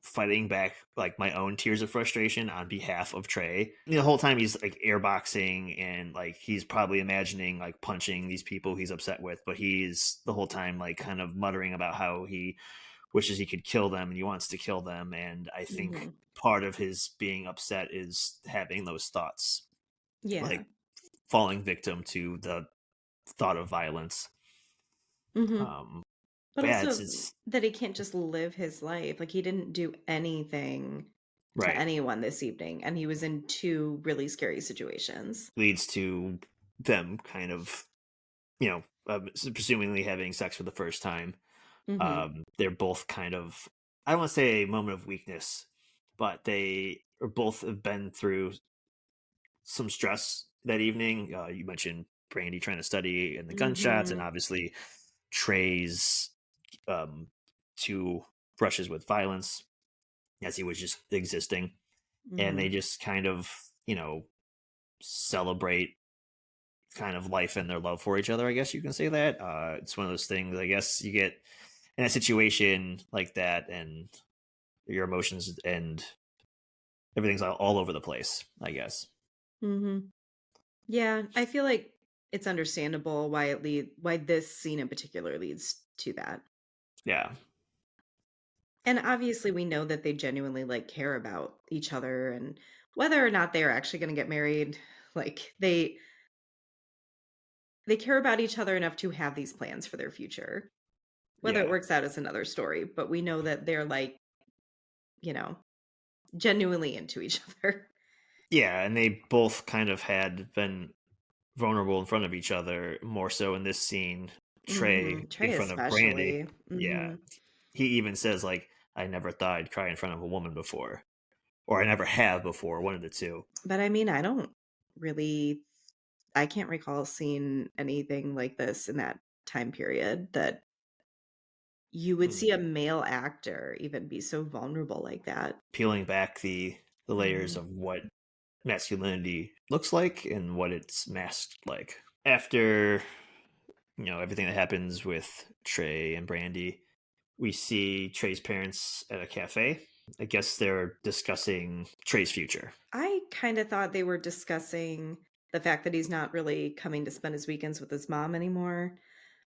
fighting back like my own tears of frustration on behalf of Trey. The whole time he's like airboxing and like he's probably imagining like punching these people he's upset with, but he's the whole time like kind of muttering about how he wishes he could kill them and he wants to kill them. And I think Mhm. part of his being upset is having those thoughts, Yeah. like falling victim to the thought of violence. Mhm. Um, But but yeah, also it's that he can't just live his life. Like, he didn't do anything to right. anyone this evening, and he was in 2 really scary situations. Leads to them kind of, presumably having sex for the first time. Mhm. They're both kind of, I don't want to say a moment of weakness, but they are both have been through some stress that evening. You mentioned Brandy trying to study and the gunshots, and Mhm. obviously Trey's um, two brushes with violence as he was just existing. And they Mhm. just kind of, celebrate kind of life and their love for each other. I guess you can say that. It's one of those things. I guess you get in a situation like that, and your emotions and everything's all over the place. I guess. Mhm. Yeah, I feel like it's understandable why this scene in particular leads to that. Yeah, And obviously we know that they genuinely like care about each other and whether or not they're actually going to get married, like they care about each other enough to have these plans for their future. Whether it yeah, works out is another story, but we know that they're like, you know, genuinely into each other. yeah. And they both kind of had been vulnerable in front of each other, more so in this scene. Trey Mhm. in Trey front of Brandy. especially. Yeah, Mhm. he even says like, "I never thought I'd cry in front of a woman before, or I never have before." One of the two. But I mean, I don't really I can't recall seeing anything like this in that time period that you would see a Hmm. male actor even be so vulnerable like that. Peeling back the layers Mhm. of what masculinity looks like and what it's masked like. After everything that happens with Trey and Brandy, we see Trey's parents at a cafe. I guess they're discussing Trey's future. I kinda thought they were discussing the fact that he's not really coming to spend his weekends with his mom anymore.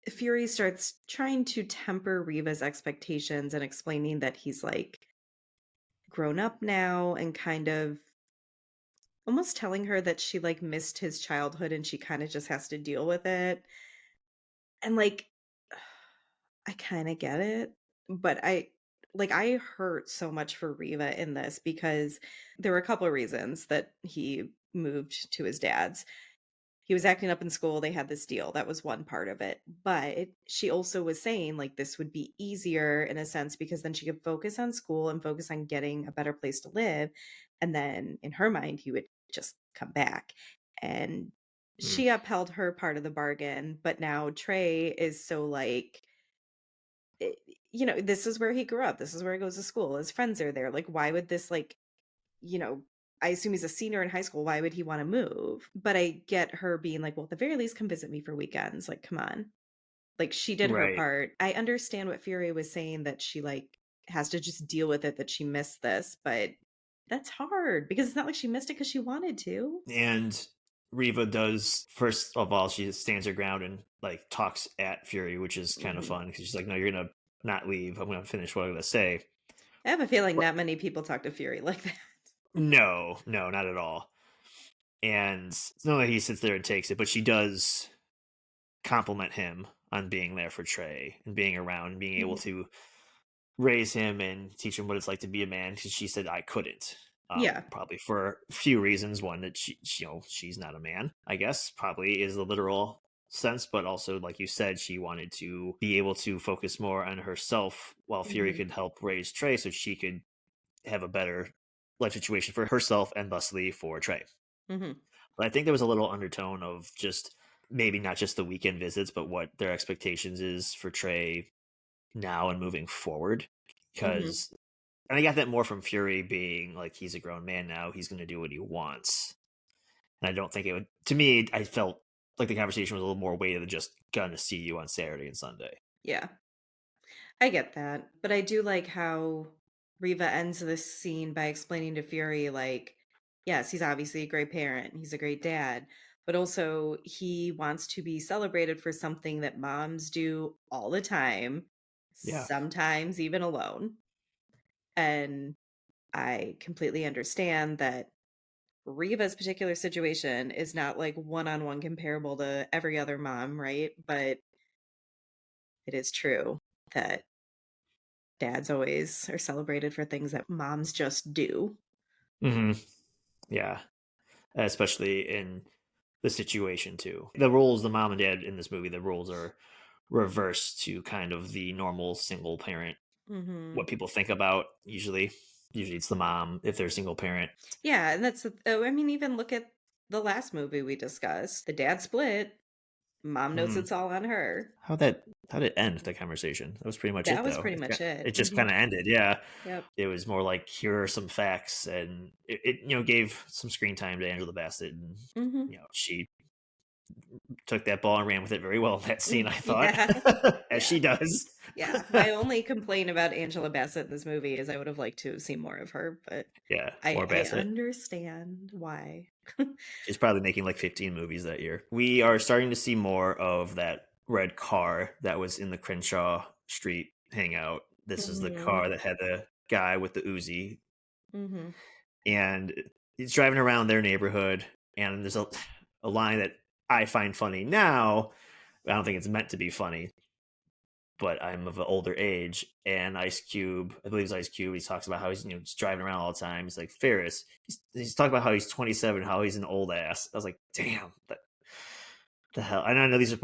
Fury starts trying to temper Riva's expectations and explaining that he's, like, grown up now and kind of almost telling her that she, like, missed his childhood and she kinda just has to deal with it. And, like, I kinda get it, but I hurt so much for Riva in this because there were a couple of reasons that he moved to his dad's. He was acting up in school, they had this deal, that was one part of it, but she also was saying, like, this would be easier in a sense because then she could focus on school and focus on getting a better place to live, and then in her mind, he would just come back, and Mm. she upheld her part of the bargain, but now Trey is so, like, eh, this is where he grew up, this is where he goes to school, his friends are there, like, why would this, like, you know, I assume he's a senior in high school, why would he wanna move? But I get her being like, "Well, at the very least, come visit me for weekends." Like, come on. Like, she did her Right. part. I understand what Fury was saying that she, like, has to just deal with it that she missed this, but that's hard because it's not like she missed it because she wanted to. And Riva does, first of all, she stands her ground and like talks at Fury, which is kind of Mhm. fun because she's like, "No, you're gonna not leave. I'm gonna finish what I'm gonna say." I have a feeling But not many people talk to Fury like that. no, no, not at all. And it's not like he sits there and takes it, but she does compliment him on being there for Trey and being around and being able Mhm. to raise him and teach him what it's like to be a man. Because she said I couldn't. Yeah. Probably for a few reasons. One, that she's not a man. I guess probably is the literal sense, but also like you said, she wanted to be able to focus more on herself while Fury Mhm. could help raise Trey, so she could have a better life situation for herself and thusly for Trey. Mhm. But I think there was a little undertone of just maybe not just the weekend visits, but what their expectations is for Trey now and moving forward. Mhm. Because, and I got that more from Fury being like, he's a grown man now, he's going to do what he wants. And I don't think it would, to me, I felt like the conversation was a little more weighted than just gonna see you on Saturday and Sunday. Yeah. I get that, but I do like how Riva ends this scene by explaining to Fury, like, yes, he's obviously a great parent, he's a great dad, but also he wants to be celebrated for something that moms do all the time, Yeah. sometimes even alone. And I completely understand that Riva's particular situation is not like one on one comparable to every other mom, right? But it is true that dads always are celebrated for things that moms just do. Hmm. Yeah. Especially in the situation too. The roles, the mom and dad in this movie, the roles are reversed to kind of the normal single parent, Hmm. what people think about usually. Usually it's the mom if they're a single parent. Yeah, and I mean, even look at the last movie we discussed. The dad split. Mom knows Hmm. it's all on her. How did it end the conversation? That was pretty much That it was though. pretty much it. It just Hmm. kind of ended. Yeah. Yep. It was more like here are some facts, and it gave some screen time to Angela Bassett, and Hmm. she took that ball and ran with it very well in that scene. I thought, Yeah. as Yeah. she does. Yeah. My only complaint about Angela Bassett in this movie is I would have liked to see more of her, but Yeah, I more I Bassett. understand why. She's probably making like 15 movies that year. We are starting to see more of that red car that was in the Crenshaw Street hangout. This is the Mhm. car that had the guy with the Uzi, Mhm. and he's driving around their neighborhood. And there's a line that I find funny now. I don't think it's meant to be funny, but I'm of an older age. And Ice Cube, I believe it's Ice Cube, he talks about how he's just driving around all the time. He's like, Ferris. He's talking about how he's 27, how he's an old ass. I was like, damn, the hell. And I know these are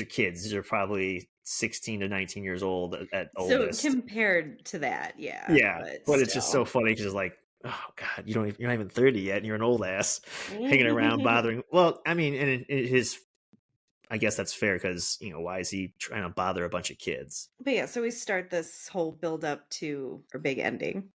kids. These are probably 16 to 19 years old at So oldest. compared to that, yeah, Yeah, but but it's just so still. funny because it's like, oh god, you're not even 30 yet, and you're an old ass hanging around bothering. Well, I mean, and his, I guess that's fair because why is he trying to bother a bunch of kids? But yeah, so we start this whole build up to our big ending.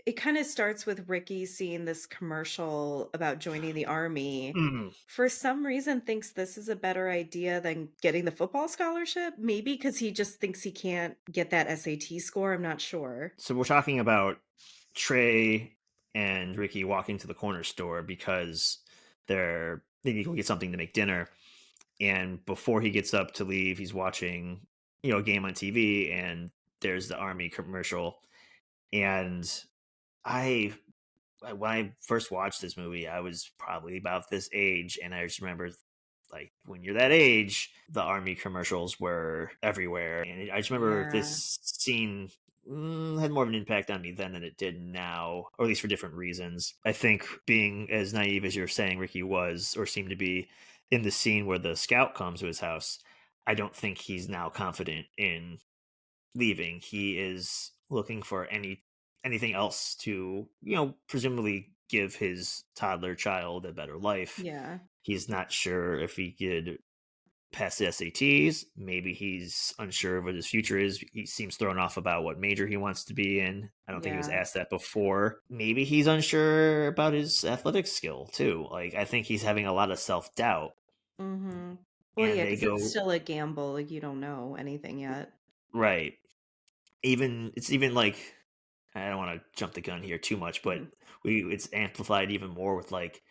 It kind of starts with Ricky seeing this commercial about joining the army. Mm. For some reason thinks this is a better idea than getting the football scholarship, maybe because he just thinks he can't get that SAT score, I'm not sure. So we're talking about Trey and Ricky walking to the corner store because they need to go get something to make dinner. And before he gets up to leave, he's watching a game on TV, and there's the army commercial. And I when I first watched this movie, I was probably about this age, and I just remember like when you're that age, the army commercials were everywhere, and I just remember Yeah. this scene had more of an impact on me then than it did now, or at least for different reasons. I think being as naive as you're saying Ricky was, or seemed to be, in the scene where the scout comes to his house, I don't think he's now confident in leaving. He is looking for anything else to, presumably give his toddler child a better life. Yeah. He's not sure if he could pass the SATs. Maybe he's unsure of what his future is. He seems thrown off about what major he wants to be in. I don't think he was Yeah. asked that before. Maybe he's unsure about his athletic skill too. Like I think he's having a lot of self-doubt, Mhm. Well, and yeah, they because it's go still a gamble, like, you don't know anything yet. right. Even like, I don't want to jump the gun here too much, but Mhm. it's amplified even more with like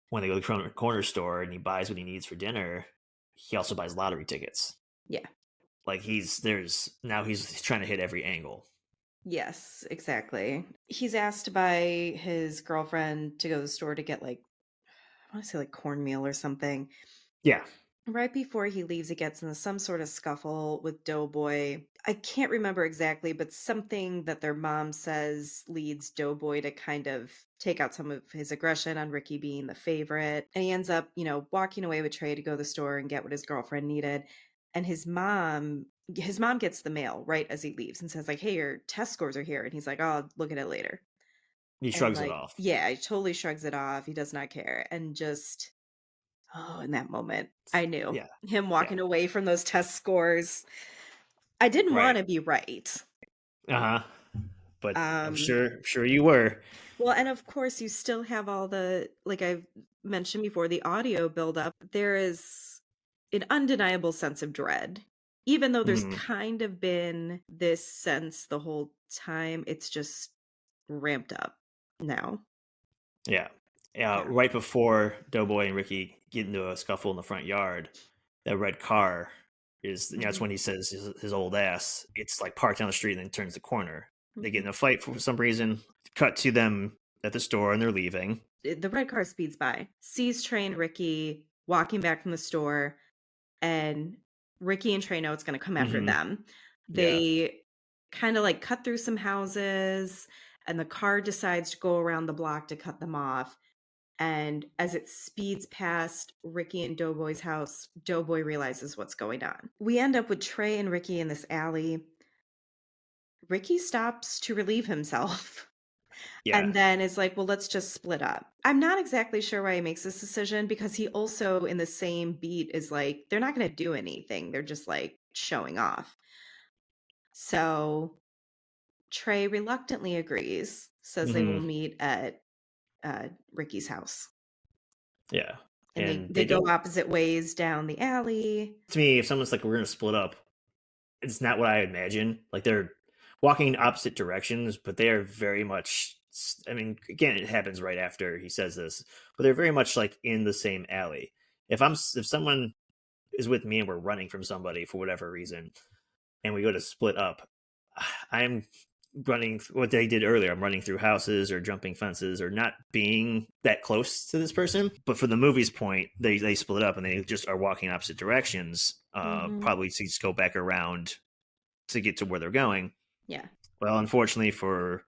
when they go to the corner store and he buys what he needs for dinner, he also buys lottery tickets. Yeah. Like he's trying to hit every angle. Yes, exactly. He's asked by his girlfriend to go to the store to get, like, I wanna say, like, cornmeal or something. Yeah. Right before he leaves, he gets into some sort of scuffle with Doughboy. I can't remember exactly, but something that their mom says leads Doughboy to kind of take out some of his aggression on Ricky being the favorite. And he ends up, walking away with Trey to go to the store and get what his girlfriend needed. And his mom gets the mail right as he leaves and says, like, hey, your test scores are here. And he's like, oh, I'll look at it later. He And shrugs it like, off. yeah, he totally shrugs it off. He does not care. And just Oh, in that moment, I knew. Yeah. Him Yeah. walking away from those test scores. I didn't Right. wanna be right. Uh-huh. But Um, I'm sure you were. well, and of course, you still have all the like I've mentioned before, the audio buildup. There is an undeniable sense of dread Even though there's Mhm. kind of been this sense the whole time, it's just ramped up now. Yeah. Yeah, Yeah. right before Doughboy and Ricky get into a scuffle in the front yard, that red car that's Mhm. when he says his old ass, it's like parked down the street and then turns the corner. They get Mhm. in a fight for some reason, cut to them at the store and they're leaving. The red car speeds by, sees Trey and Ricky walking back from the store, and Ricky and Trey know it's gonna come after Mhm. them. Yeah. They kinda, like, cut through some houses, and the car decides to go around the block to cut them off, and as it speeds past Ricky and Doughboy's house, Doughboy realizes what's going on. We end up with Trey and Ricky in this alley. Ricky stops to relieve himself. Yeah. And then is like, "Well, let's just split up." I'm not exactly sure why he makes this decision because he also in the same beat is like, they're not gonna do anything, they're just, like, showing off. So, Trey reluctantly agrees, says they will Mhm. meet at, Ricky's house, Yeah. and they And they they go don't opposite ways down the alley. to me, if someone's like, "We're gonna split up," it's not what I imagine. Like, they're walking in opposite directions, but they are very much I mean, again, it happens right after he says this, but they're very much, like, in the same alley. If someone is with me and we're running from somebody for whatever reason, and we go to split up, I'm running what they did earlier. I'm running through houses or jumping fences or not being that close to this person. But for the movie's point, they split up and they just are walking opposite directions. Mhm. Probably to just go back around to get to where they're going. Yeah. Well, unfortunately for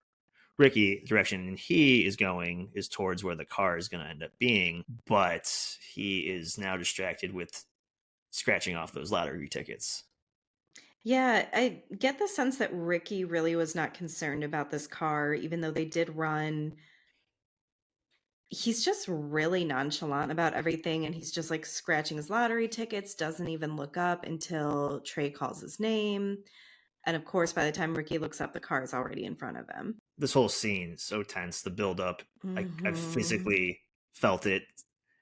Ricky, the direction he is going is towards where the car is going to end up being, but he is now distracted with scratching off those lottery tickets. Yeah, I get the sense that Ricky really was not concerned about this car, even though they did run. He's just really nonchalant about everything, and he's just, like, scratching his lottery tickets, doesn't even look up until Trey calls his name, and, of course, by the time Ricky looks up, the car is already in front of him. This whole scene so tense. The build up, I Mhm. physically felt it,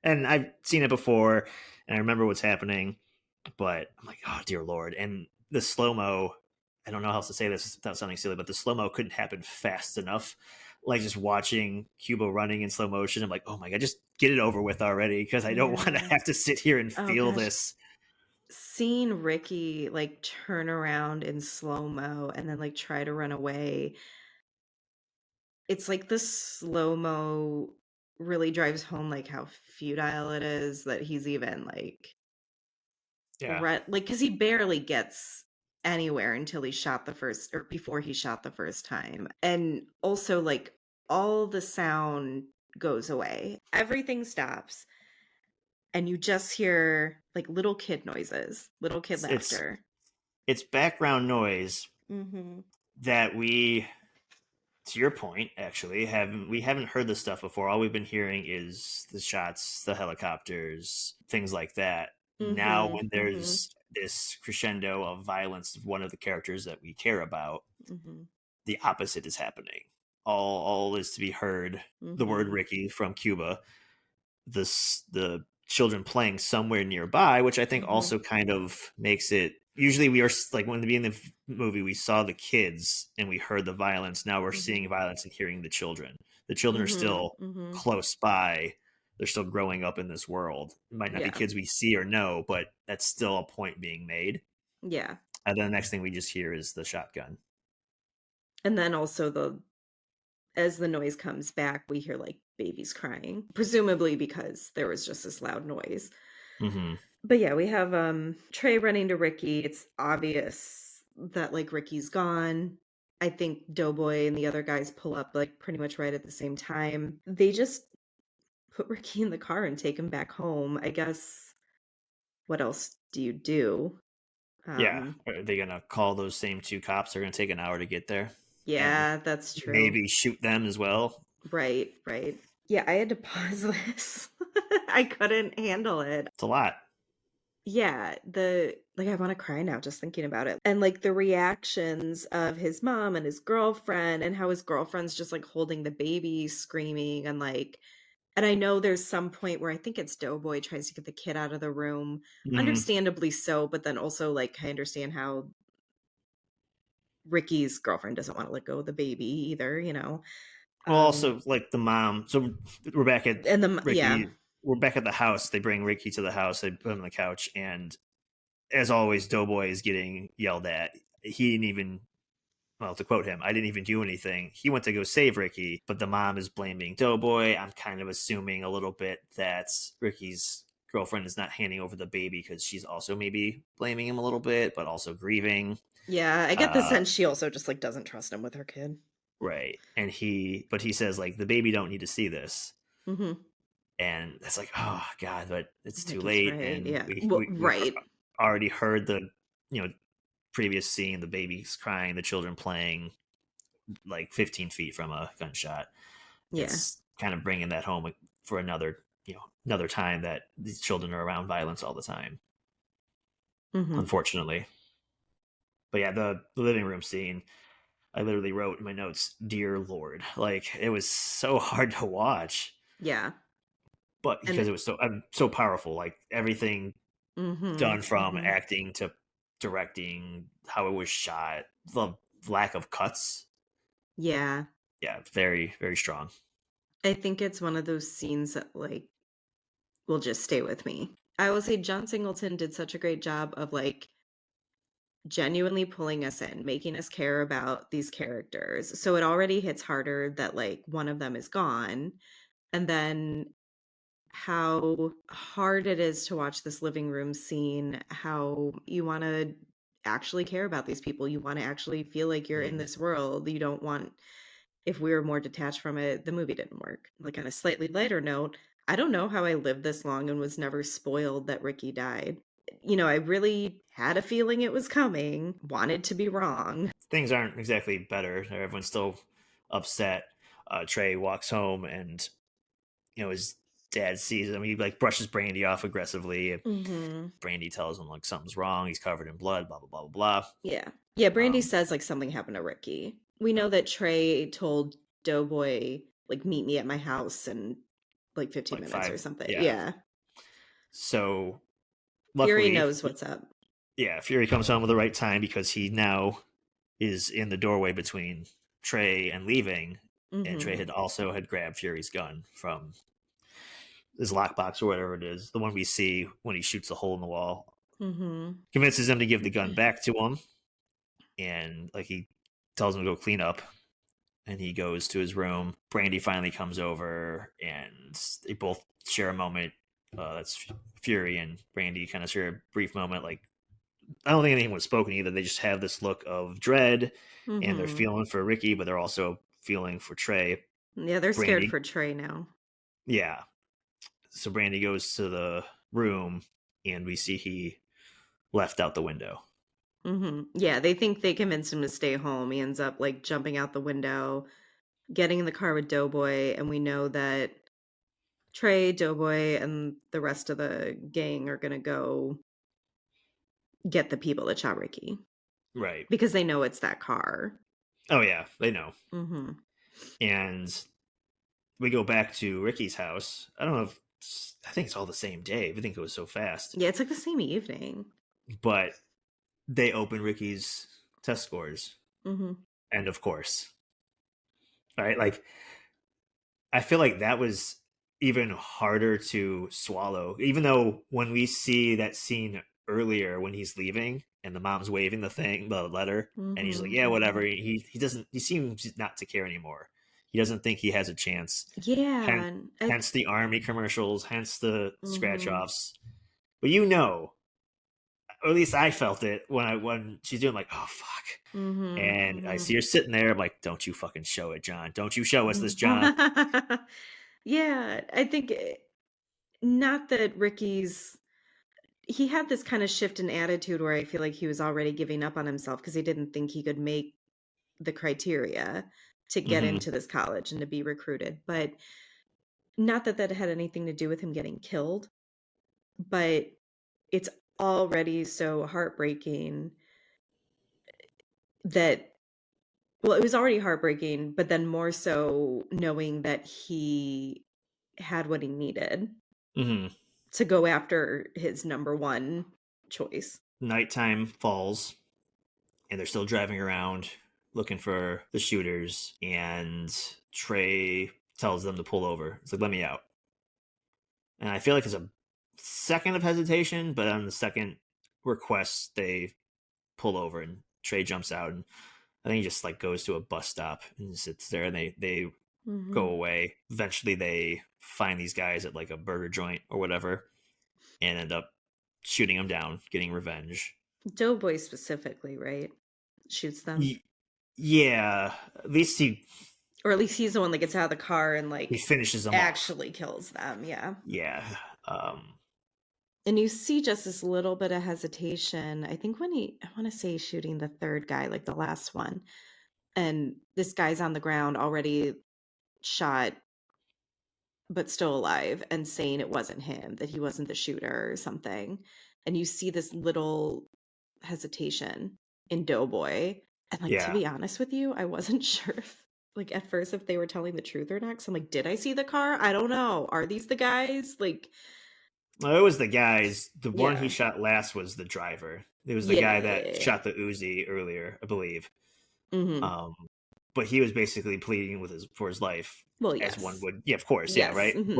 and I've seen it before, and I remember what's happening. But I'm like, oh dear lord! And the slow mo. I don't know how else to say this without sounding silly, but the slow mo couldn't happen fast enough. Like just watching Cuba running in slow motion, I'm like, oh my god, just get it over with already, because I don't want to Yeah. have to sit here and Oh feel gosh. this. Seeing Ricky, like, turn around in slow-mo and then, like, try to run away, it's like the slow-mo really drives home, like, how futile it is that he's even, like, Yeah, right, like, cause he barely gets anywhere until he shot the first or before he shot the first time, and also, like, all the sound goes away. Everything stops, and you just hear, like, little kid noises, little kid it's laughter. it's background noise Mhm, that we, to your point, actually haven't heard this stuff before. All we've been hearing is the shots, the helicopters, things like that. Now mhm, when mhm, there's this crescendo of violence of one of the characters that we care about, mhm, the opposite is happening. All is to be heard, the word mhm, Ricky from Cuba, the children playing somewhere nearby, which I think mhm, also kind of makes it. Usually, we are like when the beginning of the movie, we saw the kids and we heard the violence. Now we're mhm, seeing violence and hearing the children. The children are mhm, still mhm. close by. They're still growing up in this world. It might not be Yeah, kids we see or know, but that's still a point being made. yeah, And then the next thing we just hear is the shotgun. and then also as the noise comes back, we hear, like, babies crying, presumably because there was just this loud noise. Hmm. But, yeah, we have, Trey running to Ricky. It's obvious that, like, Ricky's gone. I think Doughboy and the other guys pull up, like, pretty much right at the same time. They just put Ricky in the car and take him back home. I guess what else do you do? Yeah, Um, are they gonna call those same two cops? They're gonna take an hour to get there, and yeah, that's true. maybe shoot them as well. Right, right. Yeah, I had to pause this. I couldn't handle it. It's a lot. Yeah, I wanna cry now just thinking about it. And, like, the reactions of his mom and his girlfriend and how his girlfriend's just, like, holding the baby screaming and, like, And I know there's some point where I think it's Doughboy tries to get the kid out of the room, Mhm. understandably so, but then also, like, I understand how Ricky's girlfriend doesn't wanna let go of the baby either, you know? Well, Um, also, like, the mom so we're back at and yeah. Ricky we're back at the house, they bring Ricky to the house, they put him on the couch, and as always, Doughboy is getting yelled at. He didn't even well, to quote him, I didn't even do anything. He went to go save Ricky, but the mom is blaming Doughboy. I'm kind of assuming a little bit that Ricky's girlfriend is not handing over the baby because she's also maybe blaming him a little bit, but also grieving. Yeah, I get the Uh, sense she also just, like, doesn't trust him with her kid. right. But he says, like, the baby don't need to see this. Mhm. And it's like, oh God, but it's I too think he's late. right, And yeah. Well, we've right. already heard the, you know, previous scene, the baby's crying, the children playing like 15 feet from a gunshot. Yeah. It's kind of bringing that home for another time that these children are around violence all the time, Mhm. unfortunately. But yeah, the living room scene, I literally wrote in my notes, "Dear Lord," like it was so hard to watch, Yeah. but And because it was so powerful, like everything mhm, done from mhm. acting to directing, how it was shot, the lack of cuts, Yeah. yeah, very very strong. I think it's one of those scenes that, like, will just stay with me. I will say John Singleton did such a great job of, like, genuinely pulling us in, making us care about these characters. So it already hits harder that, like, one of them is gone, and then how hard it is to watch this living room scene, how you wanna actually care about these people, you wanna actually feel like you're in Mhm. this world, you don't want if we were more detached from it, the movie didn't work. Like, on a slightly lighter note, I don't know how I lived this long and was never spoiled that Ricky died. You know, I really had a feeling it was coming, wanted to be wrong. Things aren't exactly better. Everyone's still upset. Trey walks home, and his dad sees him. He like brushes Brandy off aggressively. Mhm. Brandy tells him like something's wrong. He's covered in blood. Blah blah blah blah Yeah. Yeah, blah. Brandy says, like, something happened to Ricky. We know that Trey told Doughboy, like, "Meet me at my house in, like, 15 Like minutes," or five. something. Yeah. Yeah. So Fury luckily, knows what's up. yeah, Fury comes home at the right time because he now is in the doorway between Trey and leaving. And Trey Mhm. had grabbed Fury's gun from his lockbox or whatever it is, the one we see when he shoots a hole in the wall. Mhm. Convinces him to give the gun back to him, and like he tells him to go clean up. And he goes to his room. Brandy finally comes over, and they both share a moment. That's Fury and Brandy kind of share a brief moment. Like I don't think anything was spoken either. They just have this look of dread, and they're Mhm. feeling for Ricky, but they're also feeling for Trey. Yeah, they're scared Brandy, for Trey now. yeah. So Brandy goes to the room, and we see he left out the window. Mhm. Yeah, they think they convinced him to stay home. He ends up, like, jumping out the window, getting in the car with Doughboy, and we know that Trey, Doughboy, and the rest of the gang are gonna go get the people that shot Ricky Right. because they know it's that car. Oh yeah, they know. Mhm. And we go back to Ricky's house. I don't know if I think it's all the same day. Everything goes so fast. Yeah, it's like the same evening. But they open Ricky's test scores, Mhm. and of course, right? Like I feel like that was even harder to swallow. Even though when we see that scene earlier when he's leaving and the mom's waving the letter, and he's like, Mhm. "Yeah, whatever." He doesn't. He seems not to care anymore. He doesn't think he has a chance. Yeah, Hence, and hence the army commercials. Hence the scratch mhm. offs. But or at least I felt it when she's doing like, "Oh fuck." Mhm. And I see Mhm. her sitting there. I'm like, "Don't you fucking show it, John. Don't you show us this, John." Yeah, I think not that Ricky's he had this kind of shift in attitude where I feel like he was already giving up on himself because he didn't think he could make the criteria to get Hmm. into this college and to be recruited. But not that that had anything to do with him getting killed, but it's already so heartbreaking that well, it was already heartbreaking, but then more so knowing that he had what he needed Hmm. to go after his number one choice. Nighttime falls, and they're still driving around looking for the shooters. And Trey tells them to pull over. It's like, let me out. And I feel like there's a second of hesitation, but on the second request, they pull over and Trey jumps out. And I think he just like goes to a bus stop and sits there, and they go Mhm. away. Eventually, they find these guys at like a burger joint or whatever, and end up shooting them down, getting revenge. Doughboy specifically, right? Shoots them. Y- yeah, at least Or at least he's the one that gets out of the car and, he like, finishes them off. actually kills them, yeah. Yeah, um, And you see just this little bit of hesitation, I think when I wanna say shooting the 3rd guy, like, the last one, and this guy's on the ground already shot, but still alive, and saying it wasn't him, that he wasn't the shooter or something, and you see this little hesitation in Doughboy, and, like, to yeah. be honest with you, I wasn't sure if, like, at first if they were telling the truth or not. Because 'cause I'm like, "Did I see the car? I don't know. Are these the guys?" Like Well, it was the guys. The one he yeah. shot last was the driver. It was the Yeah, guy yeah, that yeah, yeah. shot the Uzi earlier, I believe. Mhm. Um, but he was basically pleading for his life, Well, as one yes. would. Yeah, of course, yeah, Yes, right. mhm.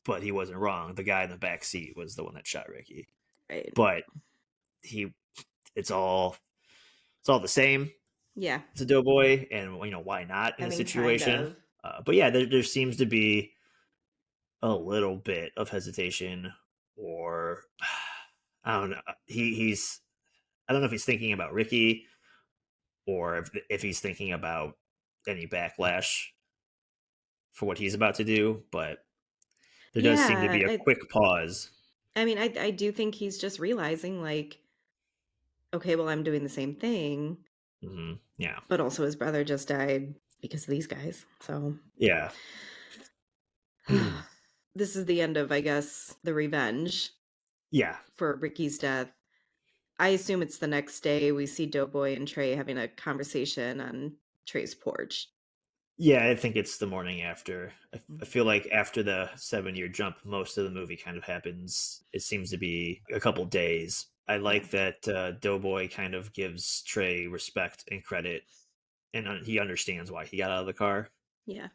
But he wasn't wrong. The guy in the back seat was the one that shot Ricky. Right. But he, it's all the same Yeah. to Doughboy, and why not in I a mean, kind situation. of. But yeah, there seems to be a little bit of hesitation, or I don't know. He's I don't know if he's thinking about Ricky, or if he's thinking about any backlash for what he's about to do. But there does seem to Yeah, be a quick pause. I mean, I do think he's just realizing, like, "Okay, well, I'm doing the same thing," Yeah, but also his brother just died because of these guys, so yeah, this is the end of, I guess, the revenge yeah, for Ricky's death. I assume it's the next day we see Doughboy and Trey having a conversation on Trey's porch. yeah. I think it's the morning after. I Mm, feel like after the 7 year jump, most of the movie kind of happens. It seems to be a couple days. I yeah, like that Doughboy kind of gives Trey respect and credit, and he understands why he got out of the car, yeah,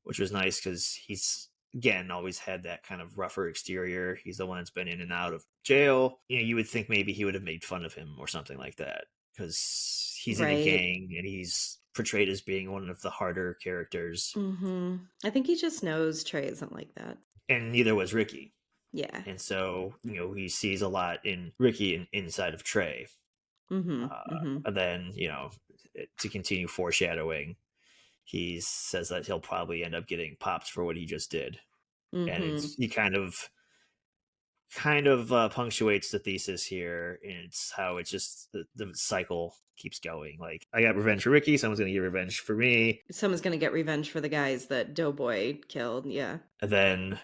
which was nice because he's again always had that kind of rougher exterior. He's the one that's been in and out of jail. You would think maybe he would have made fun of him or something like that because he's in a right. gang and he's portrayed as being one of the harder characters, Mhm. I think he just knows Trey isn't like that. and neither was Ricky. Yeah. And so he sees a lot in Ricky and inside of Trey. Mhm, mhm, And then to continue foreshadowing, he says that he'll probably end up getting popped for what he just did, and mhm. he punctuates the thesis here, and it's how it's just the cycle keeps going. Like, I got revenge for Ricky, someone's gonna get revenge for me. Someone's gonna get revenge for the guys that Doughboy killed, yeah. And then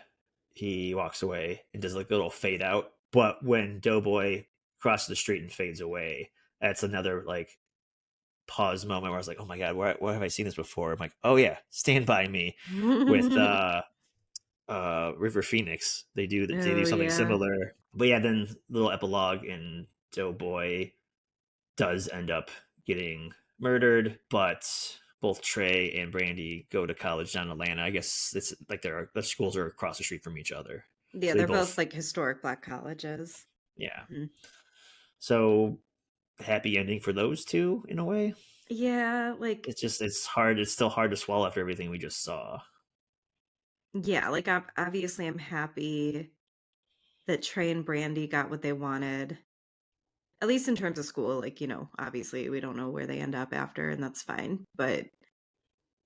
he walks away and does like a little fade out, but when Doughboy crosses the street and fades away, that's another like pause moment where I was like, oh my god, where have I seen this before? I'm like, oh yeah, Stand By Me with River Phoenix. They do Oh, something yeah. similar. But yeah, then little epilogue, and Doughboy does end up getting murdered, but both Trey and Brandy go to college down in Atlanta. I guess it's like their schools are across the street from each other. Yeah, So they they're both, both, like, historic Black colleges. yeah. Mhm. So happy ending for those two in a way. Yeah, like It's hard. It's still hard to swallow after everything we just saw. yeah, like, obviously, I'm happy that Trey and Brandy got what they wanted, at least in terms of school, like, obviously, we don't know where they end up after, and that's fine, but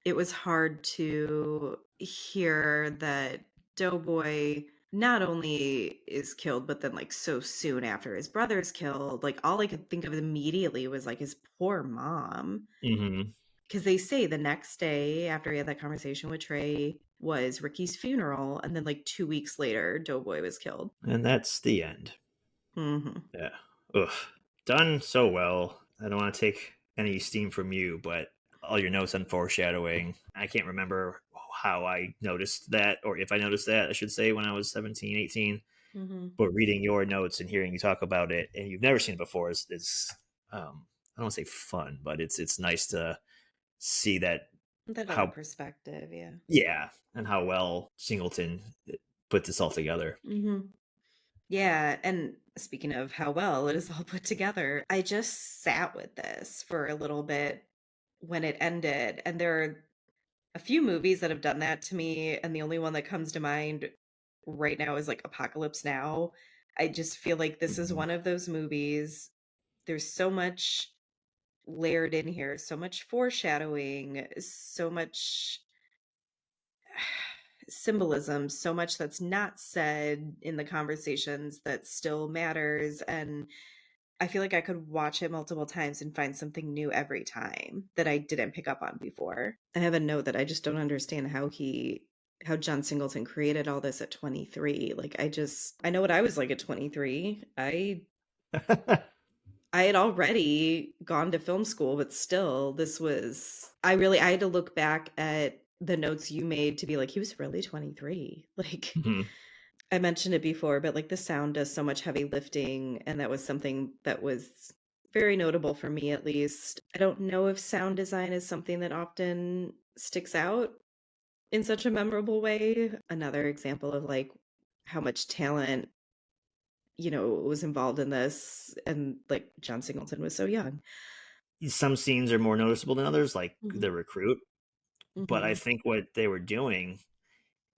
it was hard to hear that Doughboy not only is killed, but then, like, so soon after his brother's killed, like, all I could think of immediately was, like, his poor mom. Hmm. Because they say the next day after he had that conversation with Trey was Ricky's funeral, and then, like, 2 weeks later, Doughboy was killed. And that's the end. Mhm. Yeah. Ugh. Done so well. I don't want to take any steam from you, but all your notes on foreshadowing, I can't remember how I noticed that, or if I noticed that, I should say, when I was 17, 18. Mhm. But reading your notes and hearing you talk about it, and you've never seen it before, I don't want to say fun, but it's nice to see that That other how perspective, yeah. yeah, and how well Singleton put this all together. Mhm. Yeah, and speaking of how well it is all put together, I just sat with this for a little bit when it ended, and there are a few movies that have done that to me, and the only one that comes to mind right now is, like, Apocalypse Now. I just feel like this is Mhm. one of those movies. There's so much layered in here, so much foreshadowing, so much symbolism, so much that's not said in the conversations that still matters, and I feel like I could watch it multiple times and find something new every time that I didn't pick up on before. I have a note that I just don't understand how John Singleton created all this at 23. Like I know what I was like at 23. I had already gone to film school, but still this was I had to look back at the notes you made to be like he was really 23. Like Mhm. I mentioned it before, but, like, the sound does so much heavy lifting, and that was something that was very notable for me, at least. I don't know if sound design is something that often sticks out in such a memorable way. Another example of, like, how much talent, was involved in this, and, like, John Singleton was so young. Some scenes are more noticeable than others, like Mhm, the recruit. But I mhm. think what they were doing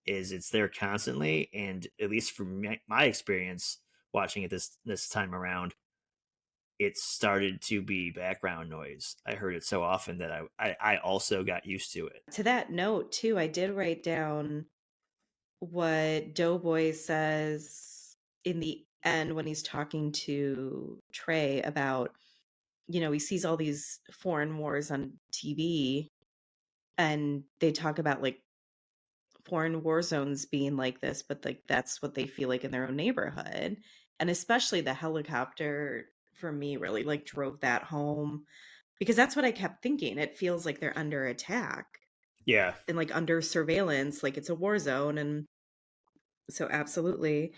is it's there constantly, and at least from my experience watching it this time around, it started to be background noise. I heard it so often that I also got used to it. To that note, too, I did write down what Doughboy says in the end when he's talking to Trey about, he sees all these foreign wars on TV and they talk about like foreign war zones being like this, but like that's what they feel like in their own neighborhood. And especially the helicopter for me really like drove that home because that's what I kept thinking. It feels like they're under attack Yeah, and like under surveillance, like it's a war zone. And so, absolutely.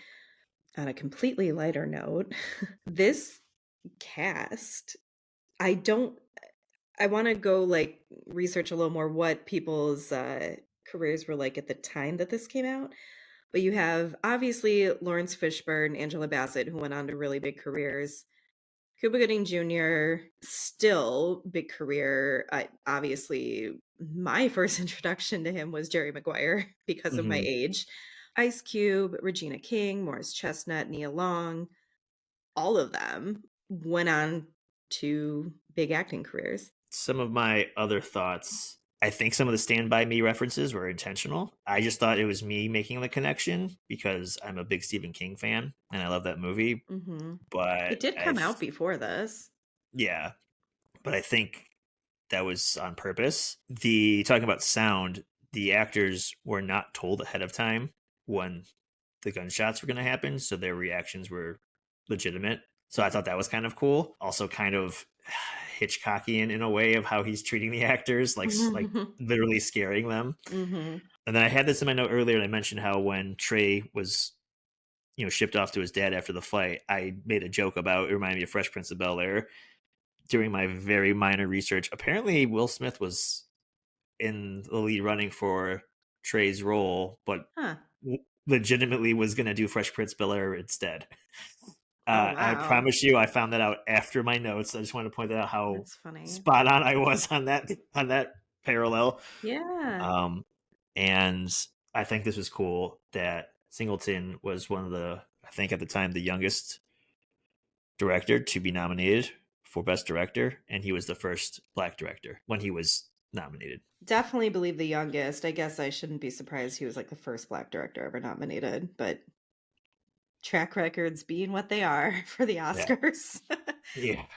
On a completely lighter note, this cast, I don't I wanna go, like, research a little more what people's, careers were like at the time that this came out, but you have, obviously, Lawrence Fishburne, Angela Bassett, who went on to really big careers. Cuba Gooding Jr., still big career. Obviously, my first introduction to him was Jerry Maguire because of my hmm age. Ice Cube, Regina King, Morris Chestnut, Nia Long, all of them went on to big acting careers. some of my other thoughts. I think some of the Stand By Me references were intentional. I just thought it was me making the connection because I'm a big Stephen King fan and I love that movie. Mhm. But It did come out before this. yeah, but I think that was on purpose. The talking about sound, the actors were not told ahead of time when the gunshots were going to happen, so their reactions were legitimate. So I thought that was kind of cool. Also, kind of Hitchcockian in a way of how he's treating the actors, like Mhm. literally scaring them. Mhm. And then I had this in my note earlier, and I mentioned how when Trey was shipped off to his dad after the fight, I made a joke about it reminded me of Fresh Prince of Bel Air. During my very minor research, apparently Will Smith was in the lead running for Trey's role, but Huh. legitimately was going to do Fresh Prince Bel Air instead. Oh, I wow. promise you, I found that out after my notes. I just want to point out how That's funny. spot on I was on that parallel. Yeah. Um, and I think this was cool that Singleton was one of the, I think at the time, the youngest director to be nominated for Best Director, and he was the first Black director when he was nominated. Definitely believe the youngest. I guess I shouldn't be surprised he was, like, the first Black director ever nominated, but track records being what they are for the Yeah, Oscars.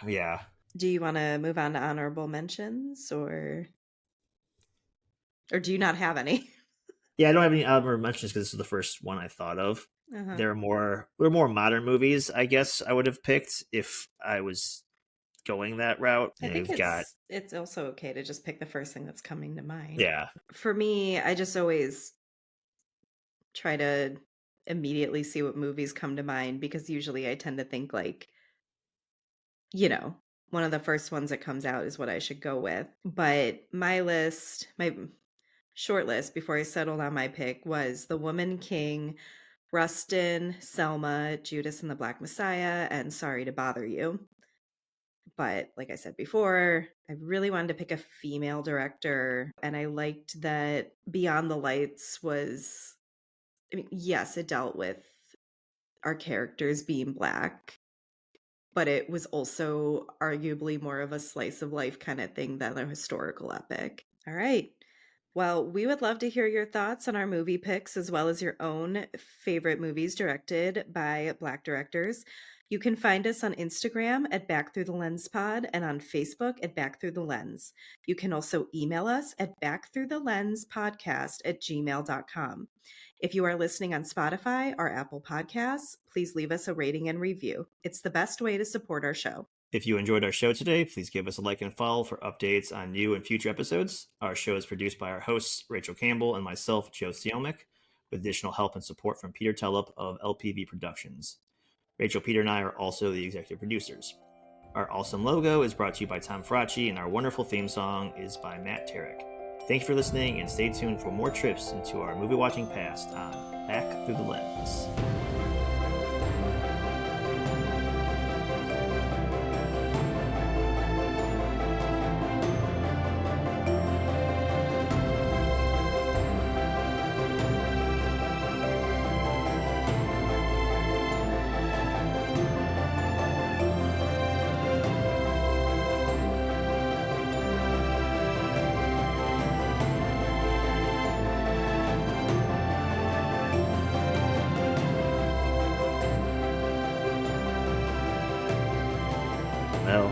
yeah. Do you wanna move on to honorable mentions, or do you not have any? Yeah, I don't have any honorable mentions because this is the first one I thought of. Uh-huh. There are more modern movies, I guess I would have picked if I was going that route. I think You've got it's also okay to just pick the first thing that's coming to mind. yeah, For me, I just always try to immediately see what movies come to mind because usually I tend to think like, you know, one of the first ones that comes out is what I should go with. But my short list before I settled on my pick was The Woman King, Rustin, Selma, Judas and the Black Messiah, and Sorry to Bother You. But like I said before, I really wanted to pick a female director, and I liked that Beyond the Lights was, I mean, yes, it dealt with our characters being Black, but it was also arguably more of a slice of life kind of thing than a historical epic. All right. Well, we would love to hear your thoughts on our movie picks as well as your own favorite movies directed by Black directors. You can find us on Instagram at Back Through the Lens Pod and on Facebook at Back Through the Lens. You can also email us at backthroughthelenspodcast@gmail.com. If you are listening on Spotify or Apple Podcasts, please leave us a rating and review. It's the best way to support our show. if you enjoyed our show today, please give us a like and follow for updates on new and future episodes. Our show is produced by our hosts, Rachel Campbell and myself, Joe Siomick, with additional help and support from Peter Tellup of LPV Productions. Rachel, Peter, and I are also the executive producers. Our awesome logo is brought to you by Tom Fracci, and our wonderful theme song is by Matt Tarek. Thank you for listening, and stay tuned for more trips into our movie watching past on Back Through the Lens. Well,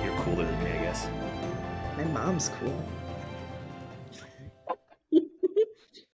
you're cooler than me, I guess. My mom's cool.